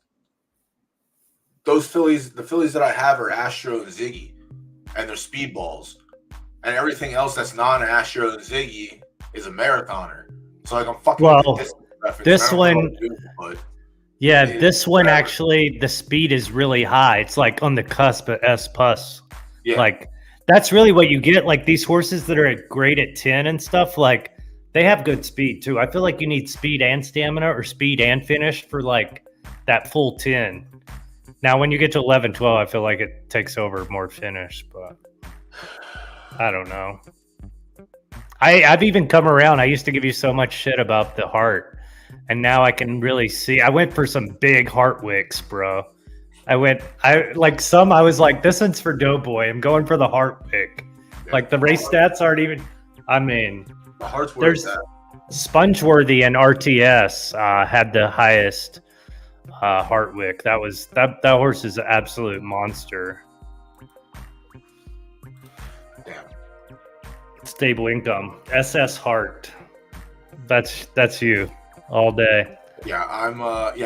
those fillies, the fillies that I have are Astro and Ziggy, and they're speedballs, and everything else that's non-Astro and Ziggy is a marathoner. So like I'm fucking. This one, this one actually the speed is really high. It's like on the cusp of S plus. Yeah. Like that's really what you get. Like these horses that are great at 10 and stuff, like they have good speed too. I feel like you need speed and stamina or speed and finish for like that full 10. Now, when you get to 11, 12, I feel like it takes over more finish, but I don't know. I've even come around. I used to give you so much shit about the heart, and now I can really see. I went for some big heart wicks, bro. I was like, this one's for DoughBoy. I'm going for the heart wick. Yeah, like the race stats aren't even. I mean, the heart's where it's at. Spongeworthy and RTS had the highest heart wick. That horse is an absolute monster. Damn. Stable income. SS Heart. That's you all day. Yeah, I'm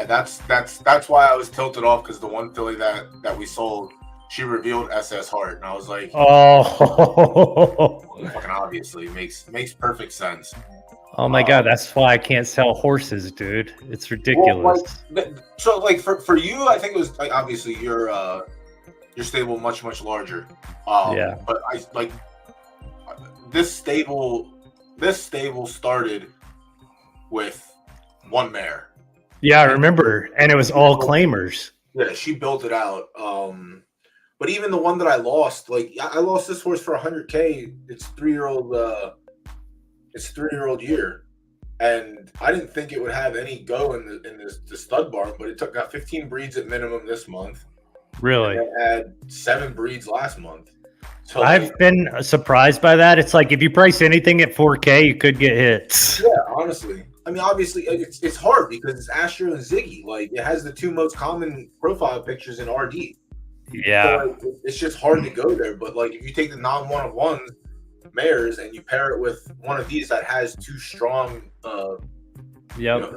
that's why I was tilted off, because the one filly that we sold, she revealed SS Heart, and I was like, oh, fucking obviously makes perfect sense. Oh my god, that's why I can't sell horses, dude. It's ridiculous. Well, for you, I think it was like obviously your stable much larger. Yeah. But I like this stable started with one mare. Yeah, I remember, and it was all claimers. Yeah, she built it out. But even the one that I lost, like I lost this horse for $100K. It's 3-year-old. It's 3-year-old year, and I didn't think it would have any go in the stud barn, but it got 15 breeds at minimum this month. Really? And it had 7 breeds last month. So I've been surprised by that. It's like if you price anything at 4K, you could get hits. Yeah, honestly. I mean, obviously, it's hard because it's Astro and Ziggy. Like, it has the 2 most common profile pictures in RD. Yeah. So, like, it's just hard to go there. But, like, if you take the non-one-of-ones mares and you pair it with one of these that has 2 strong Yep.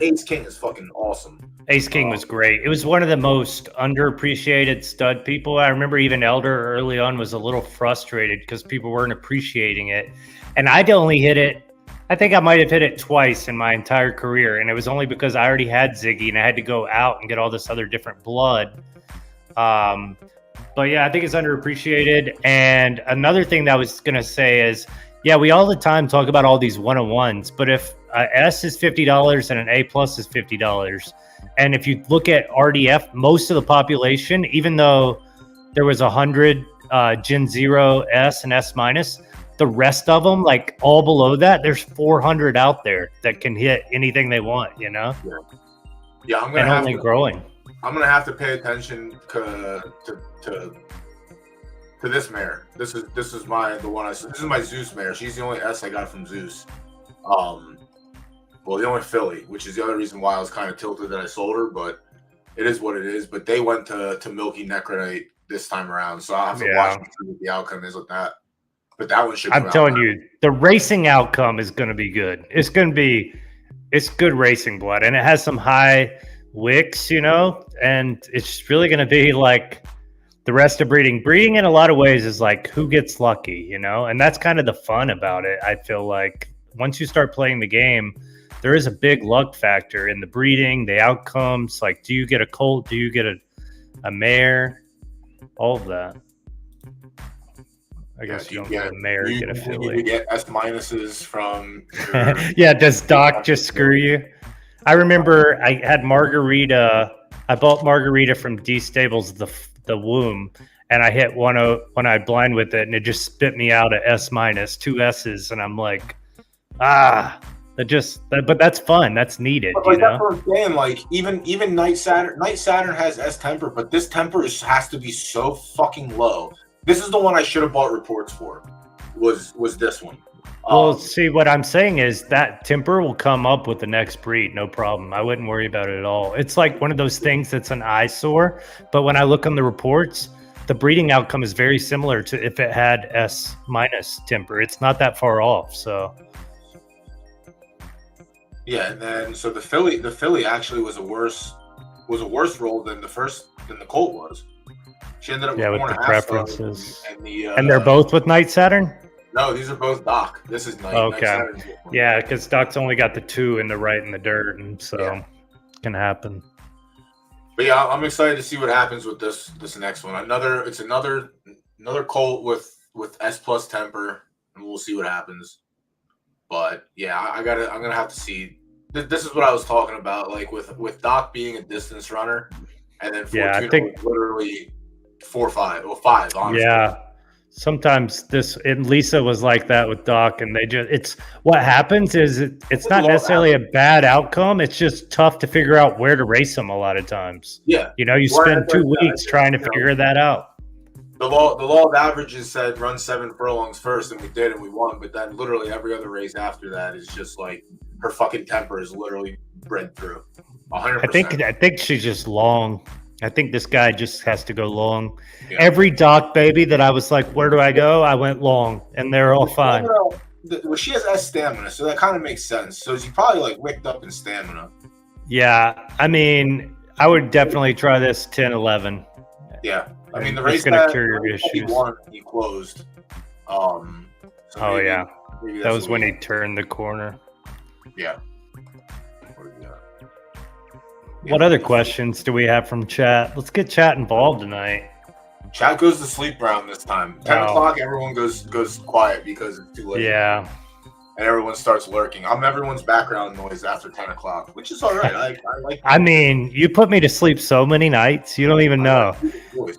Ace King is fucking awesome. Ace King was great. It was one of the most underappreciated stud people. I remember even Elder early on was a little frustrated because people weren't appreciating it. And I'd only hit it, I think I might have hit it twice in my entire career. And it was only because I already had Ziggy and I had to go out and get all this other different blood. But yeah, I think it's underappreciated. And another thing that I was going to say is, yeah, we all the time talk about all these 101s, but if S is $50 and an A plus is $50, and if you look at RDF, most of the population, even though there was 100 Gen 0 S and S minus, the rest of them, like all below that, there's 400 out there that can hit anything they want, you know? Yeah, I'm gonna have only to, growing. I'm gonna have to pay attention to this mare. This is my Zeus mare. She's the only S I got from Zeus. Well, the only filly, which is the other reason why I was kind of tilted that I sold her, but it is what it is. But they went to Milky Necronite this time around, so I'll have to watch what the outcome is with that. But that one should. I'm telling you, the racing outcome is going to be good. It's good racing blood, and it has some high wicks, you know, and it's really going to be like the rest of breeding. Breeding in a lot of ways is like who gets lucky, you know, and that's kind of the fun about it. I feel like once you start playing the game, there is a big luck factor in the breeding, the outcomes. Like, do you get a colt? Do you get a mare? All of that. I guess you don't get a mare, get a filly. You get S minuses from. Yeah, does Doc just screw you? I remember I had Margarita. I bought Margarita from D Stables, the womb, and I hit when I blind with it, and it just spit me out at S minus, 2 S's, and I'm like, but that's fun. That's needed. But like, that's what I'm saying. Like even Night Saturn has S temper, but this temper has to be so fucking low. This is the one I should have bought reports for. Was this one? Well, see, what I'm saying is that temper will come up with the next breed, no problem. I wouldn't worry about it at all. It's like one of those things that's an eyesore, but when I look on the reports, the breeding outcome is very similar to if it had S minus temper. It's not that far off, so. Yeah, and then so the filly actually was a worse roll than the colt was. She ended up with the 4.5 preferences, and they're both with Night Saturn. No, these are both Doc. This is Night. Okay, yeah, because Doc's only got the 2 in the right and the dirt, and so it can happen. But yeah, I'm excited to see what happens with this next one. Another colt with S plus temper, and we'll see what happens. But yeah, I'm gonna have to see. This is what I was talking about, like with Doc being a distance runner, and then Fortuna I think was literally 4-5 or 5. Honestly. Yeah, sometimes Lisa was like that with Doc, and it's what happens is it's not necessarily a bad outcome. It's just tough to figure out where to race them a lot of times. Yeah, you know, you spend 2 weeks trying to figure that out. The law of averages said run 7 furlongs first, and we did, and we won. But then literally every other race after that is just like her fucking temper is literally bred through. 100%. I think she's just long. I think this guy just has to go long. Yeah. Every Doc baby that I was like, where do I go? I went long, and they're all fine. Well, she has S stamina, so that kind of makes sense. So she probably like wicked up in stamina. Yeah, I mean, I would definitely try this 10-11. Yeah. I mean, the race going to cure your issues. He closed. So maybe that was when he turned the corner. Yeah. What other questions do we have from chat? Let's get chat involved tonight. Chat goes to sleep around this time. 10 o'clock, everyone goes quiet because it's too late. Yeah. And everyone starts lurking. I'm everyone's background noise after 10 o'clock, which is all right. I like. I mean, you put me to sleep so many nights. You don't even know.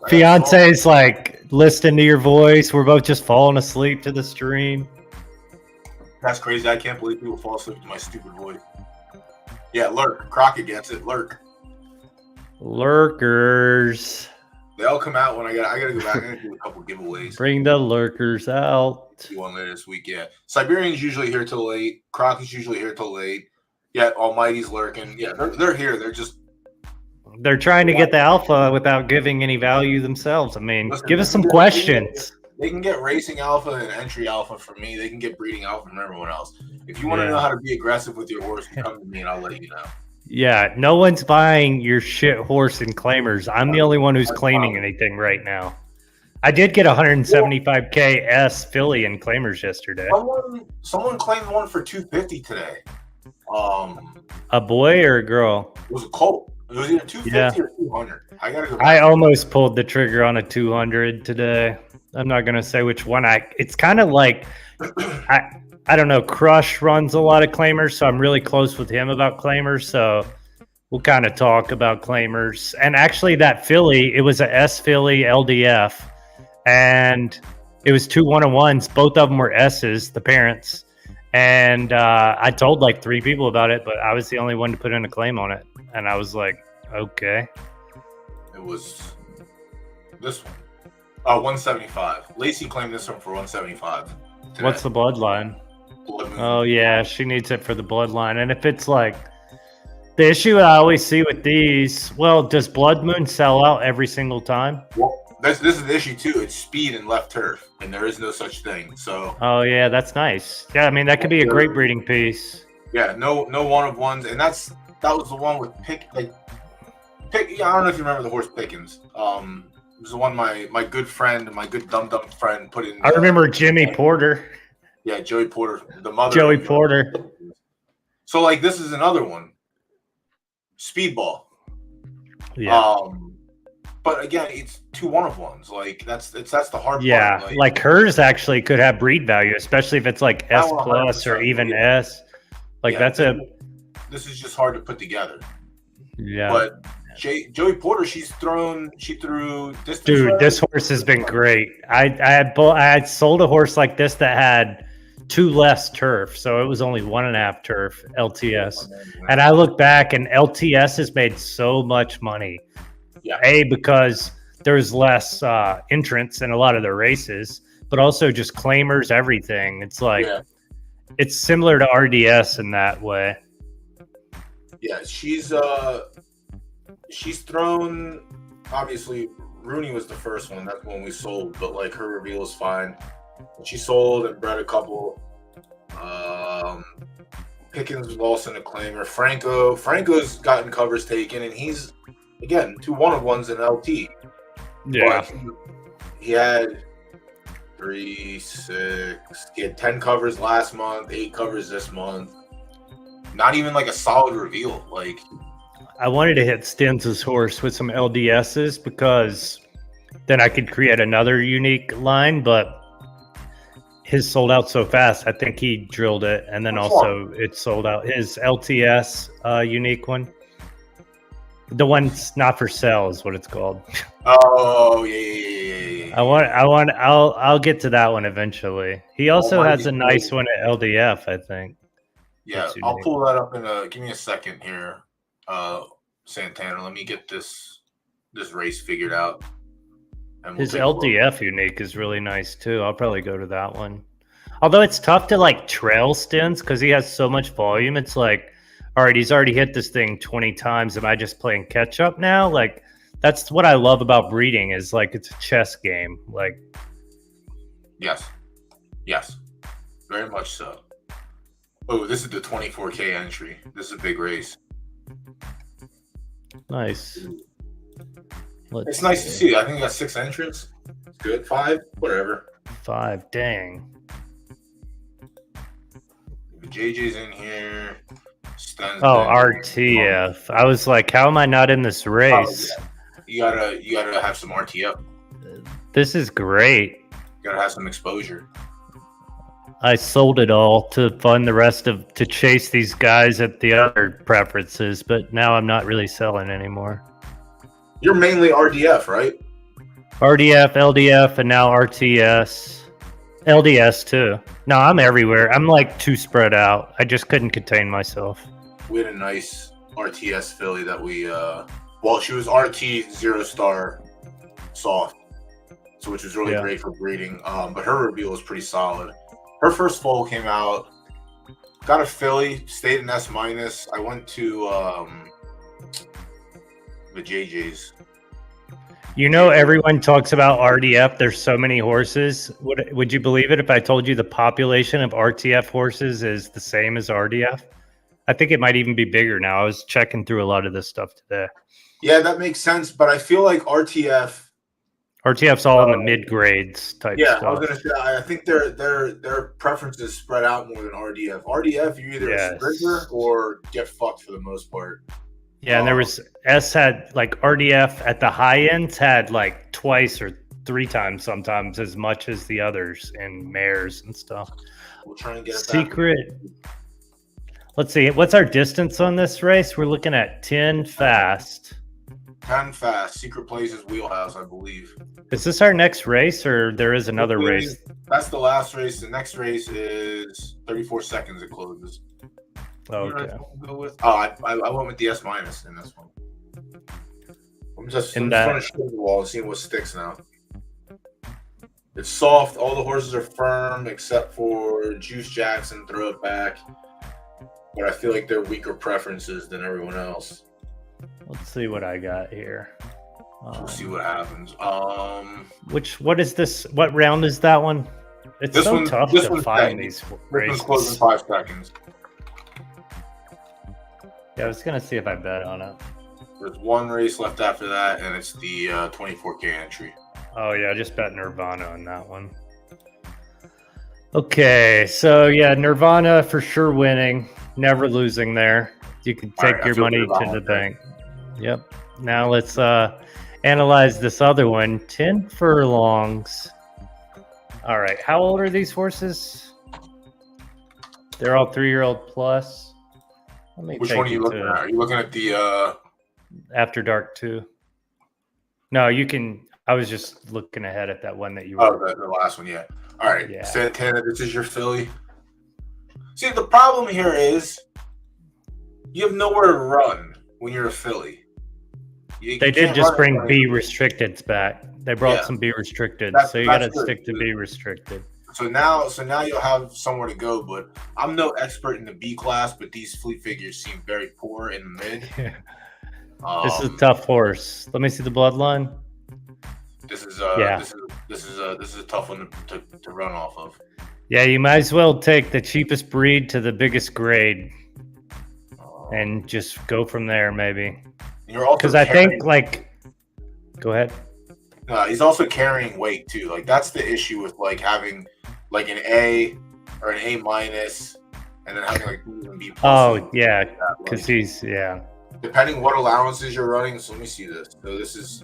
Fiance's like listening to your voice. We're both just falling asleep to the stream. That's crazy. I can't believe people fall asleep to my stupid voice. Yeah, lurk. Crockett gets it. Lurk. Lurkers. They all come out when I gotta go back and do a couple giveaways. Bring the lurkers out. Do one later this week, yeah. Siberian's usually here till late. Crockett's usually here till late. Yeah, Almighty's lurking. Yeah, they're here. They're trying to get the alpha without giving any value themselves. I mean, give us some questions. They can get racing alpha and entry alpha from me. They can get breeding alpha from everyone else. If you want to know how to be aggressive with your horse, you come to me and I'll let you know. Yeah, no one's buying your shit horse and claimers. I'm the only one who's claiming anything right now. I did get 175K S Philly in claimers yesterday. Someone claimed one for 250 today. A boy or a girl? It was a colt. It was either 250 or 200. I gotta go. I almost pulled the trigger on a 200 today. I'm not gonna say which one. It's kind of like I don't know. Crush runs a lot of claimers, so I'm really close with him about claimers. So we'll kind of talk about claimers. And actually, that filly, it was a S filly LDF, and it was 2 1-on-1s. Both of them were S's, the parents. And I told like 3 people about it, but I was the only one to put in a claim on it. And I was like, okay. It was this one. 175. Lacey claimed this one for 175. Today. What's the bloodline? Oh, yeah, she needs it for the bloodline. And if it's like the issue I always see with these, well, does Blood Moon sell out every single time? Well, this is the issue too. It's speed and left turf, and there is no such thing. So. Oh yeah, that's nice. Yeah, I mean that could be a great breeding piece. Yeah, no one of ones, and that was the one with Pick. Yeah, I don't know if you remember the horse Pickens. It was the one my good friend, my good dumb friend put in. I remember Jimmy Porter. Yeah, Joey Porter, the mother. Joey Porter. So like this is another one. Speedball. Yeah. But again, it's 2 1-of-1s. Like that's the hard part. Yeah, like hers actually could have breed value, especially if it's like S plus or even S. Like that's This is just hard to put together. Yeah. But Joey Porter, she threw distance. Dude, this horse has been great. I had sold a horse like this that had 2 less turf, so it was only 1.5 turf LTS. And I look back, and LTS has made so much money. Yeah. Because there's less entrants in a lot of the races, but also just claimers, everything. It's like it's similar to RDS in that way. Yeah, she's thrown. Obviously, Rooney was the first one. That's when we sold, but like her reveal is fine. She sold and bred a couple. Pickens was also a claimer. Franco's gotten covers taken, and he's again 2 1-of-1s in LT. Yeah, but he had 3, 6. He had 10 covers last month, 8 covers this month. Not even like a solid reveal. Like I wanted to hit Stens' horse with some LDSs because then I could create another unique line, but his sold out so fast. I think he drilled it, and then also it sold out. His LTS unique one, the one's not for sale, is what it's called. Oh yeah. I'll get to that one eventually. He also has a nice one at LDF, I think. Yeah, I'll pull that up give me a second here, Santana. Let me get this race figured out. His LDF unique is really nice too. I'll probably go to that one. Although it's tough to like trail Stens because he has so much volume. It's like, all right, he's already hit this thing 20 times. Am I just playing catch up now? Like, that's what I love about breeding is like it's a chess game. Like, yes, very much so. Oh, this is the 24K entry. This is a big race. Nice. It's nice to see. I think I got 6 entrants. It's good. 5, whatever. 5, dang. JJ's in here. Sten's RTF. I was like, how am I not in this race? Oh, yeah. You gotta have some RTF. This is great. You gotta have some exposure. I sold it all to fund the rest to chase these guys at the other preferences, but now I'm not really selling anymore. You're mainly RDF, right? RDF, LDF, and now RTS. LDS too. No, I'm everywhere. I'm like too spread out. I just couldn't contain myself. We had a nice RTS filly that we she was RT 0-star soft, so which was really great for breeding. But her reveal was pretty solid. Her first foal came out, got a filly, stayed in S-. I went to the JJ's. You know, everyone talks about RDF. There's so many horses. Would you believe it if I told you the population of RTF horses is the same as RDF? I think it might even be bigger now. I was checking through a lot of this stuff today. Yeah, that makes sense. But I feel like RTF's all in the mid grades type yeah, stuff. I was gonna say I think their preferences spread out more than RDF. RDF, you're either a sprinter or get fucked for the most part. Yeah, and there was S had like RDF at the high ends had like twice or 3 times sometimes as much as the others in mares and stuff. We'll try and get it secret. Let's see. What's our distance on this race? We're looking at 10 fast. 10 fast. Secret Places Wheelhouse, I believe. Is this our next race, or there is another race? That's the last race. The next race is 34 seconds. It closes. Okay. I went with the S- in this one. I'm just trying to show the wall and seeing what sticks now. It's soft. All the horses are firm except for Juice Jackson. Throw it back. But I feel like they're weaker preferences than everyone else. Let's see what I got here. We'll see what happens. What is this? What round is that one? It's tough to find these races. This one's closing 5 seconds. Yeah, I was gonna see if I bet on it. There's one race left after that, and it's the 24K entry. Oh yeah, I just bet Nirvana on that one. Okay, so yeah, Nirvana for sure winning, never losing there. You can take your money to the bank. Yep. Now let's analyze this other one. 10 furlongs. All right, how old are these horses? They're all 3-year-old plus. Which one are you looking at? Are you looking at the After Dark 2? No, you can. I was just looking ahead at that one that you were. Oh, the last one, yeah. All right, yeah. Santana, this is your filly. See, the problem here is you have nowhere to run when you're a filly. They did just bring B restricteds back. They brought some B restricted, so you got to stick to B restricted. So now you'll have somewhere to go. But I'm no expert in the B class, but these flea figures seem very poor in the mid. This is a tough horse. Let me see the bloodline. This is a tough one to run off of. Yeah, you might as well take the cheapest breed to the biggest grade, and just go from there, maybe. Because I think go ahead. He's also carrying weight too. Like that's the issue with like having like an A or an A-, and then having like B and B+. Oh yeah, because he's Depending what allowances you're running. So let me see this. So this is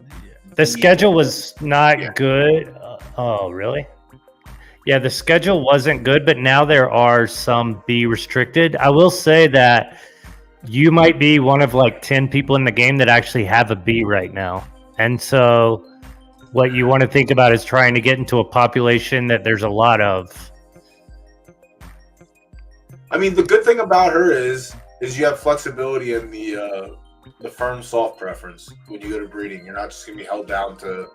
the schedule was not good. Oh really? Yeah, the schedule wasn't good, but now there are some B restricted. I will say that you might be one of like 10 people in the game that actually have a B right now, and so what you want to think about is trying to get into a population that there's a lot of. I mean, the good thing about her is you have flexibility in the firm soft preference when you go to breeding. You're not just gonna be held down to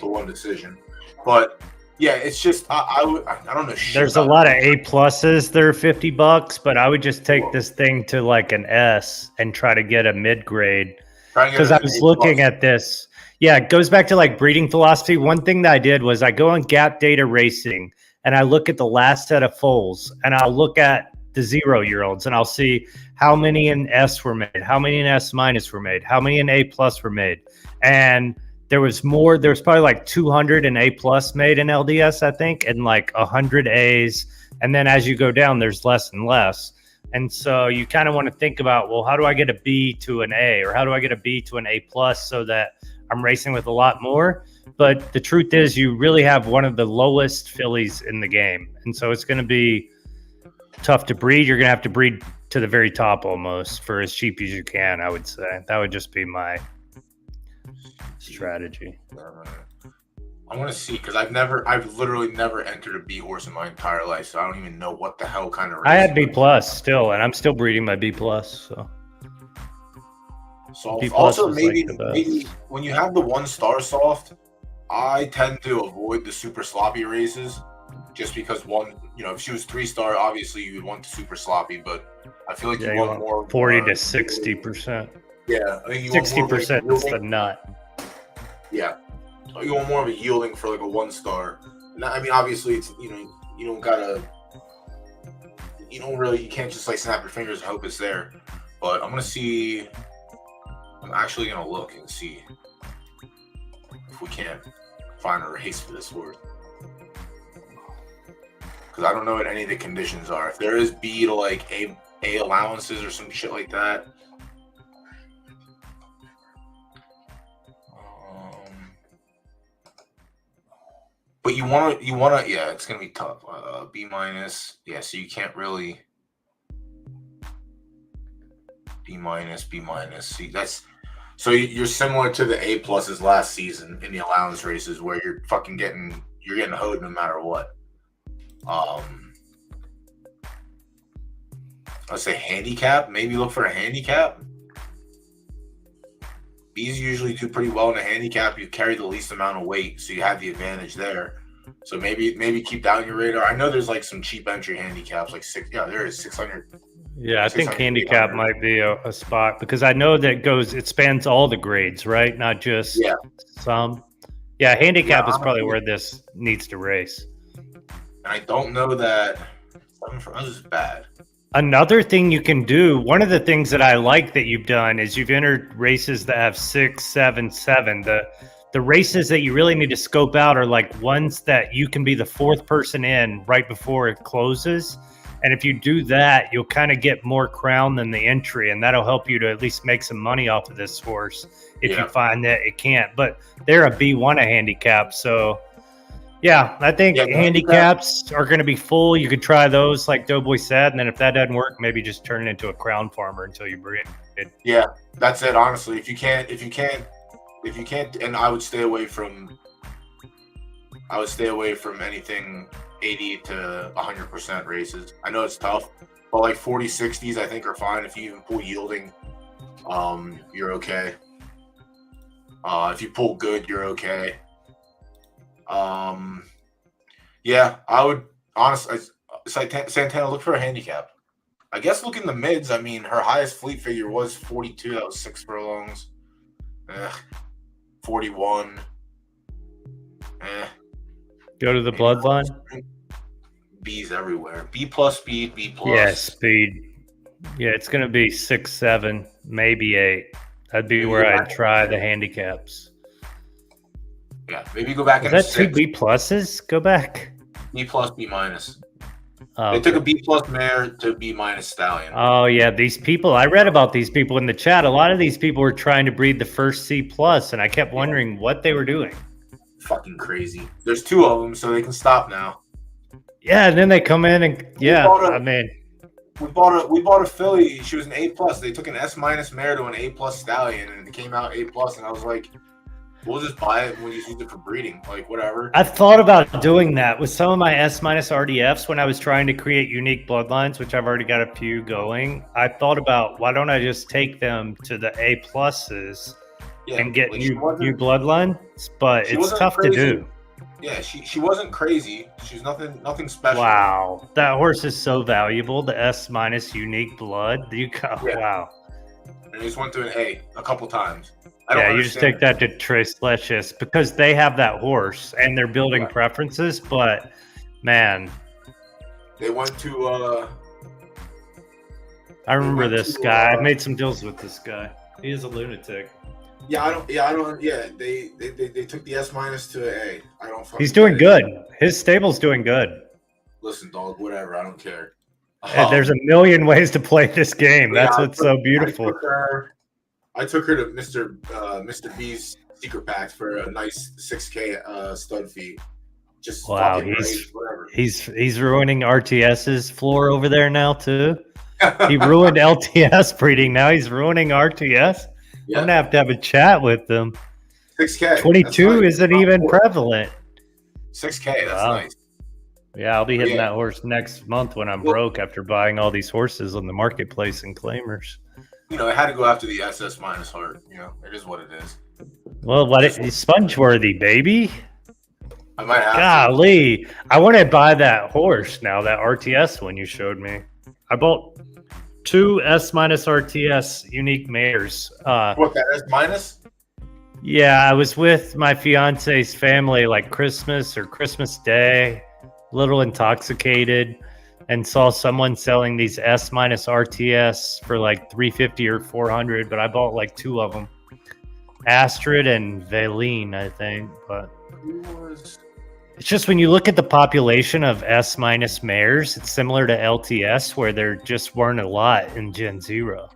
one decision. But yeah, it's just I don't know. There's a lot of A+s. They're $50, but I would just take this thing to like an S and try to get a mid grade. Because I was looking at this. Yeah, it goes back to like breeding philosophy. One thing that I did was I go on Gap Data Racing and I look at the last set of foals and I'll look at the 0-year-olds and I'll see how many in S were made, how many in S- were made, how many in A+ were made. And there was probably like 200 in A+ made in LDS, I think, and like 100 A's. And then as you go down, there's less and less. And so you kind of want to think about, well, how do I get a B to an A, or how do I get a B to an A+ so that I'm racing with a lot more? But the truth is you really have one of the lowest fillies in the game. And so it's going to be tough to breed. You're going to have to breed to the very top almost for as cheap as you can, I would say. That would just be my strategy. I want to see, because I've literally never entered a B horse in my entire life, so I don't even know what the hell kind of race. I had B+ still, and I'm still breeding my B+. So also maybe when you have the 1-star soft, I tend to avoid the super sloppy races, just because if she was 3-star, obviously you would want the super sloppy, but I feel like you want more 40 to 60%. Yeah, I think 60% is the nut. Yeah, you want more of a yielding for like a 1-star. I mean, obviously, it's you don't gotta, you can't just like snap your fingers and hope it's there. But I'm actually gonna look and see if we can't find a race for this horse, because I don't know what any of the conditions are. If there is B to like A allowances or some shit like that. But you want to, yeah, it's gonna be tough. B minus, yeah. So you can't really B minus. See, so you're similar to the A pluses last season in the allowance races, where you're getting hoed no matter what. Let's say handicap. Maybe look for a handicap. B's usually do pretty well in a handicap. You carry the least amount of weight, so you have the advantage there. So maybe keep that on your radar. I know there's like some cheap entry handicaps, like there is 600. Yeah, I think handicap might be a spot, because I know that it spans all the grades, right? Not just some. Yeah, handicap is probably where this needs to race. And I don't know that 7 for us is bad. Another thing you can do, one of the things that I like that you've done is you've entered races that have 6, 7, 7. The races that you really need to scope out are like ones that you can be the fourth person in right before it closes. And if you do that, you'll kind of get more crown than the entry, and that'll help you to at least make some money off of this horse if you find that it can't. But they're a B1 a handicap, so yeah, I think handicaps are going to be full. You could try those, like DoughBoy said, and then if that doesn't work, maybe just turn it into a crown farmer until you bring it. Yeah, that's it. Honestly, if you can't, and I would stay away from anything 80 to 100% races. I know it's tough, but like 40, 60s, I think are fine. If you even pull yielding, you're okay. If you pull good, you're okay. Yeah, I would honestly, Santana, look for a handicap. I guess look in the mids. I mean, her highest fleet figure was 42. That was 6 furlongs. 41. Go to the bloodline. B's everywhere. B plus speed, B plus. Yeah, speed. Yeah, it's going to be 6, 7, maybe 8. That'd be where I'd try the handicaps. Yeah, maybe go back. Is that 2 B pluses? Go back. B plus, B minus. Oh, they took a B plus mare to B minus stallion. Oh yeah, these people. I read about these people in the chat. A lot of these people were trying to breed the first C plus, and I kept wondering what they were doing. Fucking crazy. There's 2 of them, so they can stop now. Yeah, and then they come in and we bought a filly. She was an A plus. They took an S minus mare to an A plus stallion, and it came out A plus. And I was like, we'll just buy it when you use it for breeding, like whatever. I thought about doing that with some of my S minus RDFs when I was trying to create unique bloodlines, which I've already got a few going. I thought about, why don't I just take them to the A pluses and get new bloodlines? But it's tough to do. Yeah, she wasn't crazy. She's nothing special. Wow, that horse is so valuable. The S minus unique blood. Wow. And he just went to an A a couple times. You just take that to Tres Leches because they have that horse and they're building preferences. But man, they went to. I remember this guy. I made some deals with this guy. He is a lunatic. I don't. They took the S minus to an A. I don't. He's doing good. His stable's doing good. Listen, dog. Whatever. I don't care. There's a million ways to play this game. That's what's so beautiful. I took her to Mr. B's secret packs for a nice 6K stud fee. Just wow, he's ruining RTS's floor over there now too. He ruined LTS breeding. Now he's ruining RTS. Yeah. I'm gonna have a chat with them. 6K. 22 isn't even prevalent. 6K. That's nice. Yeah, I'll be hitting that horse next month when I'm broke after buying all these horses on the marketplace and claimers. I had to go after the SS minus heart. It is what it is. Well, sponge worthy, baby. I might have. Golly, I want to buy that horse now. That RTS one you showed me. I bought 2 S minus RTS unique mares. What, that S minus? Yeah, I was with my fiance's family like Christmas or Christmas Day, a little intoxicated, and saw someone selling these S minus RTS for like 350 or 400, but I bought like two of them. Astrid and Valine, I think, but Who was? it's just when you look at the population of S minus mares, it's similar to LTS where there just weren't a lot in Gen Zero.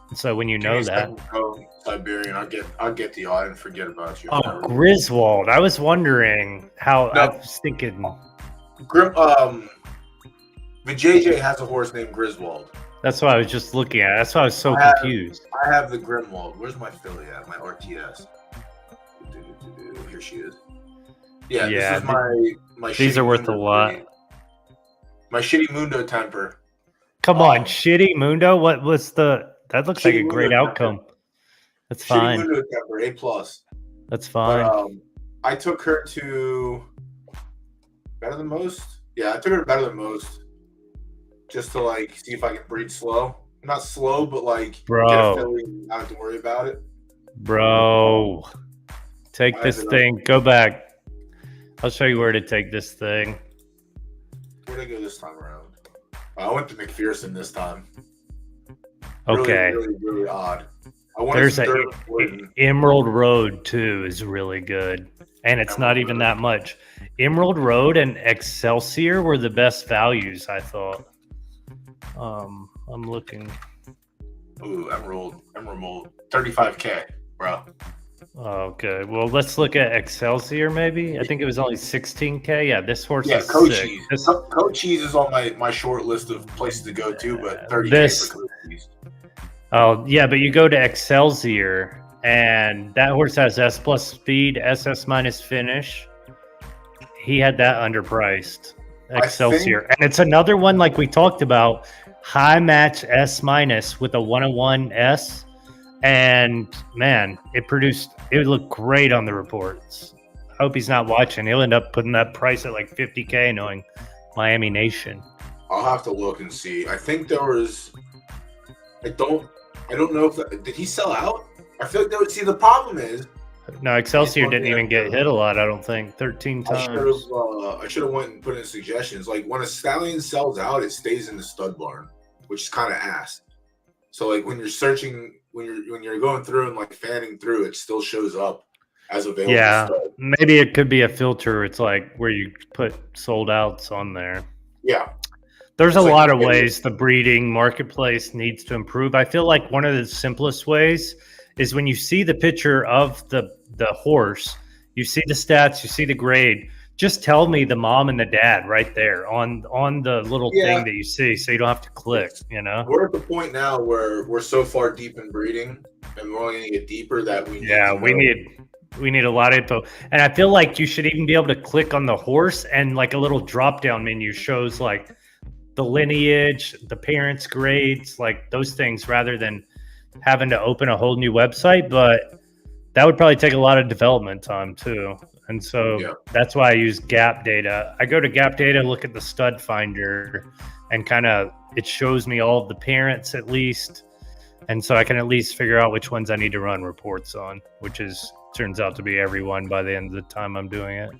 And so when you know that, Siberian, I'll get the odd and forget about you. oh, Griswold. I was wondering how. No. I was thinking. The JJ has a horse named Griswold. That's what I was just looking at. That's why I was so confused. I have the Grimwald. Where's my filly at? My RTS. Here she is. Yeah, this is my. These are worth a lot. My shitty Mundo temper. Come on, shitty Mundo. What was the? That looks like a great outcome. That's fine. Shitty Mundo temper, A+. That's fine. But, I took her to Better Than Most. Yeah, I took her to Better Than Most. Just to like see if I can breed slow. Not slow, but like get a filly and not have to worry about it. Bro. Take this thing. Go back. I'll show you where to take this thing. Where'd I go this time around? I went to McPherson this time. Okay. Really odd. There's Emerald Road too is really good. And it's not even that much. Emerald Road and Excelsior were the best values, I thought. I'm looking. Ooh, Emerald, 35K, bro. Okay, well, let's look at Excelsior maybe. I think it was only 16K. Yeah, this horse is sick. Cochise is on my short list of places to go to, but 30K for Cochise. Oh, yeah, but you go to Excelsior, and that horse has S plus speed, SS minus finish. He had that underpriced. Excelsior. And it's another one like we talked about, high match S minus with a 101 S. And man, it would look great on the reports. I hope he's not watching. He'll end up putting that price at like 50K knowing Miami Nation. I'll have to look and see. I think there was, I don't know if did he sell out? I feel like they would see the problem is. No, Excelsior didn't even get hit a lot, I don't think. 13 times. I should have went and put in suggestions. Like when a stallion sells out, it stays in the stud barn, which is kind of ass. So like when you're searching, when you're going through and like fanning through, it still shows up as available. Yeah, maybe it could be a filter. It's like where you put sold outs on there. Yeah. There's a lot of ways the breeding marketplace needs to improve. I feel like one of the simplest ways is when you see the picture of the horse, you see the stats, you see the grade, just tell me the mom and the dad right there on the little thing that you see, so you don't have to click, you know? We're at the point now where we're so far deep in breeding, and we're only going to get deeper that we need a lot of info. And I feel like you should even be able to click on the horse, and like a little drop-down menu shows like the lineage, the parents' grades, like those things, rather than having to open a whole new website. But that would probably take a lot of development time too. And so that's why I use gap data. I go to gap data, look at the stud finder, and kind of it shows me all of the parents at least. And so I can at least figure out which ones I need to run reports on, which turns out to be everyone by the end of the time I'm doing it.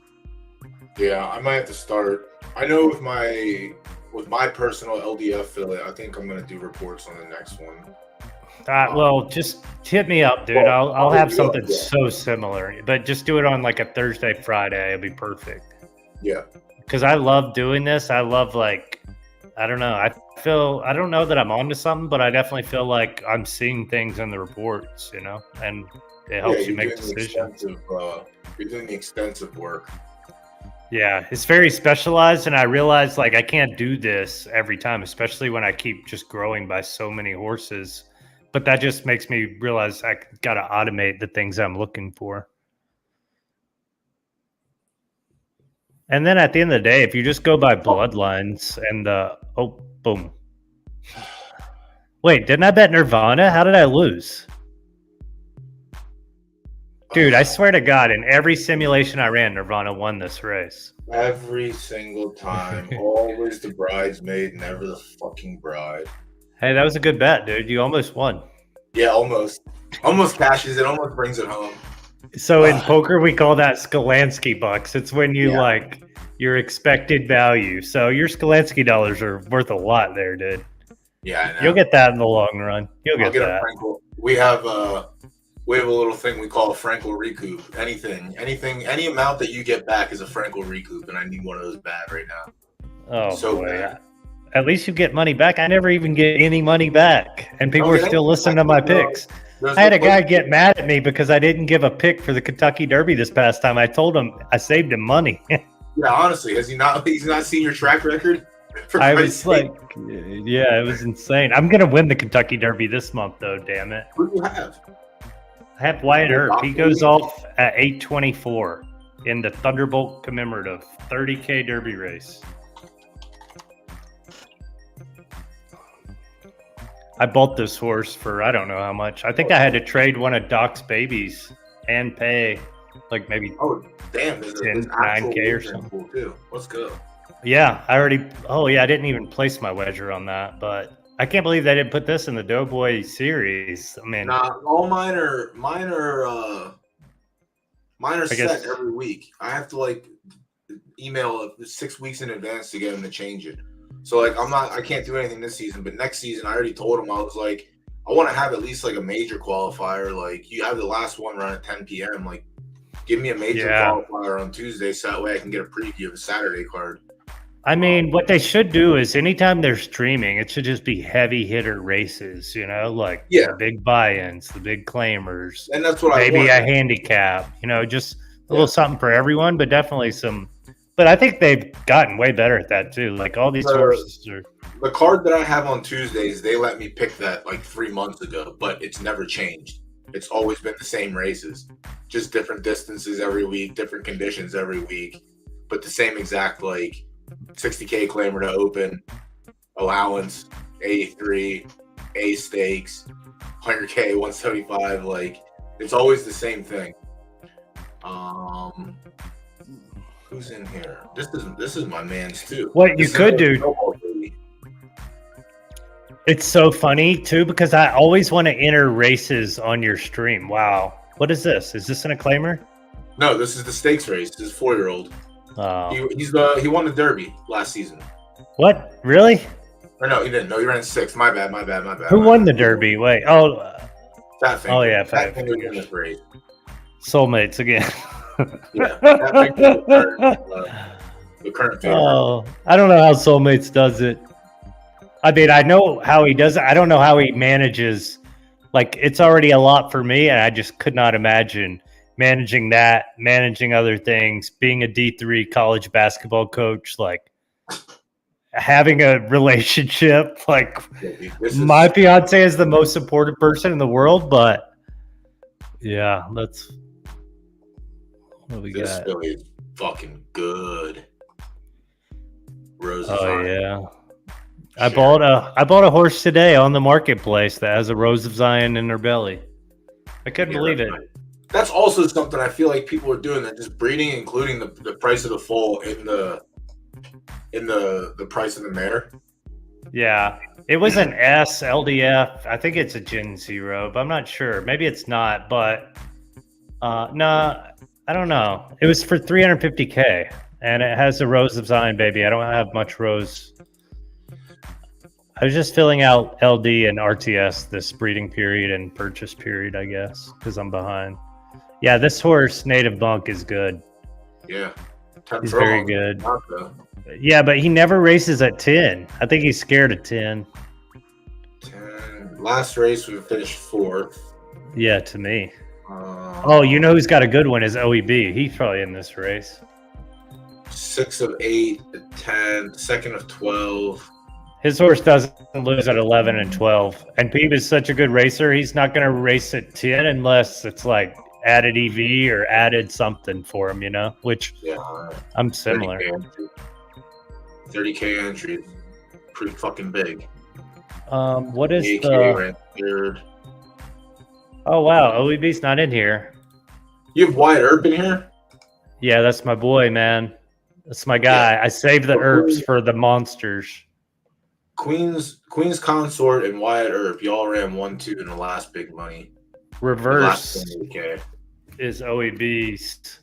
Yeah, I might have to start. I know with my personal LDF fillet, I think I'm going to do reports on the next one. Well, just hit me up, dude. I'll have something so similar, but just do it on like a Thursday, Friday. It'll be perfect. Yeah. Because I love doing this. I love I don't know. I don't know that I'm onto something, but I definitely feel like I'm seeing things in the reports, you know, and it helps you make decisions. You're doing the extensive work. Yeah, it's very specialized, and I realize like I can't do this every time, especially when I keep just growing by so many horses. But that just makes me realize I got to automate the things I'm looking for. And then at the end of the day, if you just go by bloodlines and boom. Wait, didn't I bet Nirvana? How did I lose? Dude, I swear to God, in every simulation I ran, Nirvana won this race. Every single time. Always the bridesmaid, never the fucking bride. Hey, that was a good bet, dude. You almost won. Yeah, almost. Almost cashes it, almost brings it home. So in poker, we call that Skolansky bucks. It's when you like your expected value. So your Skolansky dollars are worth a lot there, dude. Yeah, I know. You'll get that in the long run. You'll get that. A Frankel. We have a little thing we call a Frankel recoup. Any amount that you get back is a Frankel recoup, and I need one of those bad right now. Oh, so boy. bad. At least you get money back. I never even get any money back, and people are still listening to my picks. I had a guy get mad at me because I didn't give a pick for the Kentucky Derby this past time. I told him I saved him money. Yeah, honestly, he's not seen your track record? I was like, yeah, it was insane. I'm going to win the Kentucky Derby this month, though, damn it. Who do you have? I have Wyatt Earp. He goes off at 8:24 in the Thunderbolt commemorative 30K Derby race. I bought this horse for I don't know how much. I think I had to trade one of Doc's babies and pay like maybe 9K or something. Too. Let's go. Yeah, I didn't even place my wedger on that, but I can't believe they didn't put this in the DoughBoy series. I mean, all mine are set every week. I have to like email 6 weeks in advance to get them to change it. So like I can't do anything this season, but next season I already told him I was like, I want to have at least like a major qualifier. Like you have the last one run at 10 p.m. Like give me a major qualifier on Tuesday so that way I can get a preview of a Saturday card. I mean, what they should do is anytime they're streaming, it should just be heavy hitter races, like the big buy-ins, the big claimers. And that's what maybe a handicap, just a little something for everyone, but definitely some. But I think they've gotten way better at that too. Like all these horses are. The card that I have on Tuesdays, they let me pick that like 3 months ago, but it's never changed. It's always been the same races, just different distances every week, different conditions every week, but the same exact like 60K claimer to open, allowance, A3, A stakes, 100K, 175. Like it's always the same thing. Who's in here? This is my man's too. What you could do. It's so funny too because I always want to enter races on your stream. Wow, what is this? Is this an acclaimer? No, this is the stakes race. This is 4-year-old. Oh. He won the Derby last season. What? Really? Or no, he didn't. No, he ran 6th. My bad. Who won the Derby? Wait. Fat Finger. Oh yeah, Fat Finger in this race. Soulmates again. Yeah, the current favorite. Oh, I don't know how Soulmates does it. I mean, I know how he does it. I don't know how he manages. Like, it's already a lot for me, and I just could not imagine managing that, managing other things, being a D3 college basketball coach, like having a relationship. Like, my fiance is the most important person in the world, but yeah, that's what we got. This Philly is fucking good. Rose. Oh yeah. I bought a horse today on the marketplace that has a Rose of Zion in her belly. I couldn't believe it. That's also something I feel like people are doing. They're just breeding, including the price of the foal in the price of the mare. Yeah, it was an S LDF. I think it's a Gen 0, but I'm not sure. Maybe it's not. But no, I don't know. It was for 350K, and it has a Rose of Zion baby. I don't have much Rose. I was just filling out LD and RTS this breeding period and purchase period, I guess, because I'm behind. Yeah, this horse, Native Bunk, is good. Yeah. He's very good. Yeah, but he never races at 10. I think he's scared of 10. 10. Last race, we finished 4th. Yeah, to me. Oh, you know who's got a good one is OEB. He's probably in this race. 6 of 8, 10, 2nd of 12. His horse doesn't lose at 11 and 12. And Peeb is such a good racer, he's not going to race at 10 unless it's like added EV or added something for him, which I'm similar. 30K entry. Pretty fucking big. What is the... third. Oh, wow. OEB's not in here. You have Wyatt Earp in here? Yeah, that's my boy, man. That's my guy. Yeah. I saved the Earps for the monsters. Queen's Consort and Wyatt Earp, y'all ran 1-2 in the last big money. Reverse. is OEB's.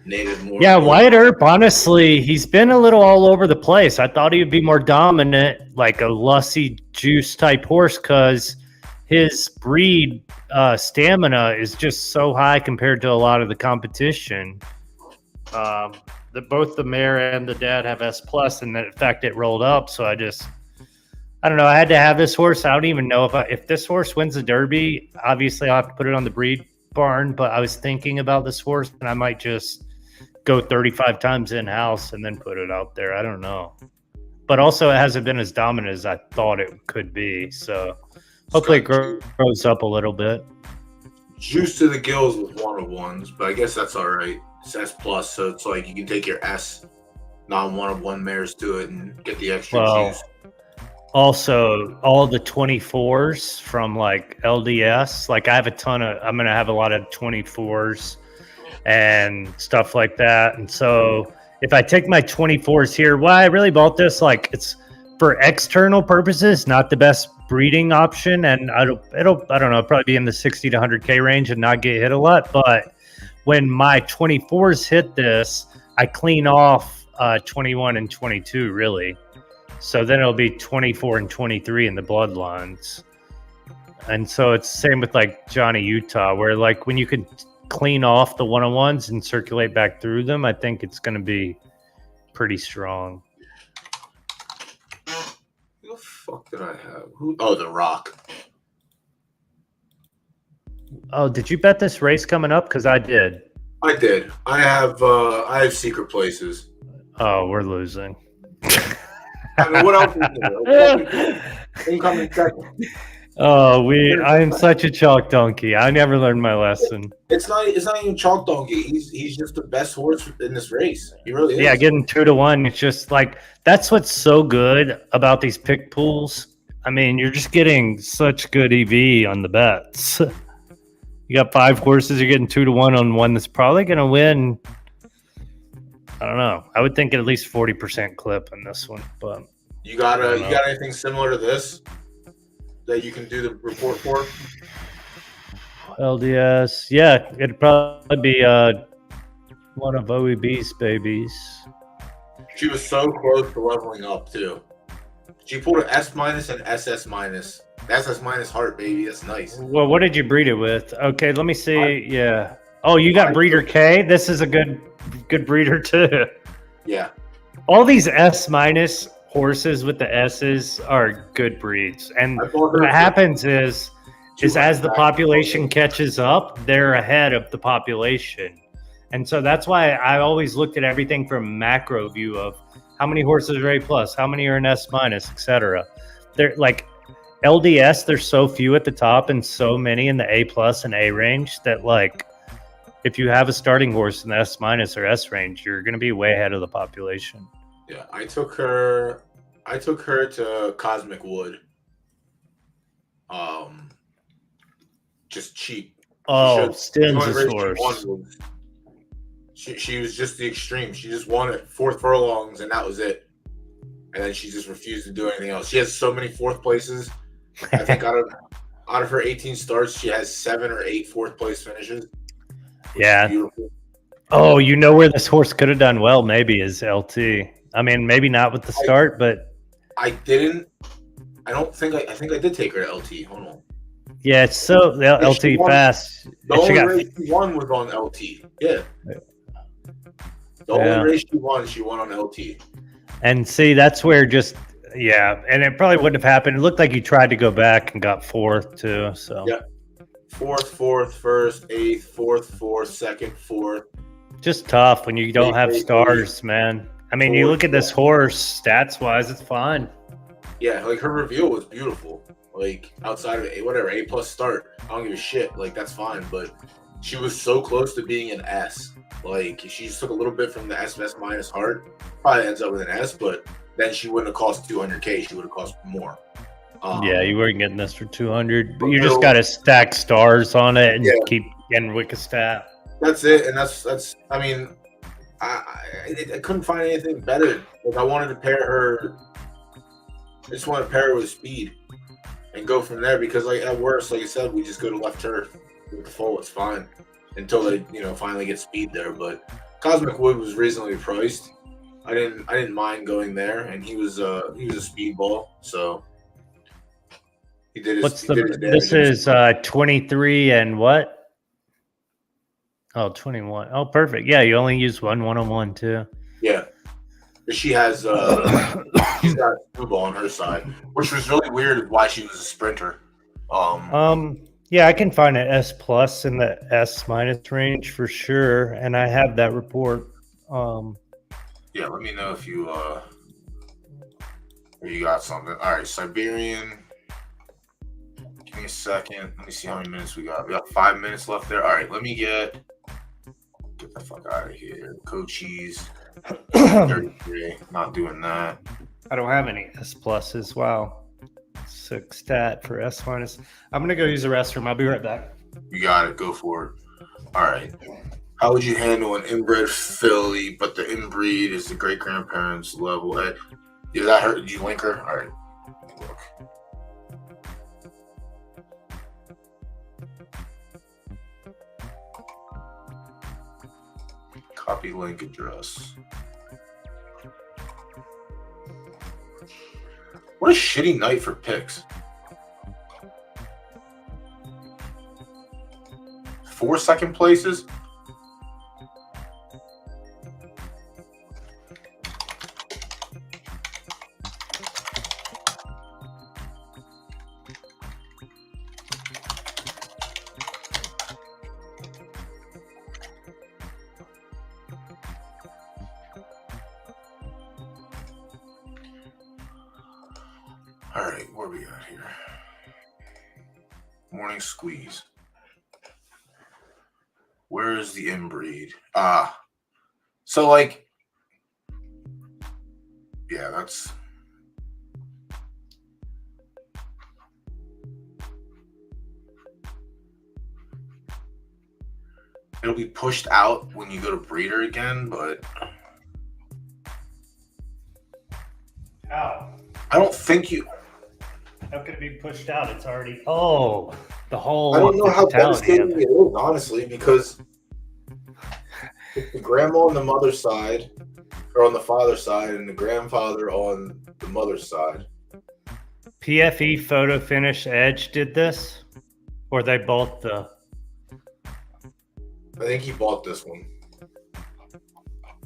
Native more. Yeah, Wyatt Earp, honestly, he's been a little all over the place. I thought he would be more dominant, like a Lussy Juice type horse, because his breed stamina is just so high compared to a lot of the competition. Both the mare and the dad have S plus, and in fact, it rolled up. So I don't know. I had to have this horse. I don't even know if this horse wins the Derby. Obviously, I'll have to put it on the breed barn. But I was thinking about this horse, and I might just go 35 times in house and then put it out there. I don't know. But also, it hasn't been as dominant as I thought it could be. So hopefully, it grows up a little bit. Juice to the gills with 1-of-1s, but I guess that's all right. It's S plus, so it's like you can take your S non-1-of-1 mares to it and get the extra juice. Also, all the 24s from like LDS, like I have I'm going to have a lot of 24s and stuff like that. And so if I take my 24s here, why I really bought this, like it's for external purposes, not the best breeding option. And I don't know, probably be in the 60 to 100K range and not get hit a lot. But when my 24s hit this, I clean off 21 and 22 really. So then it'll be 24 and 23 in the bloodlines. And so it's the same with like Johnny Utah, where like when you can clean off the 1-on-1s and circulate back through them, I think it's going to be pretty strong. Who the fuck did I have? Oh, The Rock. Oh, did you bet this race coming up? Because I did. I did. I have secret places. Oh, we're losing. I mean, what else is there? Incoming second. Oh, I am such a chalk donkey. I never learned my lesson. It's not even chalk donkey. He's just the best horse in this race. He really is. Yeah, getting 2-1. It's just like that's what's so good about these pick pools. I mean, you're just getting such good EV on the bets. You got 5 horses. You're getting 2-1 on one that's probably going to win. I don't know. I would think at least 40% clip in this one, but you got anything similar to this that you can do the report for? LDS, yeah, it'd probably be one of OEB's babies. She was so close to leveling up too. She pulled an S minus and SS minus. SS minus heart, baby. That's nice. Well, what did you breed it with? Okay, let me see. Yeah. Oh, you got breeder K. This is a good breeder too. Yeah. All these S minus horses with the S's are good breeds, and what happens is as the population catches up, they're ahead of the population, and so that's why I always looked at everything from a macro view of how many horses are A plus, how many are an S minus, etc. They're like LDS. There's so few at the top and so many in the A plus and A range that like. If you have a starting horse in the S minus or S range, you're going to be way ahead of the population. Yeah, I took her to Cosmic Wood. Just cheap. Oh, Stims' horse. She was just the extreme. She just won at 4th furlongs, and that was it. And then she just refused to do anything else. She has so many 4th places. I think out of her 18 starts, she has 7 or 8 4th place finishes. Yeah. Oh, you know where this horse could have done well, maybe is LT. I mean, maybe not with the start, but I didn't. I think I did take her to LT. Hold on. Yeah, it's so LT fast. The only race she won was on LT. Yeah. The only race she won on LT. And see, that's where and it probably wouldn't have happened. It looked like he tried to go back and got 4th too. So yeah. 4th, 1st, 8th, 4th, 2nd, 4th. Just tough when you don't have stars, man. I mean, you look at this horse, stats-wise, it's fine. Yeah, like her reveal was beautiful. Like outside of A plus start, I don't give a shit. Like that's fine, but she was so close to being an S. Like she just took a little bit from the S minus heart, probably ends up with an S, but then she wouldn't have cost 200K. She would have cost more. Yeah, you weren't getting this for 200, but you just got to stack stars on it and keep getting wicked stat. That's it, and that's. I mean, I couldn't find anything better. Like I wanted to pair her. I just want to pair her with speed and go from there because, like at worst, like I said, we just go to left turf with the full. It's fine. until they finally get speed there. But Cosmic Wood was reasonably priced. I didn't mind going there, and he was a speedball, so he did his This damage. is 23 and what? Oh, 21. Oh, perfect. Yeah, you only use one-on-one too. Yeah. She has she's got a screwball on her side, which was really weird why she was a sprinter. Yeah, I can find an S plus in the S minus range for sure, and I have that report. Yeah, let me know if you got something. All right, Siberian. Give me a second. Let me see how many minutes we got. We got 5 minutes left there. All right, let me get the fuck out of here. Coaches. 33. Not doing that. I don't have any S pluses. Wow. 6 stat for S minus. I'm gonna go use the restroom. I'll be right back. You got it. Go for it. All right. How would you handle an inbred filly, but the inbreed is the great grandparents level? Did that hurt? Did you link her? All right. Look. Copy link address. What a shitty night for picks. 4 second places. All right, where we at here? Morning squeeze. Where is the inbreed? So like, yeah, that's. It'll be pushed out when you go to breeder again, but. How? I don't think you. How could it be pushed out? It's already. Oh, the whole. I don't know how devastating it is, honestly, because if the grandma on the mother's side, or on the father's side, and the grandfather on the mother's side. PFE Photo Finish Edge did this, or they both the. I think he bought this one.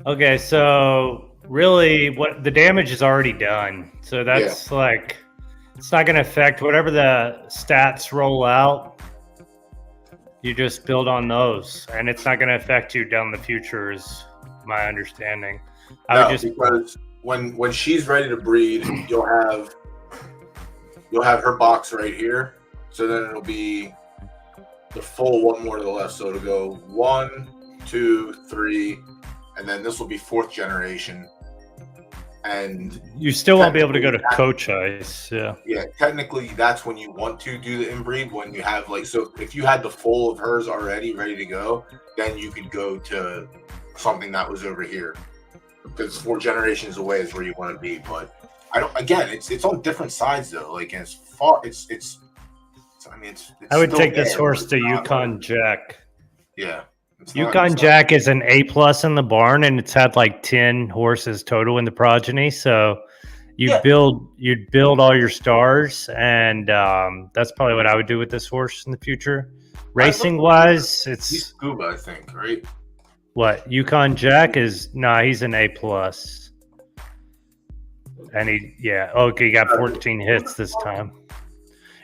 Okay, so really, what the damage is already done. So that's like, it's not going to affect whatever the stats roll out. You just build on those, and it's not going to affect you down the future, is my understanding. Because when she's ready to breed, you'll have her box right here. So then it'll be the full one more to the left. So it'll go 1, 2, 3, and then this will be 4th generation. And you still won't be able to go to coach ice. Yeah. Yeah. Technically, that's when you want to do the inbreed, when you have so if you had the full of hers already ready to go, then you could go to something that was over here, because 4 generations away is where you want to be. But it's on different sides though. Like as far it's I would take this horse to Yukon Jack. Yeah. Yukon Jack is an A plus in the barn, and it's had like 10 horses total in the progeny. So you'd build all your stars, and that's probably what I would do with this horse in the future. Racing wise, it's he's Scuba, I think, right? What Yukon Jack is? Nah, he's an A plus, and he got 14 hits this time.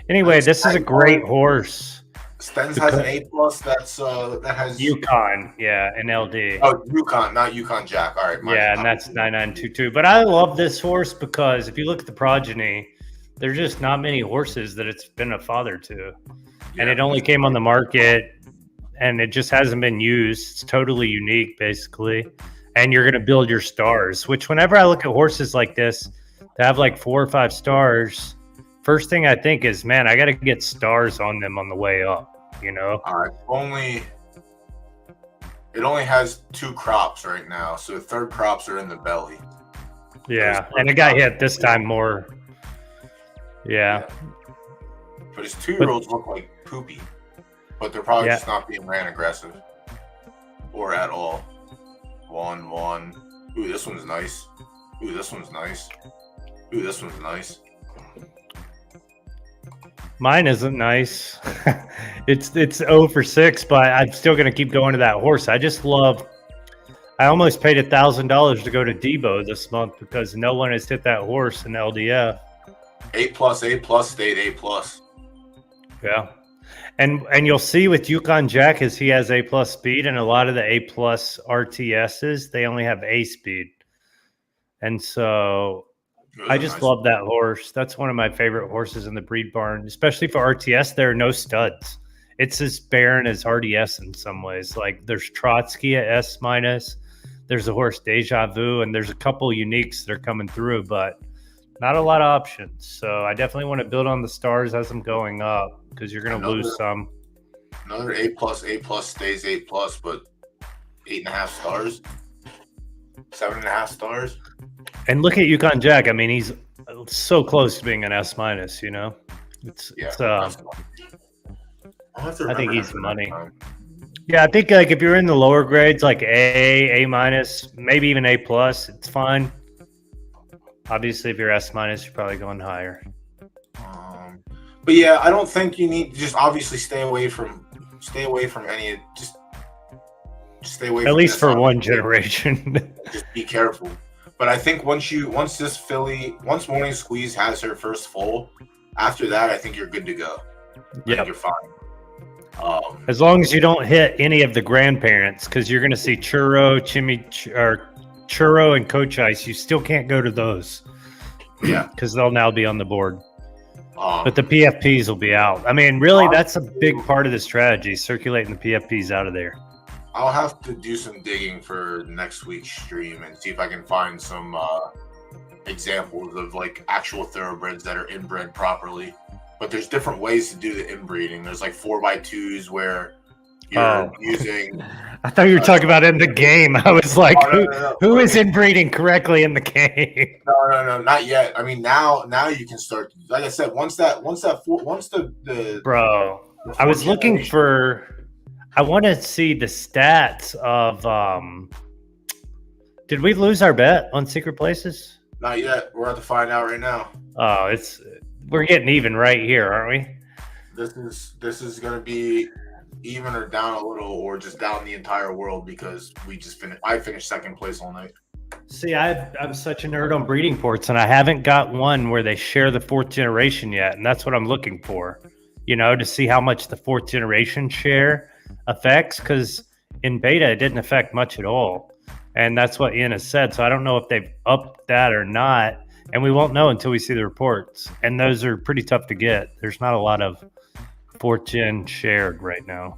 Anyway, this is a great horse. Stens has an A plus. That has Yukon, an LD. Oh, Yukon, not Yukon Jack. All right, and that's 9922. But I love this horse because if you look at the progeny, there's just not many horses that it's been a father to, and it only came on the market, and it just hasn't been used. It's totally unique, basically, and you're gonna build your stars. Which, whenever I look at horses like this, that have like 4 or 5 stars. First thing I think is, man, I got to get stars on them on the way up, you know? It only has 2 crops right now, so the 3rd crops are in the belly. Yeah, and it got hit this time more. Yeah. But his 2-year-olds look like poopy, but they're probably just not being ran aggressive. or at all. 1-1. Ooh, this one's nice. Ooh, this one's nice. Ooh, this one's nice. Mine isn't nice. it's 0 for 6, but I'm still gonna keep going to that horse. I just love. I almost paid $1,000 to go to Debo this month because no one has hit that horse in LDF. A+ stayed A+. Yeah, and you'll see with Yukon Jack is he has A+ speed, and a lot of the A+ RTSs they only have A speed, and so I just love that horse. That's one of my favorite horses in the breed barn, especially for RTS. There are no studs. It's as barren as RDS in some ways. Like there's Trotsky at S-. There's a horse Deja Vu, and there's a couple uniques that are coming through, but not a lot of options. So I definitely want to build on the stars as I'm going up because you're going to lose some. Another A+, stays A+, but 8.5 stars, 7.5 stars. And look at Yukon Jack. I mean, he's so close to being an S-. You know, I think he's money. Yeah, I think like if you're in the lower grades, like A-, maybe even A+, it's fine. Obviously, if you're S-, you're probably going higher. But yeah, I don't think you need to just obviously stay away from any. Just stay away. At least for one generation. Just be careful. But I think once Morning Squeeze has her first foal, after that, I think you're good to go. Yeah, you're fine. As long as you don't hit any of the grandparents, because you're going to see Churro, Churro, and Coach Ice. You still can't go to those. Yeah, because they'll now be on the board. But the PFPs will be out. I mean, really, that's a big part of the strategy, circulating the PFPs out of there. I'll have to do some digging for next week's stream and see if I can find some examples of like actual thoroughbreds that are inbred properly. But there's different ways to do the inbreeding. There's like 4x2s where you're using. I thought you were talking about in the game. I was like, who is inbreeding correctly in the game? No, not yet. I mean, now you can start. Like I said, once the bro. I was looking for. I want to see the stats of. Did we lose our bet on Secret Places? Not yet. We're about to find out right now. Oh, we're getting even right here, aren't we? This is going to be even or down a little, or just down the entire world because we just finished. I finished second place all night. See, I'm such a nerd on breeding ports, and I haven't got one where they share the 4th generation yet, and that's what I'm looking for. You know, to see how much the 4th generation share affects, because in beta it didn't affect much at all, and that's what Ian has said. So I don't know if they've upped that or not, and we won't know until we see the reports. And those are pretty tough to get. There's not a lot of 4th gen shared right now.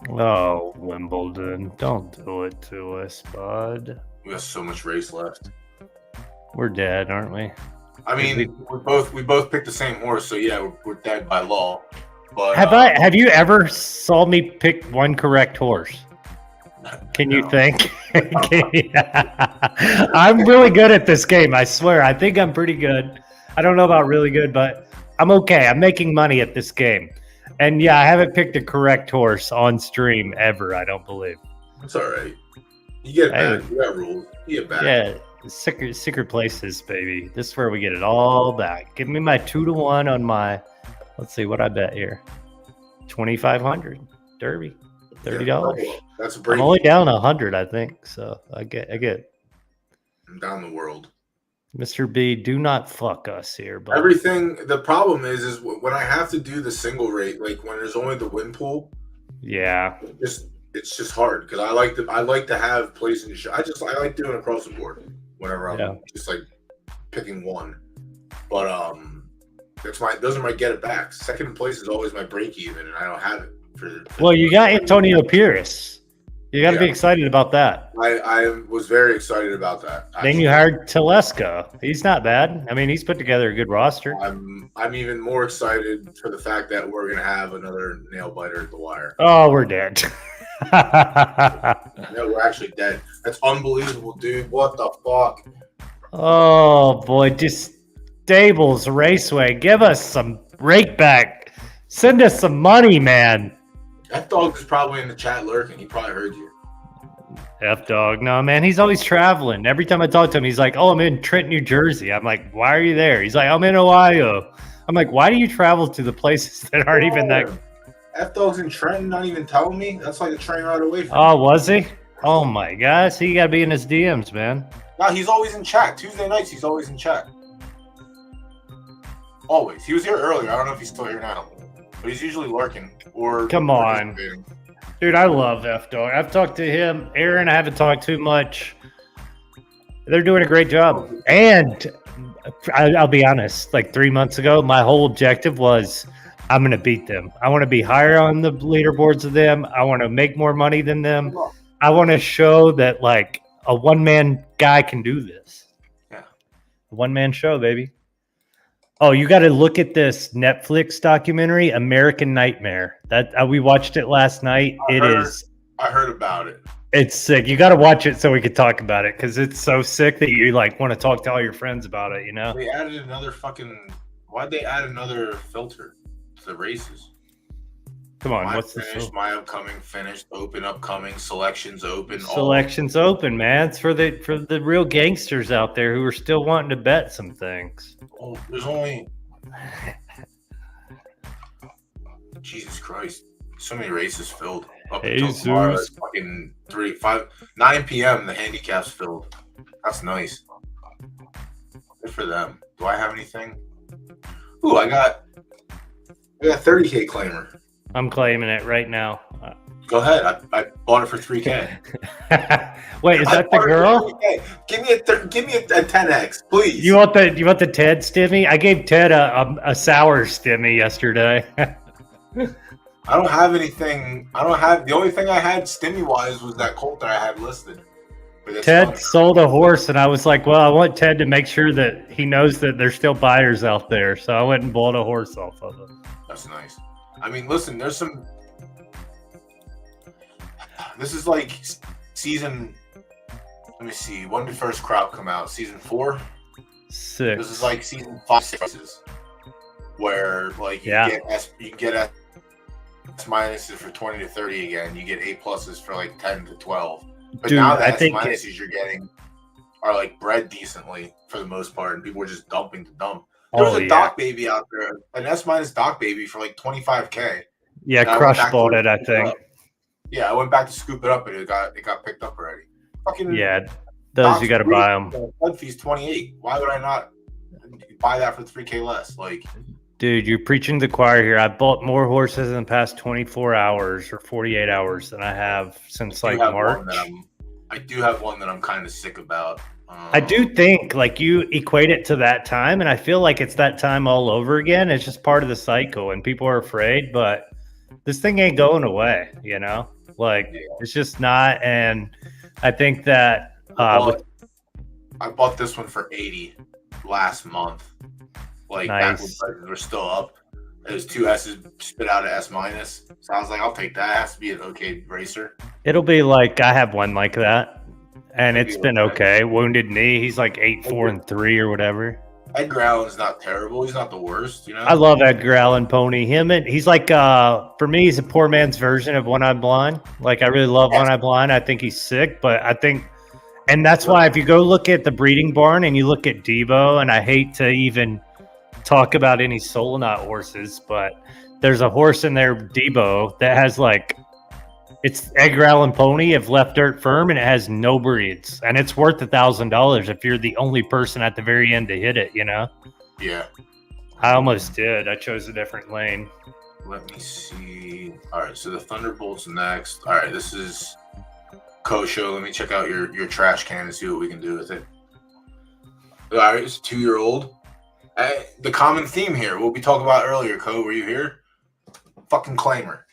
Oh, Wimbledon, don't do it to us, bud. We have so much race left. We're dead, aren't we? I mean, we both picked the same horse, so yeah, we're dead by law. But have you ever saw me pick one correct horse? Can you think? I'm really good at this game, I swear. I think I'm pretty good. I don't know about really good, but I'm okay. I'm making money at this game. And yeah, I haven't picked a correct horse on stream ever, I don't believe. It's all right. You get it back. You got rules. You get back. Yeah, secret places, baby. This is where we get it all back. Give me my 2-1 on my, let's see what I bet here. 2,500 Derby. $30. Yeah, that's a break. I'm only down 100, I think. So I get. I'm down the world. Mr. B, do not fuck us here. But everything. The problem is when I have to do the single rate, like when there's only the win pool. Yeah. It's just hard because I like to have plays in the show. I like doing across the board whenever I'm just like picking one. But those are my get it back. Second place is always my break even, and I don't have it. Well, you got Antonio Pierce. You got to be excited about that. I was very excited about that. Actually. Then you hired Telesco. He's not bad. I mean, he's put together a good roster. I'm even more excited for the fact that we're gonna have another nail biter at the wire. Oh, we're dead. No, we're actually dead. That's unbelievable, dude. What the fuck? Oh boy, just Stables Raceway. Give us some rake back. Send us some money, man. That dog is probably in the chat lurking. He probably heard you. F dog. No, man, he's always traveling. Every time I talk to him, he's like, "Oh, I'm in Trent, New Jersey." I'm like, "Why are you there?" He's like, "I'm in Ohio." I'm like, "Why do you travel to the places that aren't even that?" F Dog's in Trenton, not even telling me. That's like a train ride away from Oh, was he? Oh my gosh, he got to be in his DMs, man. No, he's always in chat. Tuesday nights, he's always in chat. Always. He was here earlier. I don't know if he's still here now, but he's usually lurking or. Come on. Dude, I love F Dog. I've talked to him. Aaron, I haven't talked too much. They're doing a great job. And I'll be honest, like 3 months ago, my whole objective was I'm going to beat them. I want to be higher on the leaderboards of them. I want to make more money than them. I want to show that like a one-man guy can do this. Yeah. One-man show, baby. Oh, you got to look at this Netflix documentary, American Nightmare. That we watched it last night. I heard about it. It's sick. You got to watch it so we could talk about it because it's so sick that you like want to talk to all your friends about it. You know. They added another fucking. Why'd they add another filter to the races? Come on, my what's the finished, my upcoming, finished, open, upcoming, selections open. Selections open, man. It's for the real gangsters out there who are still wanting to bet some things. Oh, there's only Jesus Christ. So many races filled. Up until tomorrow, it's fucking 9 p.m. The handicap's filled. That's nice. Good for them. Do I have anything? Ooh, I got 30K claimer. I'm claiming it right now. Go ahead. I bought it for 3K. Wait, is that the girl? Give me a 10x, please. You want the Ted stimmy? I gave Ted a sour stimmy yesterday. I don't have anything. The only thing I had stimmy wise was that Colt that I had listed. Ted sold a horse, and I was like, well, I want Ted to make sure that he knows that there's still buyers out there. So I went and bought a horse off of him. That's nice. I mean, listen, there's some. This is like season. Let me see. When did first crop come out? Season 4? 6. This is like season 5, 6, where like you get S minuses for 20 to 30 again. You get A pluses for like 10 to 12. But now the S minuses you're getting are like bred decently for the most part, and people are just dumping to dump. There was a Doc Baby out there, an S minus Doc Baby for like 25K. Yeah, Crush bought it, I think. Yeah, I went back to scoop it up, and it got picked up already. Fucking yeah, those you got to buy them. Blood fee's 28. Why would I not buy that for 3K less? Like, dude, you're preaching to the choir here. I bought more horses in the past 24 hours or 48 hours than I have since like March. I do have one that I'm kind of sick about. I do think like you equate it to that time, and I feel like it's that time all over again. It's just part of the cycle, and people are afraid, but this thing ain't going away, you know? Like, it's just not, and I think that I bought this one for 80 last month. Like, back when prices were still up. It was 2 S's spit out an S minus. So I was like, I'll take that. It has to be an okay racer. It'll be like, I have one like that. And it's been okay. Wounded Knee. He's like 8-4-3 or whatever. Edgar Allen's not terrible. He's not the worst, you know. I love Edgar Allen Pony. He's like for me, he's a poor man's version of One Eye Blind. Like I really love One Eye Blind. I think he's sick, but I think, and that's why if you go look at the breeding barn and you look at Debo, and I hate to even talk about any solo knot horses, but there's a horse in there, Debo, that has like. It's Edgar Allen Pony of Left Dirt Firm, and it has no breeds, and it's worth $1,000 if you're the only person at the very end to hit it. You know? Yeah. I almost did. I chose a different lane. Let me see. All right, so the Thunderbolt's next. All right, this is Kosho. Let me check out your trash can and see what we can do with it. All right, it's a 2-year-old. The common theme here, what we talked about earlier, Ko, were you here? Fucking claimer.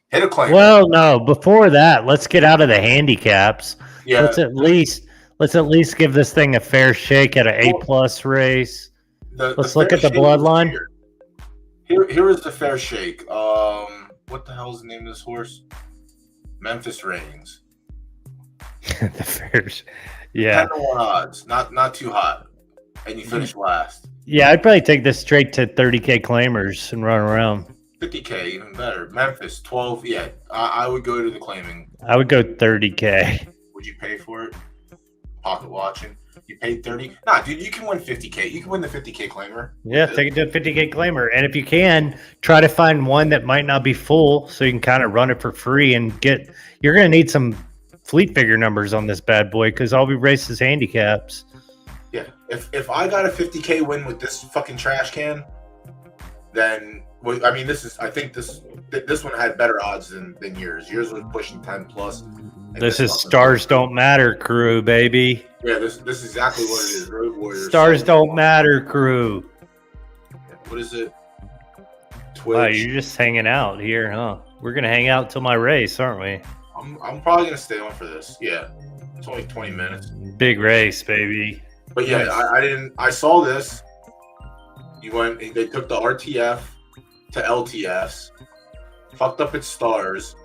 Hit a claim. Well, no. Before that, let's get out of the handicaps. Yeah. Let's at least give this thing a fair shake at an A+ race. Let's look at the bloodline. Here is the fair shake. What the hell is the name of this horse? Memphis Reigns. The fair, yeah. 10-1 odds. Not too hot, and you finish last. Yeah, I'd probably take this straight to 30K claimers and run around. 50K, even better. Memphis, 12. Yeah, I would go to the claiming. I would go 30K. Would you pay for it? Pocket watching. You paid 30? Nah, dude, you can win 50K. You can win the 50K claimer. Yeah, take it to a 50K claimer. And if you can, try to find one that might not be full so you can kind of run it for free and get. You're going to need some fleet figure numbers on this bad boy because all we race is handicaps. Yeah, if I got a 50K win with this fucking trash can, then I mean I think this one had better odds than yours. Yours was pushing 10 plus. This is Stars Don't Matter crew, baby. Yeah, this is exactly what it is. Road Warriors. Stars Don't Matter crew. What is it? Twitch. Wow, you're just hanging out here, huh? We're gonna hang out till my race, aren't we? I'm probably gonna stay on for this. Yeah, it's only 20 minutes. Big race, baby. But yeah, I saw this. They took the RTF to LTFs, fucked up its stars.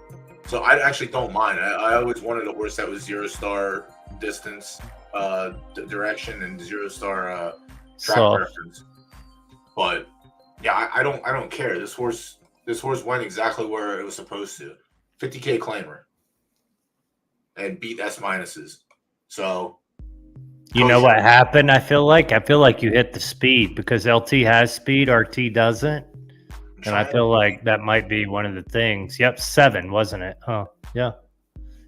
So I actually don't mind. I always wanted a horse that was 0-star distance, direction, and 0-star track preference. But yeah, I don't care. This horse went exactly where it was supposed to. 50K claimer and beat S minuses. So you know what happened? I feel like you hit the speed because LT has speed, RT doesn't. And I feel like that might be one of the things. Yep, 7, wasn't it? Oh, yeah.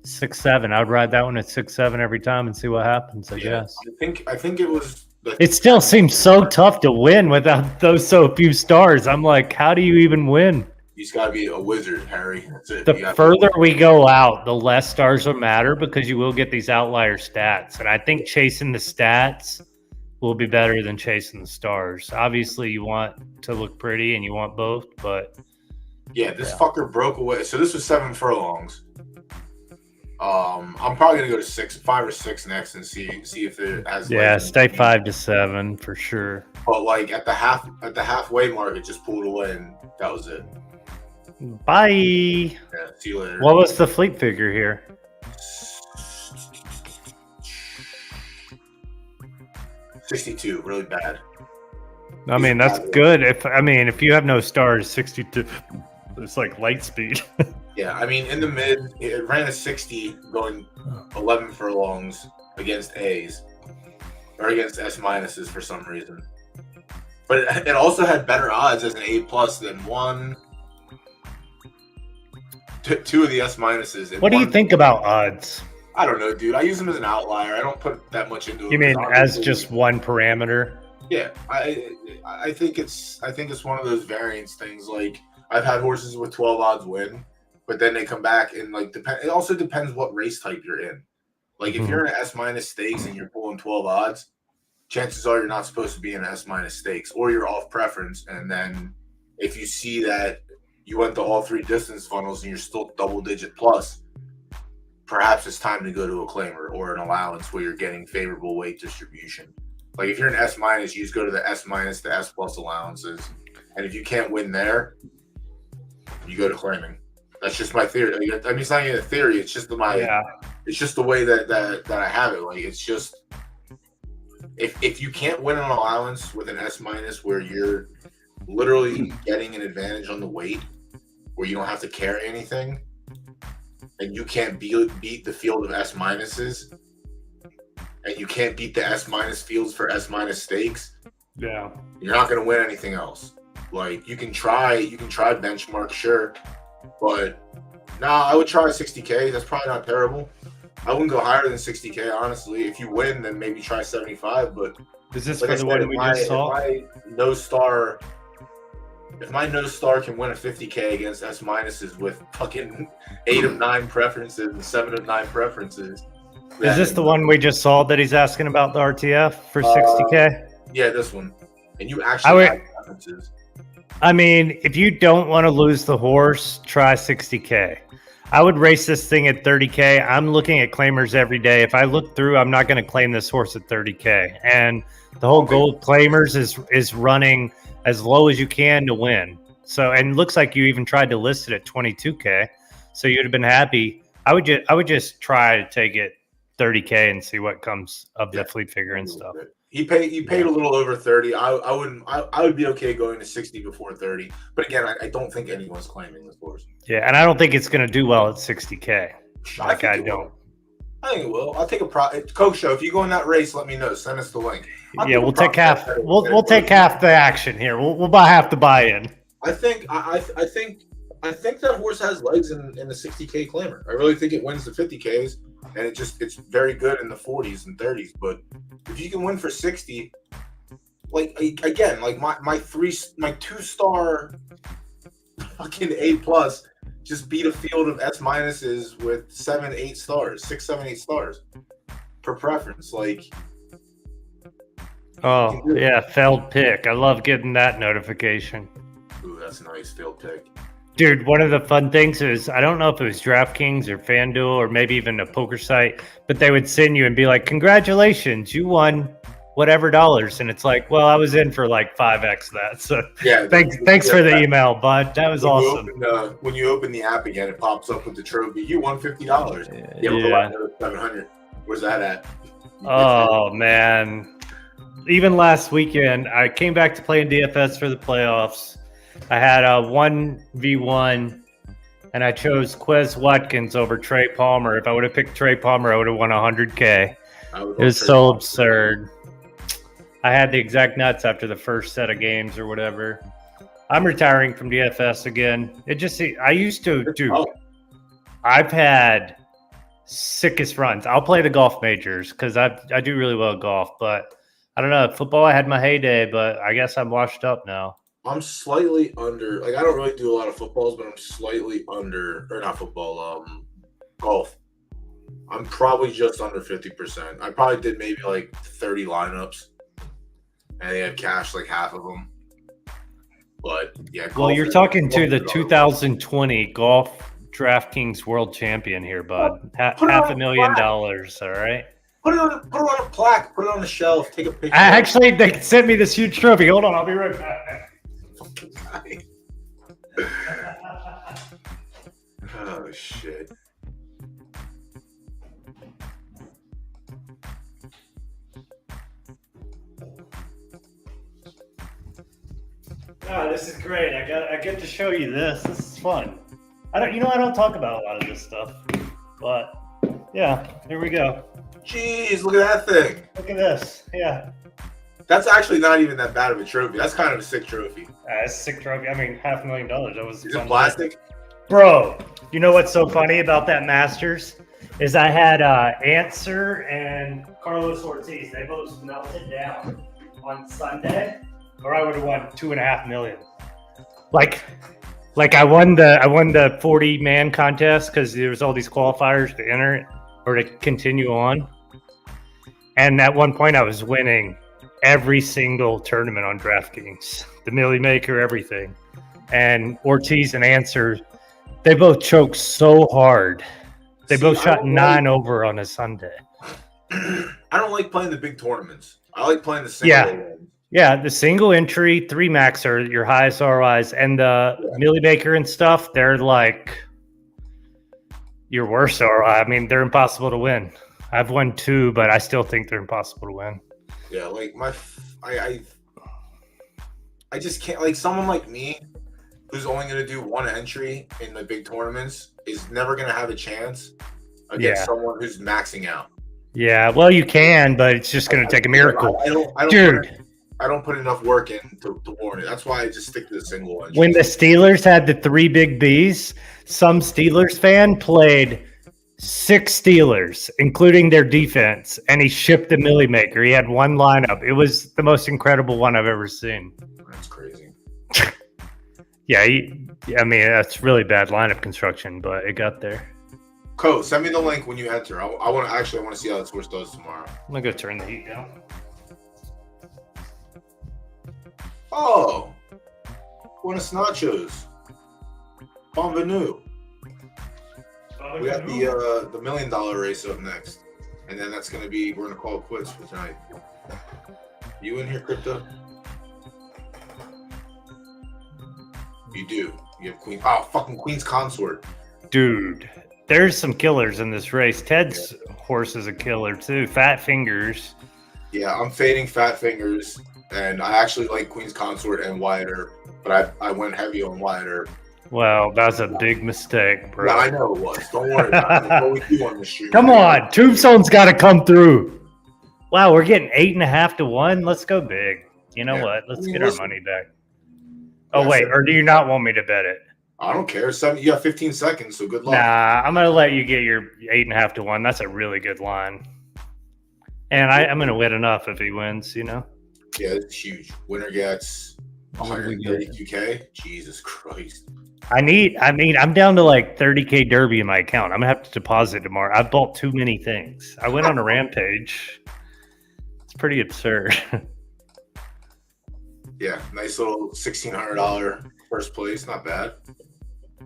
6-7. I would ride that one at 6-7 every time and see what happens, I guess. I think it was it still seems so tough to win without those so few stars. I'm like, how do you even win? You just gotta be a wizard, Harry. That's it. The further we go out, the less stars will matter because you will get these outlier stats. And I think chasing the stats will be better than chasing the stars. Obviously, you want to look pretty and you want both, but yeah, this fucker broke away. So this was 7 furlongs. I'm probably gonna go to 5 or 6 next and see if it has. Yeah, stay 5 to 7 for sure. But like at the halfway mark, it just pulled away and that was it. Bye. Yeah, see you later. What was the fleet figure here? 62, really bad. I mean, that's good. If you have no stars, 62, it's like light speed. Yeah, I mean, in the mid, it ran a 60 going 11 furlongs against A's or against S minuses for some reason. But it also had better odds as an A plus than 2 of the S minuses. What do you think about odds? I don't know, dude. I use them as an outlier. I don't put that much into it. You mean as just one parameter? Yeah, I think it's one of those variance things. Like I've had horses with 12 odds win, but then they come back and like it also depends what race type you're in. Like if you're in an S minus stakes and you're pulling 12 odds, chances are you're not supposed to be in an S minus stakes, or you're off preference. And then if you see that you went to all 3 distance funnels and you're still double digit plus, perhaps it's time to go to a claimer or an allowance where you're getting favorable weight distribution. Like if you're an S minus, you just go to the S minus to S plus allowances, and if you can't win there, you go to claiming. That's just my theory. I mean, it's not even a theory. It's just it's just the way that I have it. Like it's just if you can't win an allowance with an S minus where you're literally getting an advantage on the weight, where you don't have to carry anything, and you can't beat the field of S minuses, and you can't beat the S minus fields for S minus stakes, yeah, you're not going to win anything else. Like you can try benchmark, sure, but I would try 60K. That's probably not terrible. I wouldn't go higher than 60K, honestly. If you win, then maybe try 75. But is this for the one we just saw? If my no star can win a 50K against S minuses with fucking 8 of 9 preferences and 7 of 9 preferences. Is this the one we just saw that he's asking about the RTF for 60K? Yeah, this one. And you actually have preferences. I mean, if you don't want to lose the horse, try 60K. I would race this thing at 30K. I'm looking at claimers every day. If I look through, I'm not going to claim this horse at 30K. And the whole goal of claimers is running as low as you can to win. So, and it looks like you even tried to list it at 22K. So you'd have been happy. I would just try to take it 30K and see what comes of the fleet figure and stuff. You paid a little over 30. I would be okay going to 60 before 30. But again, I don't think anyone's claiming this horse. Yeah, and I don't think it's going to do well at 60K. I think it will. I'll take a Coke Show. If you go in that race, let me know. Send us the link. Yeah, we'll take half. We'll take half the action here. We'll buy half the buy-in. I think that horse has legs in the 60K claimer. I really think it wins the 50Ks, and it's very good in the 40s and 30s. But if you can win for 60, like again, like my 2-star fucking A+ just beat a field of S- with 7-8 stars, 6, 7, 8 stars per preference. Like, oh yeah, failed pick. I love getting that notification. Ooh, that's a nice failed pick. Dude, one of the fun things is, I don't know if it was DraftKings or FanDuel or maybe even a poker site, but they would send you and be like, congratulations, you won whatever dollars. And it's like, well, I was in for like 5x that. So yeah, thanks for the email, bud. That was awesome. When you open the app again, it pops up with the trophy. You won $50. Yeah. We're 700. Where's that at? Oh, man. Even last weekend, I came back to playing DFS for the playoffs. I had a 1v1, and I chose Quez Watkins over Trey Palmer. If I would have picked Trey Palmer, I would have won 100K. It was so absurd. I had the exact nuts after the first set of games or whatever. I'm retiring from DFS again. I used to do. I've had sickest runs. I'll play the golf majors because I do really well at golf, but I don't know. Football, I had my heyday, but I guess I'm washed up now. I'm slightly under. Like, I don't really do a lot of footballs, but I'm slightly under, or not football, golf. I'm probably just under 50%. I probably did maybe like 30 lineups, and they had cash like half of them. But yeah. Well, you're talking to the 2020 golf DraftKings world champion here, bud. $500,000. All right. Put it on a plaque. Put it on a shelf. Take a picture. Actually, they sent me this huge trophy. Hold on, I'll be right back. Oh shit. Oh, this is great. I get to show you this. This is fun. I don't talk about a lot of this stuff, but yeah, here we go. Jeez, look at that thing. Look at this. Yeah. That's actually not even that bad of a trophy. That's kind of a sick trophy. It's a sick trophy. I mean, $500,000. That was. Is it plastic? Bro, you know what's so funny about that Masters is I had Answer and Carlos Ortiz. They both melted down on Sunday, or I would have won $2.5 million. Like I won the 40-man contest because there was all these qualifiers to enter it or to continue on. And at one point, I was winning every single tournament on DraftKings, the Millie Maker, everything. And Ortiz and Answer, they both choked so hard. They both shot 9 over on a Sunday. I don't like playing the big tournaments. I like playing the single. Yeah, the single entry 3 max are your highest ROIs, and the Millie Maker and stuff, they're like your worst ROI. I mean, they're impossible to win. I've won 2, but I still think they're impossible to win. Yeah, like I just can't. Like, someone like me who's only going to do 1 entry in the big tournaments is never going to have a chance against someone who's maxing out. Yeah, well, you can, but it's just going to take a miracle. I don't put enough work in to warn it. That's why I just stick to the single entry. When the Steelers had the 3 big Bs, some Steelers fan played 6 Steelers, including their defense, and he shipped the Millie Maker. He had 1 lineup. It was the most incredible one I've ever seen. That's crazy. Yeah, I mean, that's really bad lineup construction, but it got there. Coach, send me the link when you enter. I want to see how this horse does tomorrow. I'm gonna go turn the heat down. Oh, buenos nachos. Bienvenue. We got the $1 million race up next, and then we're gonna call it quits for tonight. You in here, Crypto? You do. You have Queen. Oh, fucking Queen's Consort. Dude, there's some killers in this race. Ted's horse is a killer too. Fat Fingers. Yeah, I'm fading Fat Fingers, and I actually like Queen's Consort and Wyatt Earp, but I went heavy on Wyatt Earp. Well, that's a big mistake, bro. Yeah, I know it was. Don't worry about it. That's what we do on the stream. Come on, Tombstone's got to come through. Wow, we're getting 8.5 to 1. Let's go big. You know what? Let's get our money back. Oh wait, or do you not want me to bet it? I don't care. You have 15 seconds, so good luck. Nah, I'm gonna let you get your 8.5 to 1. That's a really good line. And I'm gonna win enough if he wins. You know. Yeah, it's huge. Winner gets 132K. Jesus Christ. I mean, I'm down to like 30K Derby in my account. I'm gonna have to deposit tomorrow. I've bought too many things. I went on a rampage. It's pretty absurd. Yeah, nice little $1,600 first place. Not bad.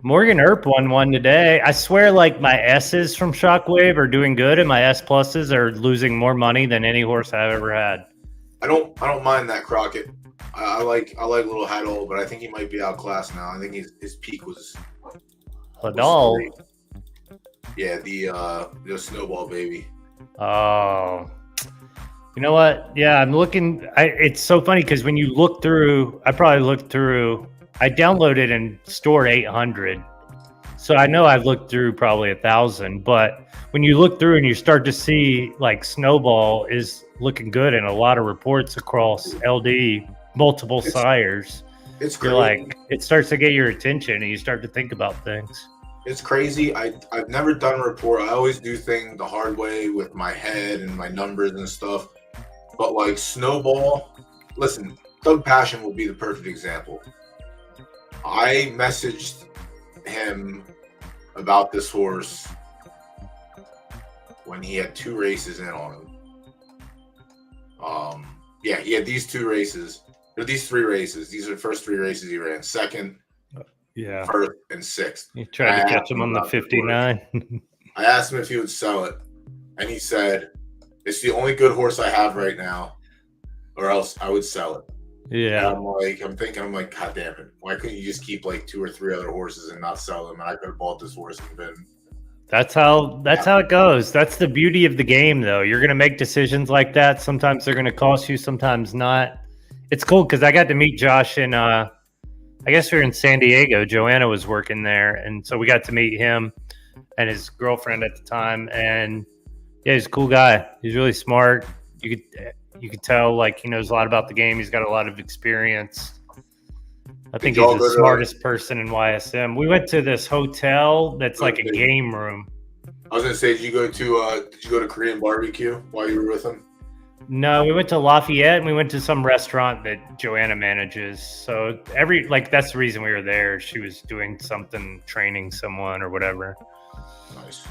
Morgan Earp won one today. I swear, like my S's from Shockwave are doing good, and my S pluses are losing more money than any horse I've ever had. I don't mind that Crockett. I like little Haddle, but I think he might be outclassed now. I think his peak was Hadal. Yeah, the Snowball baby. Oh, you know what? Yeah, I'm looking. It's so funny because when you look through, I downloaded and stored 800. So I know I've looked through probably 1,000, but when you look through and you start to see like Snowball is looking good in a lot of reports across LD, multiple sires. It's crazy. Like, it starts to get your attention and you start to think about things. It's crazy. I've never done a report. I always do things the hard way with my head and my numbers and stuff. But like Snowball, listen, Doug Passion will be the perfect example. I messaged him about this horse when he had 2 races in on him. Yeah, he had these 2 races, or these 3 races. These are the first 3 races he ran. Second, first, and 6th. You tried to catch him on the 59. I asked him if he would sell it, and he said, "It's the only good horse I have right now, or else I would sell it." Yeah. And I'm like, God damn it. Why couldn't you just keep like 2 or 3 other horses and not sell them? And I could have bought this horse and been. That's how it goes. That's the beauty of the game, though. You're going to make decisions like that. Sometimes they're going to cost you, sometimes not. It's cool because I got to meet Josh in, I guess we were in San Diego. Joanna was working there. And so we got to meet him and his girlfriend at the time. And yeah, he's a cool guy. He's really smart. You could tell like he knows a lot about the game. He's got a lot of experience. I think he's the smartest person in YSM. We went to this hotel that's like a game room. I was gonna say, did you go to Korean barbecue while you were with him? No, we went to Lafayette and we went to some restaurant that Joanna manages. So that's the reason we were there. She was doing something, training someone or whatever. Nice.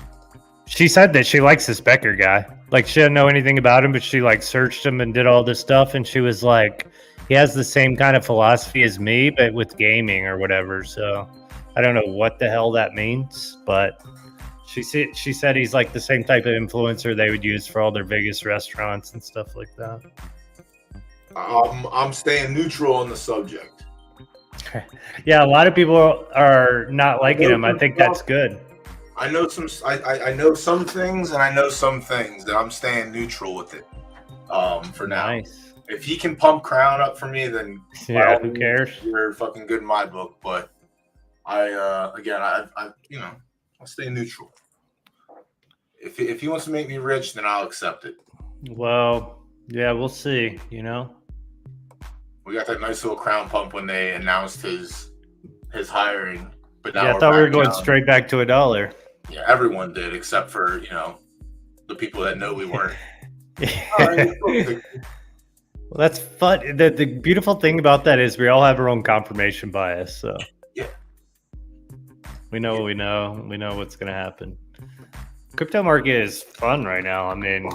She said that she likes this Becker guy. Like she didn't know anything about him, but she like searched him and did all this stuff. And she was like, he has the same kind of philosophy as me, but with gaming or whatever. So I don't know what the hell that means, but she said he's like the same type of influencer they would use for all their Vegas restaurants and stuff like that. I'm staying neutral on the subject. Yeah, a lot of people are not liking him. I think that's good. I know I know some things, and I know some things that I'm staying neutral with it. For now. Nice. If he can pump Crown up for me, then yeah, who cares? You're fucking good in my book. But I'll stay neutral. If he wants to make me rich, then I'll accept it. Well, yeah, we'll see. You know, we got that nice little Crown pump when they announced his hiring. But now I thought we were going straight back to $1. Yeah, everyone did except for the people that know we weren't. Well, that's fun. The beautiful thing about that is we all have our own confirmation bias. So yeah, we know what we know. We know what's going to happen. Crypto market is fun right now. I mean,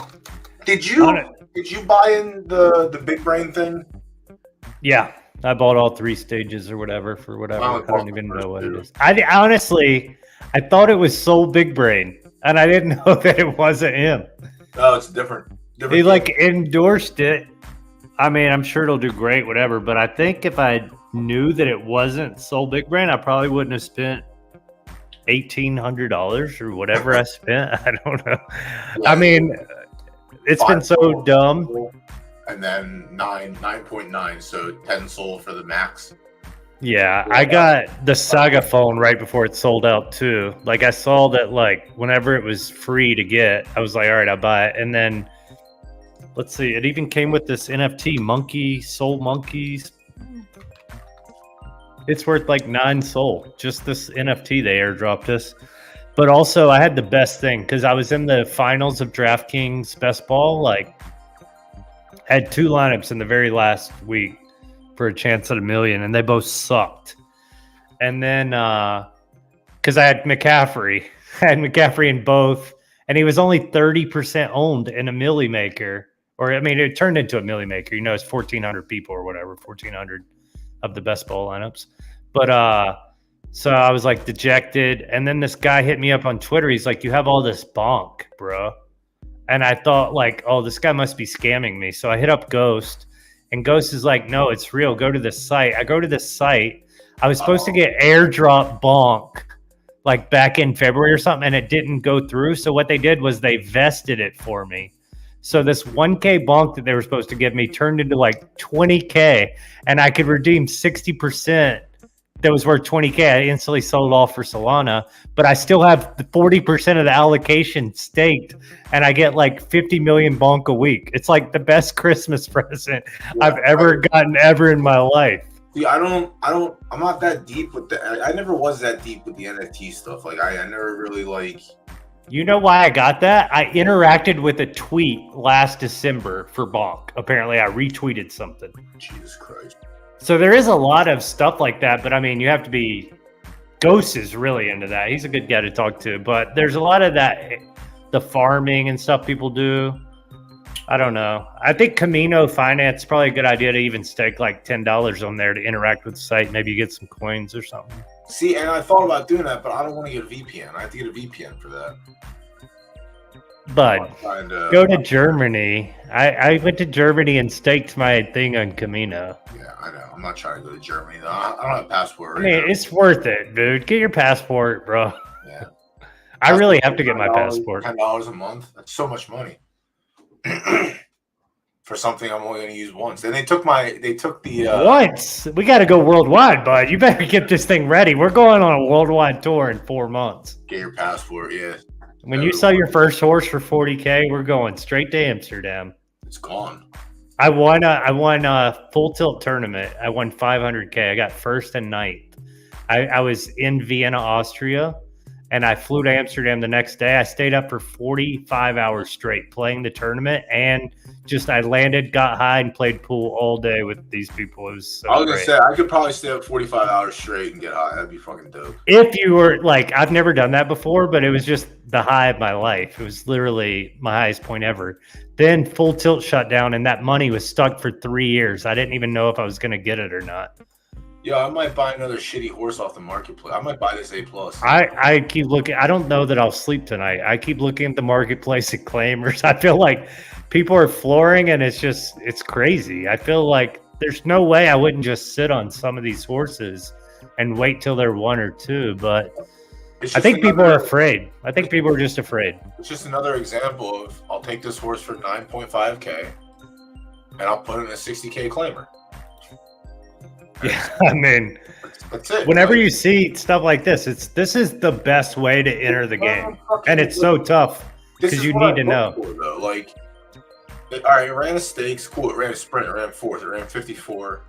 did you buy in the big brain thing? Yeah, I bought all 3 stages or whatever for whatever. I don't even know what it is. I honestly thought it was Soul Big Brain, and I didn't know that it wasn't him. No, it's different. He like endorsed it. I mean, I'm sure it'll do great, whatever. But I think if I knew that it wasn't Soul Big Brain, I probably wouldn't have spent $1,800 or whatever I spent. I don't know. Yeah. I mean, It's been so dumb. And then 9.9, so 10 sold for the max. Yeah, I got the Saga phone right before it sold out too. Like I saw that like whenever it was free to get, I was like, all right, I'll buy it. And then let's see, it even came with this NFT monkey, soul monkeys. It's worth like 9 soul. Just this NFT they airdropped us. But also I had the best thing because I was in the finals of DraftKings Best Ball, like had 2 lineups in the very last week for a chance at $1 million, and they both sucked. And then because I had McCaffrey, in both, and he was only 30% owned in a Millie Maker, or I mean, it turned into a Millie Maker. You know, it's 1,400 people or whatever, 1,400 of the best ball lineups. But so I was like dejected, and then this guy hit me up on Twitter. He's like, "You have all this bonk, bro," and I thought like, "Oh, this guy must be scamming me." So I hit up Ghost. And Ghost is like, no, it's real. Go to this site. I go to this site. I was supposed to get airdrop bonk like back in February or something, and it didn't go through. So what they did was they vested it for me. So this 1K bonk that they were supposed to give me turned into like 20K, and I could redeem 60% that was worth 20K. I instantly sold it off for Solana, but I still have the 40% of the allocation staked, and I get like 50 million bonk a week. It's like the best Christmas present I've ever gotten in my life. See, I'm not that deep with I never was that deep with the NFT stuff. Like I never really like. You know why I got that? I interacted with a tweet last December for bonk. Apparently I retweeted something. Jesus Christ. So there is a lot of stuff like that, but I mean, you have to be. Ghost is really into that. He's a good guy to talk to, but there's a lot of that, the farming and stuff people do. I don't know. I think Camino Finance is probably a good idea to even stake like $10 on there to interact with the site. Maybe you get some coins or something. See, and I thought about doing that, but I don't want to get a VPN. I have to get a VPN for that. But go to Germany. I went to Germany and staked my thing on Camino. Yeah, I know. I'm not trying to go to Germany though. I don't have a passport. Right now. It's worth it, dude. Get your passport, bro. Yeah. I really have to get my passport. $10 a month. That's so much money for something I'm only going to use once. And they took the once. We got to go worldwide, bud. You better get this thing ready. We're going on a worldwide tour in 4 months. Get your passport, yeah. When you sell your first horse for 40K, we're going straight to Amsterdam. It's gone. I won a full tilt tournament. I won 500K. I got first and ninth. I was in Vienna, Austria, and I flew to Amsterdam the next day. I stayed up for 45 hours straight playing the tournament, and I landed, got high, and played pool all day with these people. It was so I was going to say, I could probably stay up 45 hours straight and get high. That'd be fucking dope. If you were like, I've never done that before, but it was just the high of my life. It was literally my highest point ever. Then full tilt shut down, and that money was stuck for 3 years. I didn't even know if I was going to get it or not. Yeah, I might buy another shitty horse off the marketplace. I might buy this A+. I keep looking. I don't know that I'll sleep tonight. I keep looking at the marketplace at claimers. I feel like people are flooring, and it's crazy. I feel like there's no way I wouldn't just sit on some of these horses and wait till they're 1 or 2. But I think people are afraid. I think people are just afraid. It's just another example of I'll take this horse for 9.5K and I'll put it in a 60K claimer. Yeah, I mean, that's it. Whenever you see stuff like this is the best way to enter the game, and it's so tough because you need to know. Though. Like, all right, it ran a stakes, cool. It ran a sprint, it ran fourth, it ran 54,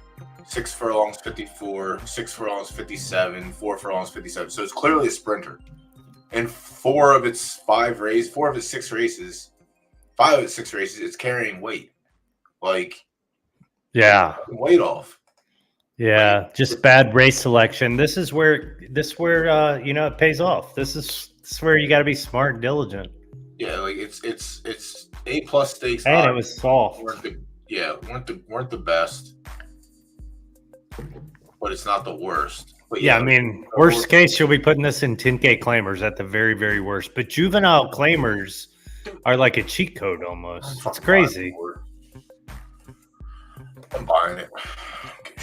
6 furlongs 54, 6 furlongs 57, 4 furlongs 57. So it's clearly a sprinter. And 5 of its 6 races, it's carrying weight. Like, yeah, weight off. Yeah, just bad race selection. This is where it pays off. This is where you got to be smart and diligent. Yeah, like it's A+ stakes. And it was soft. weren't the best, but it's not the worst. But yeah, I mean, worst case, you'll be putting this in 10K claimers at the very, very worst. But juvenile claimers are like a cheat code almost. It's crazy. I'm buying it.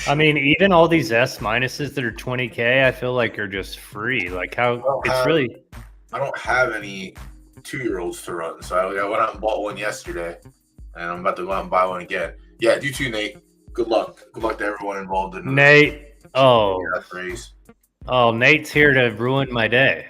I mean, even all these S minuses that are 20K, I feel like are just free. Like I don't have any 2-year-olds to run. So I went out and bought one yesterday, and I'm about to go out and buy one again. Yeah, you too, Nate. Good luck. Good luck to everyone involved in Nate. that race. Oh, Nate's here to ruin my day.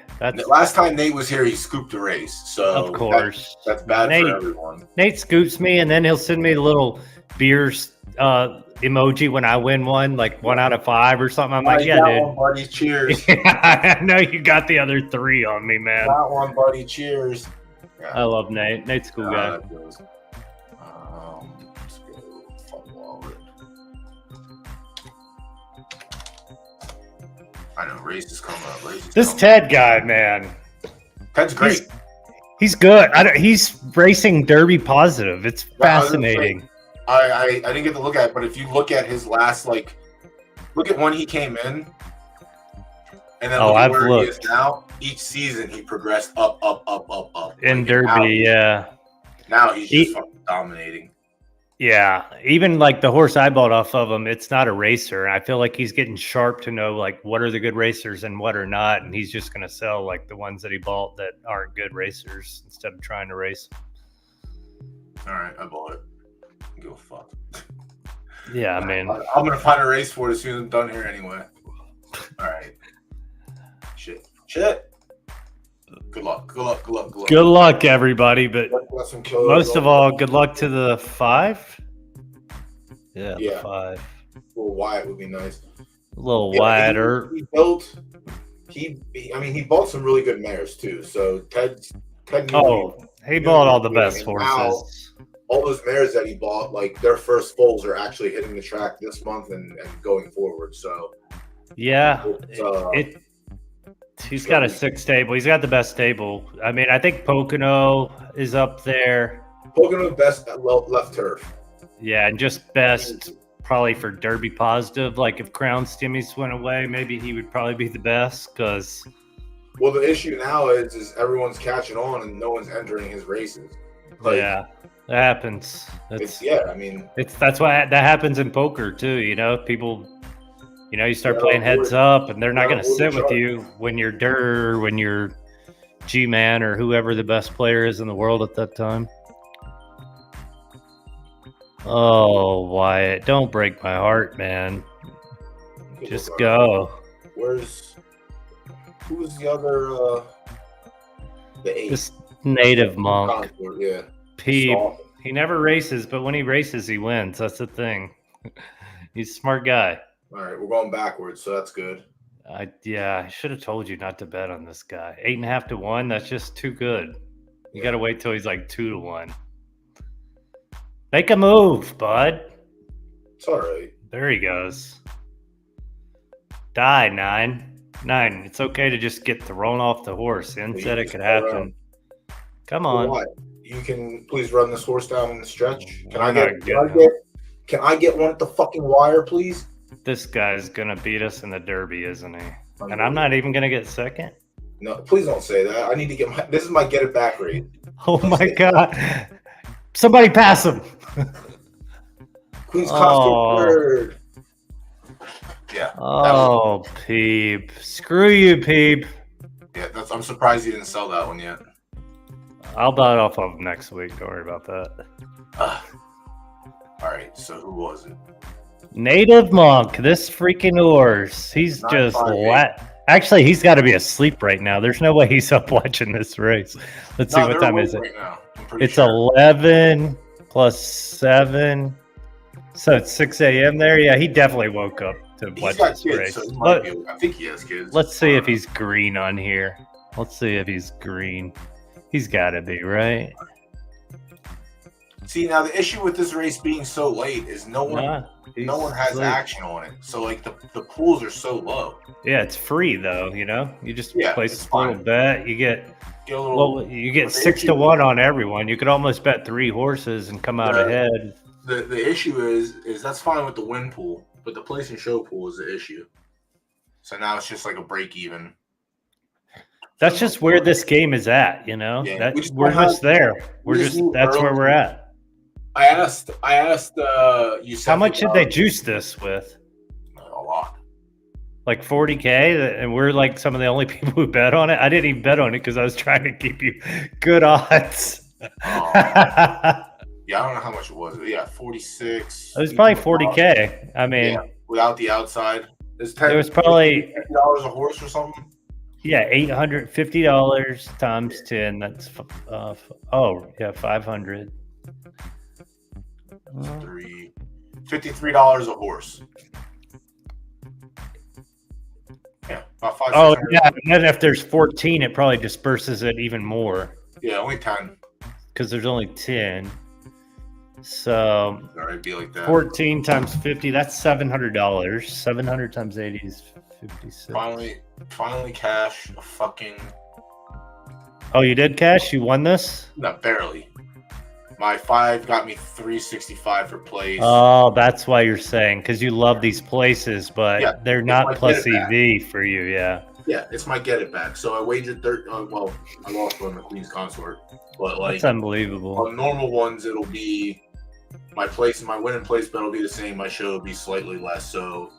Last time Nate was here, he scooped a race. So of course, that's bad for everyone. Nate scoops me, and then he'll send me the little beers emoji when I win one, like 1 out of 5 or something. I'm like, yeah, dude. One, buddy. Cheers. I know you got the other 3 on me, man. Got one, buddy. Cheers. Yeah. I love Nate. Nate's a cool guy. Let's go. Fun wallet. I know race is coming up. This Ted guy, man. Ted's great. He's good. He's racing Derby positive. It's fascinating. I didn't get to look at it, but if you look at his last, look at when he came in, and then look at where he is now. Each season he progressed up. In Derby, Now he's just fucking dominating. Yeah, even like the horse I bought off of him, it's not a racer. I feel like he's getting sharp to know like what are the good racers and what are not, and he's just going to sell like the ones that he bought that aren't good racers instead of trying to race. All right, I bought it. Give a fuck. Yeah, I mean, I'm gonna find a race for it as soon as I'm done here anyway. All right. Shit. Good luck. Good luck, everybody. But most of all, good luck to the 5. Yeah, the 5. A little Wyatt would be nice. A little wider. He bought some really good mares too. So Ted he bought all the best horses. Now, all those mares that he bought, like their first foals are actually hitting the track this month and going forward. So yeah, he's got a 6 stable. He's got the best stable. I mean, I think Pocono is up there. Pocono best at left turf. Yeah, and just best probably for Derby positive. Like if Crown Stimmies went away, maybe he would probably be the best because. Well, the issue now is everyone's catching on and no one's entering his races. Yeah. That happens. That's why that happens in poker too. You know, people, you start playing heads up, and they're not going to sit with you when you're when you're G-Man or whoever the best player is in the world at that time. Oh, Wyatt, don't break my heart, man. Just go. Who's the other? The 8. This native monk. Concord, yeah. He never races, but when he races, he wins. That's the thing. He's a smart guy. All right, we're going backwards, so that's good. I should have told you not to bet on this guy. 8.5 to 1. That's just too good. You got to wait till he's like 2 to 1. Make a move, bud. It's all right. There he goes. Die 9. It's okay to just get thrown off the horse. Inn said it could happen. Come on. What? You can please run this horse down in the stretch. Can I get one at the fucking wire, please? This guy's gonna beat us in the Derby, isn't he? And I'm not even gonna get second. No, please don't say that. I need to get this is my get it back rate. Oh my god! Somebody pass him. Queen's Costume third. Yeah. Oh, Peep. Screw you, Peep. Yeah, I'm surprised you didn't sell that one yet. I'll buy it off of next week. Don't worry about that. All right, so who was it? Native Monk. This freaking horse. He's just Actually, he's got to be asleep right now. There's no way he's up watching this race. Let's see what time is it. Right now. It's 11 plus 7. So it's 6 a.m. there. Yeah, he definitely woke up to watch this race. So I think he has kids. Let's see if he's green on here. Let's see if he's green. He's got to be, right? See, now the issue with this race being so late is no one has action on it. So like the pools are so low. Yeah, it's free though. You just place a little bet. You get 6 to 1 on everyone. You could almost bet 3 horses and come out ahead. The issue is that's fine with the win pool, but the place and show pool is the issue. So now it's just like a break even. That's just where this game is at, Yeah, we're just there. That's where we're at. I asked you how much did they juice this with? A lot. like 40K, and we're like some of the only people who bet on it. I didn't even bet on it because I was trying to keep you good odds. Yeah, I don't know how much it was. Yeah, 46. It was probably 40K. I mean, without the outside, there was probably $50 a horse or something. Yeah, $850 times 10. That's $500. $53 a horse. Yeah, about 5. Oh yeah, and then if there's 14, it probably disperses it even more. Yeah, only 10. Because there's only 10. So all right, be like that. 14 times 50, that's $700. 700 times 80 is 56. Finally cash a fucking. Oh, you did cash? You won this? No, barely. My 5 got me $365 for place. Oh, that's why you're saying, because you love these places, but they're not plus EV for you, yeah. Yeah, it's my get it back. So I wagered well, I lost on the Queen's Consort, but like that's unbelievable. On normal ones, it'll be my winning place bet will be the same. My show will be slightly less. So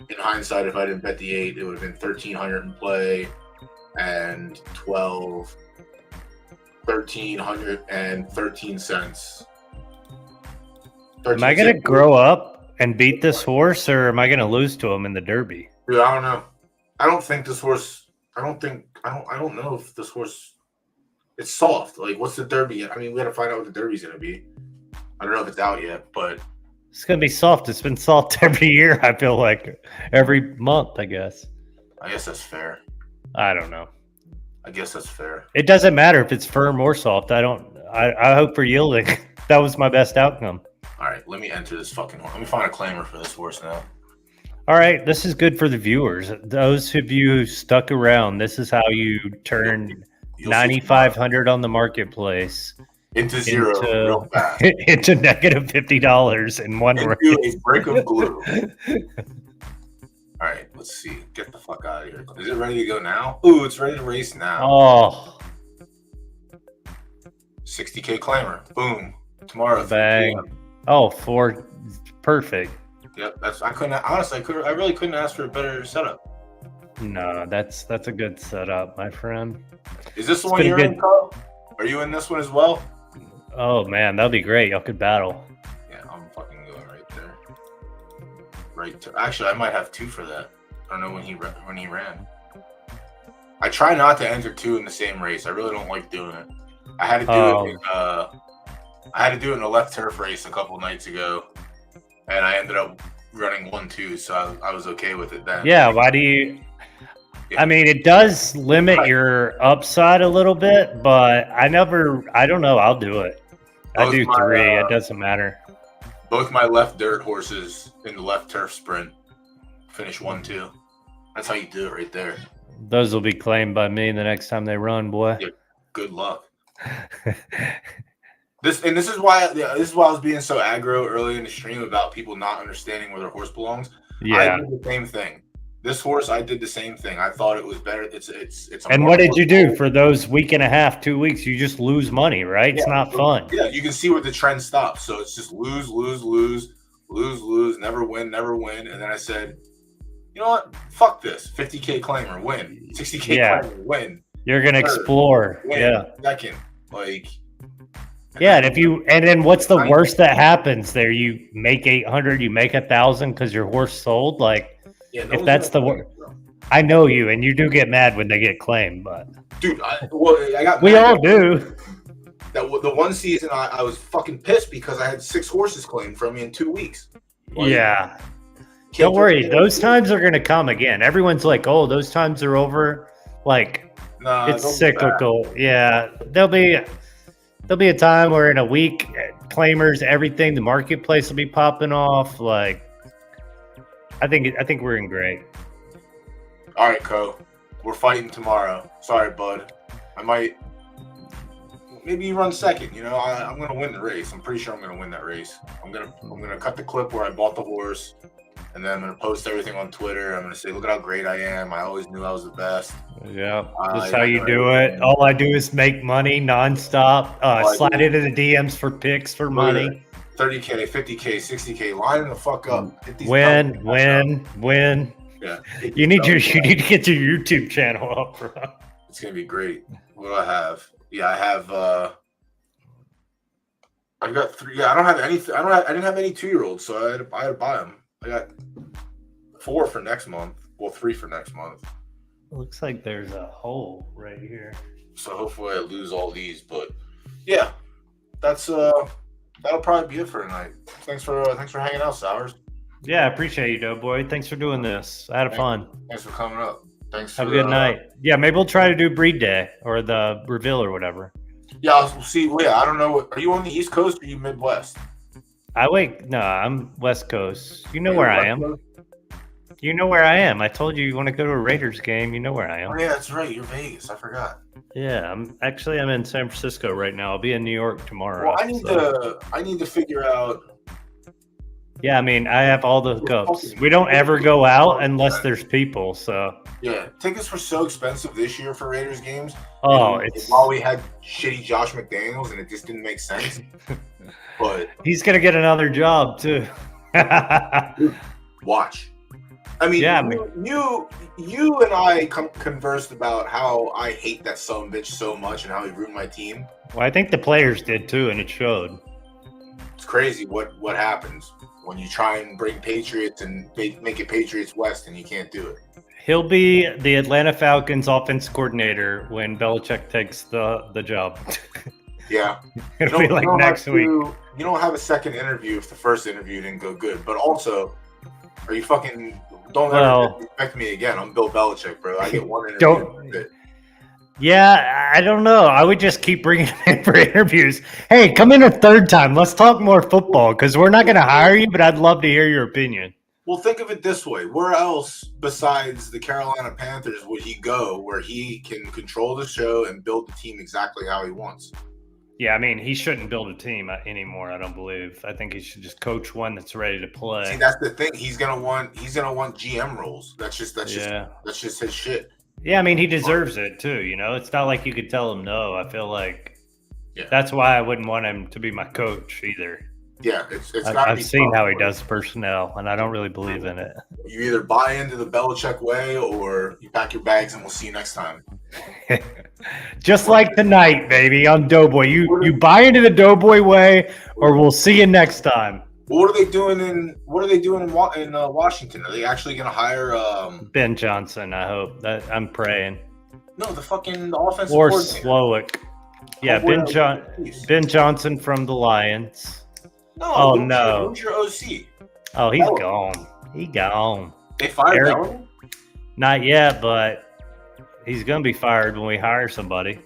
in hindsight, if I didn't bet the 8, it would have been 1,300 in play and 1,313 cents. Am I gonna grow up and beat this horse, or am I gonna lose to him in the Derby? Dude, I don't know. I don't think this horse. I don't know if this horse. It's soft. Like, what's the Derby? I mean, we got to find out what the Derby's gonna be. I don't know if it's out yet, but it's gonna be soft. It's been soft every year. I feel like every month. I guess that's fair. I don't know. I guess that's fair. It doesn't matter if it's firm or soft. I hope for yielding. That was my best outcome. All right, let me enter this fucking horse. Let me find a claimer for this horse now. All right, this is good for the viewers. Those of you who stuck around, this is how you turn 9,500 on the marketplace into zero real fast. into negative $50 in one race. A break of glue. All right, let's see. Get the fuck out of here. Is it ready to go now? Ooh, it's ready to race now. Oh. 60K claimer. Boom. Tomorrow. Bang. Oh, perfect. Yep, I really couldn't ask for a better setup. No, that's a good setup, my friend. Is this the one you're in, Carl? Are you in this one as well? Oh man, that'd be great. Y'all could battle. Yeah, I'm fucking going right there. Actually, I might have 2 for that. I don't know when he ran. I try not to enter 2 in the same race. I really don't like doing it. I had to do it. I had to do it in a left turf race a couple nights ago. And I ended up running 1-2, so I was okay with it then. Yeah, why do you? Yeah. I mean, it does limit your upside a little bit, but I don't know. I'll do it. I do 3. It doesn't matter. Both my left dirt horses in the left turf sprint finish 1-2. That's how you do it right there. Those will be claimed by me the next time they run, boy. Yeah, good luck. This is why I was being so aggro early in the stream about people not understanding where their horse belongs. Yeah, I did the same thing. This horse, I did the same thing. I thought it was better. It's. And what did you do for those week and a half, 2 weeks? You just lose money, right? It's not fun. Yeah, you can see where the trend stops. So it's just lose, never win. And then I said, you know what? Fuck this. 50K claimer, win. 60K claimer, win. You're gonna explore. Win. Yeah. Second, like. Yeah, and then what's the worst that happens there? You make 800, you make 1,000 because your horse sold. Like, if that's the worst, I know you, and you do get mad when they get claimed, but dude, I got. We all do. That the one season I was fucking pissed because I had 6 horses claimed from me in 2 weeks. Like, yeah. Don't worry, those times are gonna come again. Everyone's like, "Oh, those times are over." Like, it's cyclical. Yeah, there'll be a time where in a week, claimers, everything, the marketplace will be popping off. Like, I think we're in great. All right, Co. We're fighting tomorrow. Sorry, bud. Maybe you run second. You know, I'm gonna win the race. I'm pretty sure I'm gonna win that race. I'm gonna cut the clip where I bought the horse, and then I'm gonna post everything on Twitter. I'm gonna say, look at how great I am. I always knew I was the best. Yeah, that's how you do it. All I do is make money nonstop. Slide into the DMs for picks for money. 30K, 50K, 60K. Line the fuck up. Win. Yeah. You need to get your YouTube channel up, bro. It's gonna be great. What do I have? Yeah, I have. I got 3. Yeah, I don't have any. I didn't have any 2-year-olds, so I had to buy them. I got 4 for next month. Well, 3 for next month. Looks like there's a hole right here. So hopefully I lose all these. But yeah, that's that'll probably be it for tonight. Thanks for hanging out, Sowers. Yeah, I appreciate you, Doughboy. Thanks for doing this. I had fun. Thanks for coming up. Thanks. Have a good night. Yeah, maybe we'll try to do breed day or the reveal or whatever. Yeah, we'll see. Well, yeah, I don't know. Are you on the East Coast or are you Midwest? No, I'm West Coast. You know where I am. You know where I am. I told you want to go to a Raiders game. You know where I am. Oh yeah, that's right. You're Vegas. I forgot. Yeah, I'm in San Francisco right now. I'll be in New York tomorrow. Well, I need to figure out. Yeah, I mean, I have all the hookups. We don't ever go out unless there's people. So yeah, tickets were so expensive this year for Raiders games. Oh, while we had shitty Josh McDaniels, and it just didn't make sense. But he's gonna get another job too. Watch. I mean, yeah, you and I conversed about how I hate that son of a bitch so much and how he ruined my team. Well, I think the players did too, and it showed. It's crazy what happens when you try and bring Patriots and make it Patriots West and you can't do it. He'll be the Atlanta Falcons offense coordinator when Belichick takes the job. Yeah. It'll be like next week. You don't have a second interview if the first interview didn't go good. But also, are you fucking don't ever expect me again. I'm Bill Belichick, bro. I get one interview. Yeah, I don't know. I would just keep bringing him in for interviews. Hey, come in a third time. Let's talk more football because we're not going to hire you, but I'd love to hear your opinion. Well, think of it this way. Where else besides the Carolina Panthers would he go where he can control the show and build the team exactly how he wants? Yeah, I mean, he shouldn't build a team anymore, I don't believe. I think he should just coach one that's ready to play. See, that's the thing. He's gonna want GM roles. That's just his shit. Yeah, I mean, he deserves it too, you know? It's not like you could tell him no. I feel like that's why I wouldn't want him to be my coach either. Yeah, it's got I've seen how he does personnel, and I don't really believe in it. You either buy into the Belichick way or you pack your bags and we'll see you next time. Just like tonight, baby, on DoughBoy. You buy into the DoughBoy way or we'll see you next time. What are they doing in Washington? Are they actually going to hire Ben Johnson? I hope. I'm praying. No, the offensive or coordinator. Slowick. Yeah, Ben Johnson from the Lions. No. No. Who's your OC? Oh, he's gone. He gone. They fired him? Not yet, but he's going to be fired when we hire somebody.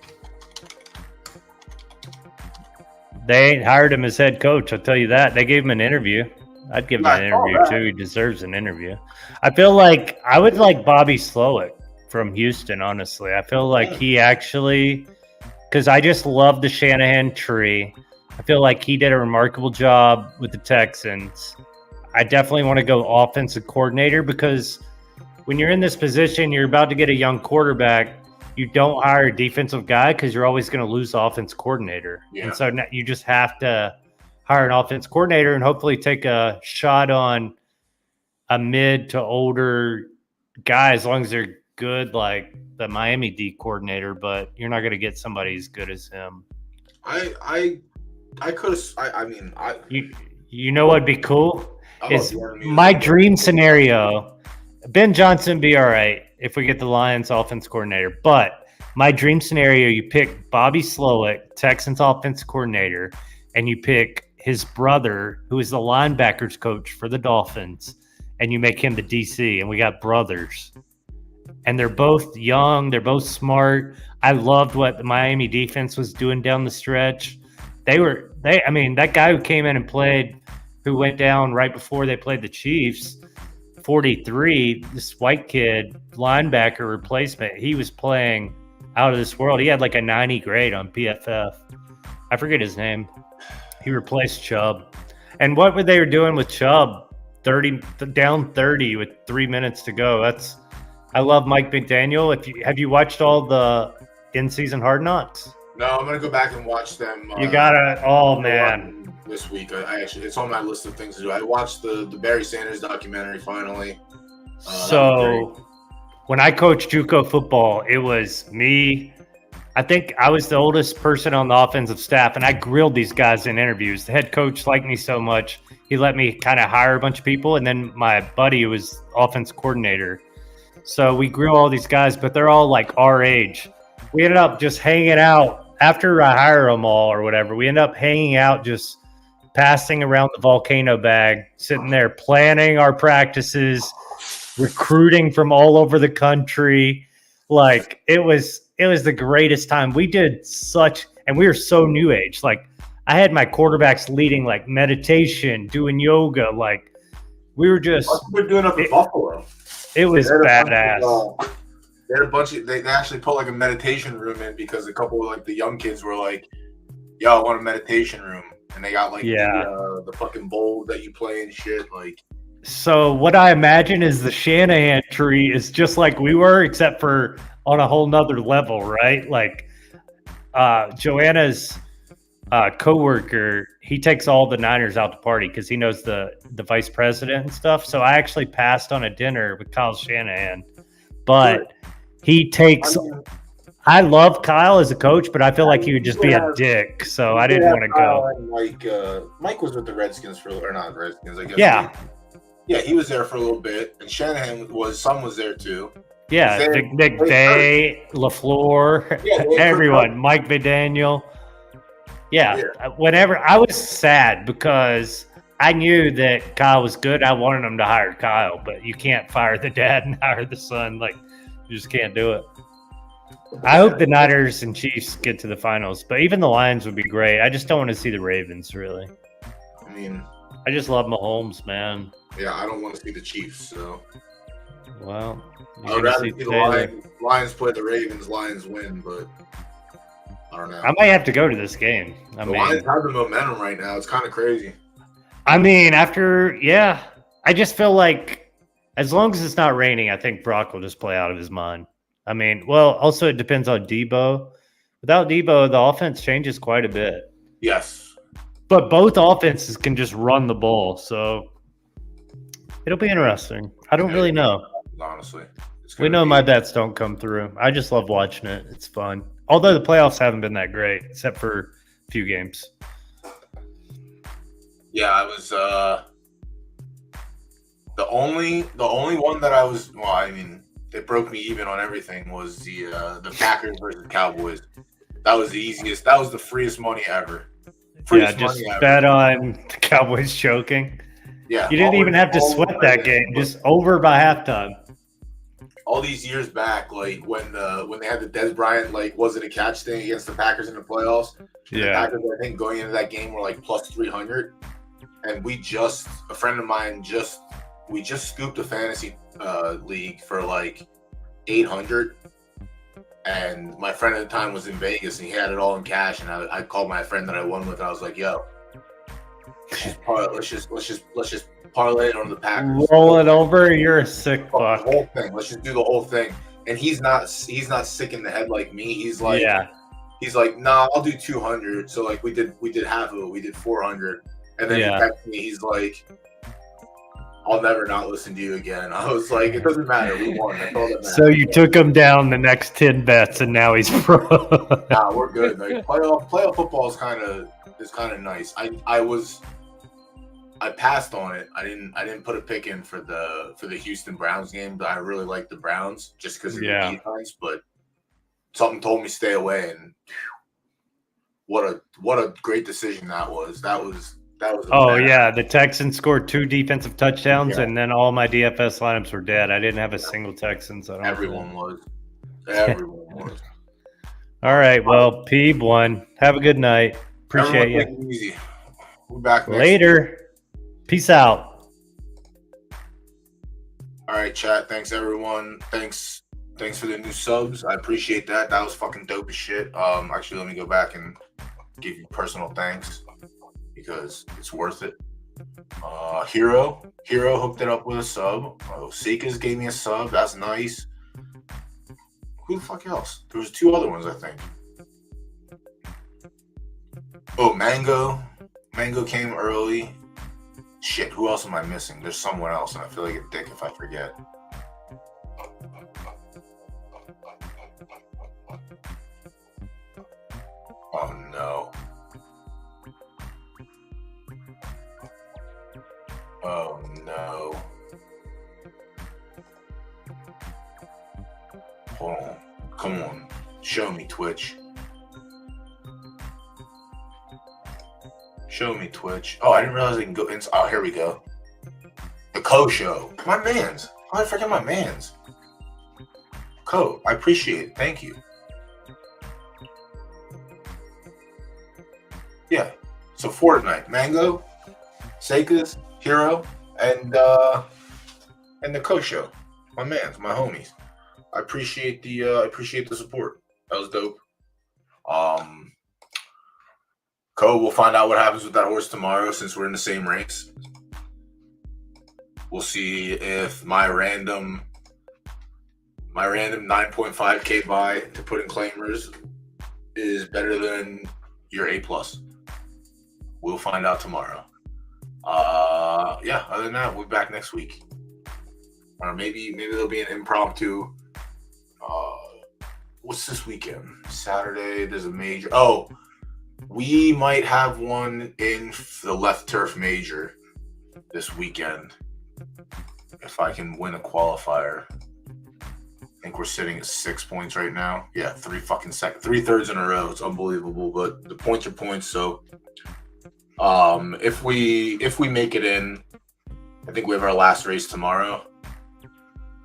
They ain't hired him as head coach, I'll tell you that. They gave him an interview. I'd give him an interview, too. He deserves an interview. I feel like I would like Bobby Slowick from Houston, honestly. I feel like he actually – because I just love the Shanahan tree. I feel like he did a remarkable job with the Texans. I definitely want to go offensive coordinator because when you're in this position, you're about to get a young quarterback. You don't hire a defensive guy because you're always going to lose the offense coordinator. Yeah. And so you just have to hire an offense coordinator and hopefully take a shot on a mid to older guy as long as they're good, like the Miami D coordinator, but you're not going to get somebody as good as him. I could have. You know what'd be cool is my dream scenario. Ben Johnson be all right if we get the Lions offense coordinator, but my dream scenario: you pick Bobby Slowick, Texans offense coordinator, and you pick his brother, who is the linebackers coach for the Dolphins, and you make him the DC. And we got brothers, and they're both young, they're both smart. I loved what the Miami defense was doing down the stretch. I mean, that guy who came in and played, who went down right before they played the Chiefs, 43, this white kid, linebacker replacement, he was playing out of this world. He had like a 90 grade on PFF. I forget his name. He replaced Chubb. And what were they doing with Chubb? Down 30 with 3 minutes to go. I love Mike McDaniel. Have you watched all the in-season Hard Knocks? No, I'm gonna go back and watch them. You gotta. Oh man, this week I actually it's on my list of things to do. I watched the Barry Sanders documentary finally. That'd be great. So when I coached JUCO football, it was me. I think I was the oldest person on the offensive staff, and I grilled these guys in interviews. The head coach liked me so much, he let me kind of hire a bunch of people, and then my buddy who was offense coordinator. So we grill all these guys, but they're all like our age. We ended up just hanging out after I hire them all or whatever. We end up hanging out, just passing around the volcano bag, sitting there planning our practices, recruiting from all over the country. Like it was the greatest time. We did such, and we were so new age. Like I had my quarterbacks leading like meditation, doing yoga. Like we were just. What we're doing up in Buffalo. It was badass. They had a bunch of. They actually put like a meditation room in because a couple of like the young kids were like, "Yo, I want a meditation room," and they got like the fucking bowl that you play and shit. Like, so what I imagine is the Shanahan tree is just like we were, except for on a whole nother level, right? Like Joanna's coworker, he takes all the Niners out to party because he knows the vice president and stuff. So I actually passed on a dinner with Kyle Shanahan, but he takes. I love Kyle as a coach, but I feel like he would just be a dick. So I didn't want to go. Like Mike was with the Redskins or not Redskins, I guess. Yeah. Yeah, he was there for a little bit, and Shanahan son was there too. Yeah, McVay, LaFleur, everyone, Mike McDaniel. Yeah, whenever I was sad because I knew that Kyle was good. I wanted him to hire Kyle, but you can't fire the dad and hire the son. Like, you just can't do it. I hope the Niners and Chiefs get to the finals, but even the Lions would be great. I just don't want to see the Ravens, really. I mean, I just love Mahomes, man. Yeah, I don't want to see the Chiefs, so. Well, I would rather see the Lions play the Ravens, Lions win, but I don't know. I might have to go to this game. The Lions have the momentum right now. It's kind of crazy. I mean, I just feel like as long as it's not raining, I think Brock will just play out of his mind. I mean, well, also it depends on Debo. Without Debo, the offense changes quite a bit. Yes. But both offenses can just run the ball, so it'll be interesting. I don't really know. Honestly. We know my bets don't come through. I just love watching it. It's fun. Although the playoffs haven't been that great, except for a few games. Yeah, I was the only one that I was it broke me even on everything was the Packers versus Cowboys. That was the easiest. That was the freest money ever. Just bet on the Cowboys choking. Yeah. You didn't even have to sweat that game. Just over by halftime. All these years back, like when they had the Dez Bryant, like, was it a catch thing against the Packers in the playoffs? Yeah. The Packers, I think, going into that game were like plus 300. And a friend of mine we just scooped a fantasy league for like 800. And my friend at the time was in Vegas and he had it all in cash. And I called my friend that I won with. I was like, "Yo, let's just parlay it on the Packers. Roll it over. You're a sick fuck. The whole thing. Let's just do the whole thing." And he's not sick in the head like me. He's like, "Nah, I'll do 200." So like we did half of it. We did 400. And then he texted me. He's like, "I'll never not listen to you again." I was like, "It doesn't matter. We won." That's all that matters. So you took him down the next 10 bets, and now he's pro. Nah, we're good. Like playoff football is kind of nice. I passed on it. I didn't put a pick in for the Houston Browns game, but I really like the Browns just because of the defense. But something told me stay away, and what a great decision that was. That was. The Texans scored 2 defensive touchdowns, and then all my DFS lineups were dead. I didn't have a single Texans. Everyone was. All right, well, Peeb won. Have a good night. Appreciate you. Easy. We're back later. Week. Peace out. All right, chat. Thanks, everyone. Thanks for the new subs. I appreciate that. That was fucking dope as shit. Actually, let me go back and give you personal thanks because it's worth it. Hero hooked it up with a sub. Seekers gave me a sub. That's nice. Who the fuck else? There was 2 other ones, I think. Oh, Mango came early. Shit, who else am I missing? There's someone else, and I feel like a dick if I forget. Oh no. Hold on. Come on. Show me, Twitch. Show me, Twitch. Oh, I didn't realize I can go inside. Oh, here we go. The Co Show. My mans. How did I forget my mans? Co, I appreciate it. Thank you. Yeah. So Fortnite, Mango, Seika's, Hero, and the Co Show. My mans, my homies. I appreciate the support. That was dope. Co, we'll find out what happens with that horse tomorrow since we're in the same race. We'll see if my random 9.5K buy to put in claimers is better than your A+. We'll find out tomorrow. Yeah, other than that, we'll be back next week. Or maybe there'll be an impromptu. What's this weekend? Saturday, there's a major. Oh, we might have one in the left turf major this weekend. If I can win a qualifier. I think we're sitting at 6 points right now. Yeah, 3/3 in a row. It's unbelievable, but the points are points. So, if we make it in, I think we have our last race tomorrow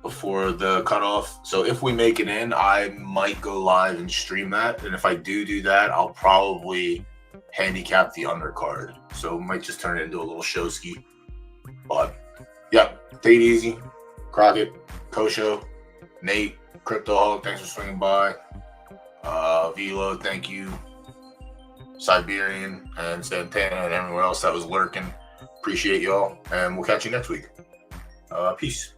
before the cutoff. So if we make it in, I might go live and stream that. And if I do that, I'll probably handicap the undercard. So might just turn it into a little show ski. But yeah, take it easy. Crockett, Kosho, Nate, Crypto Hog, thanks for swinging by. Velo, thank you. Siberian and Santana and everyone else that was lurking. Appreciate y'all. And we'll catch you next week. Peace.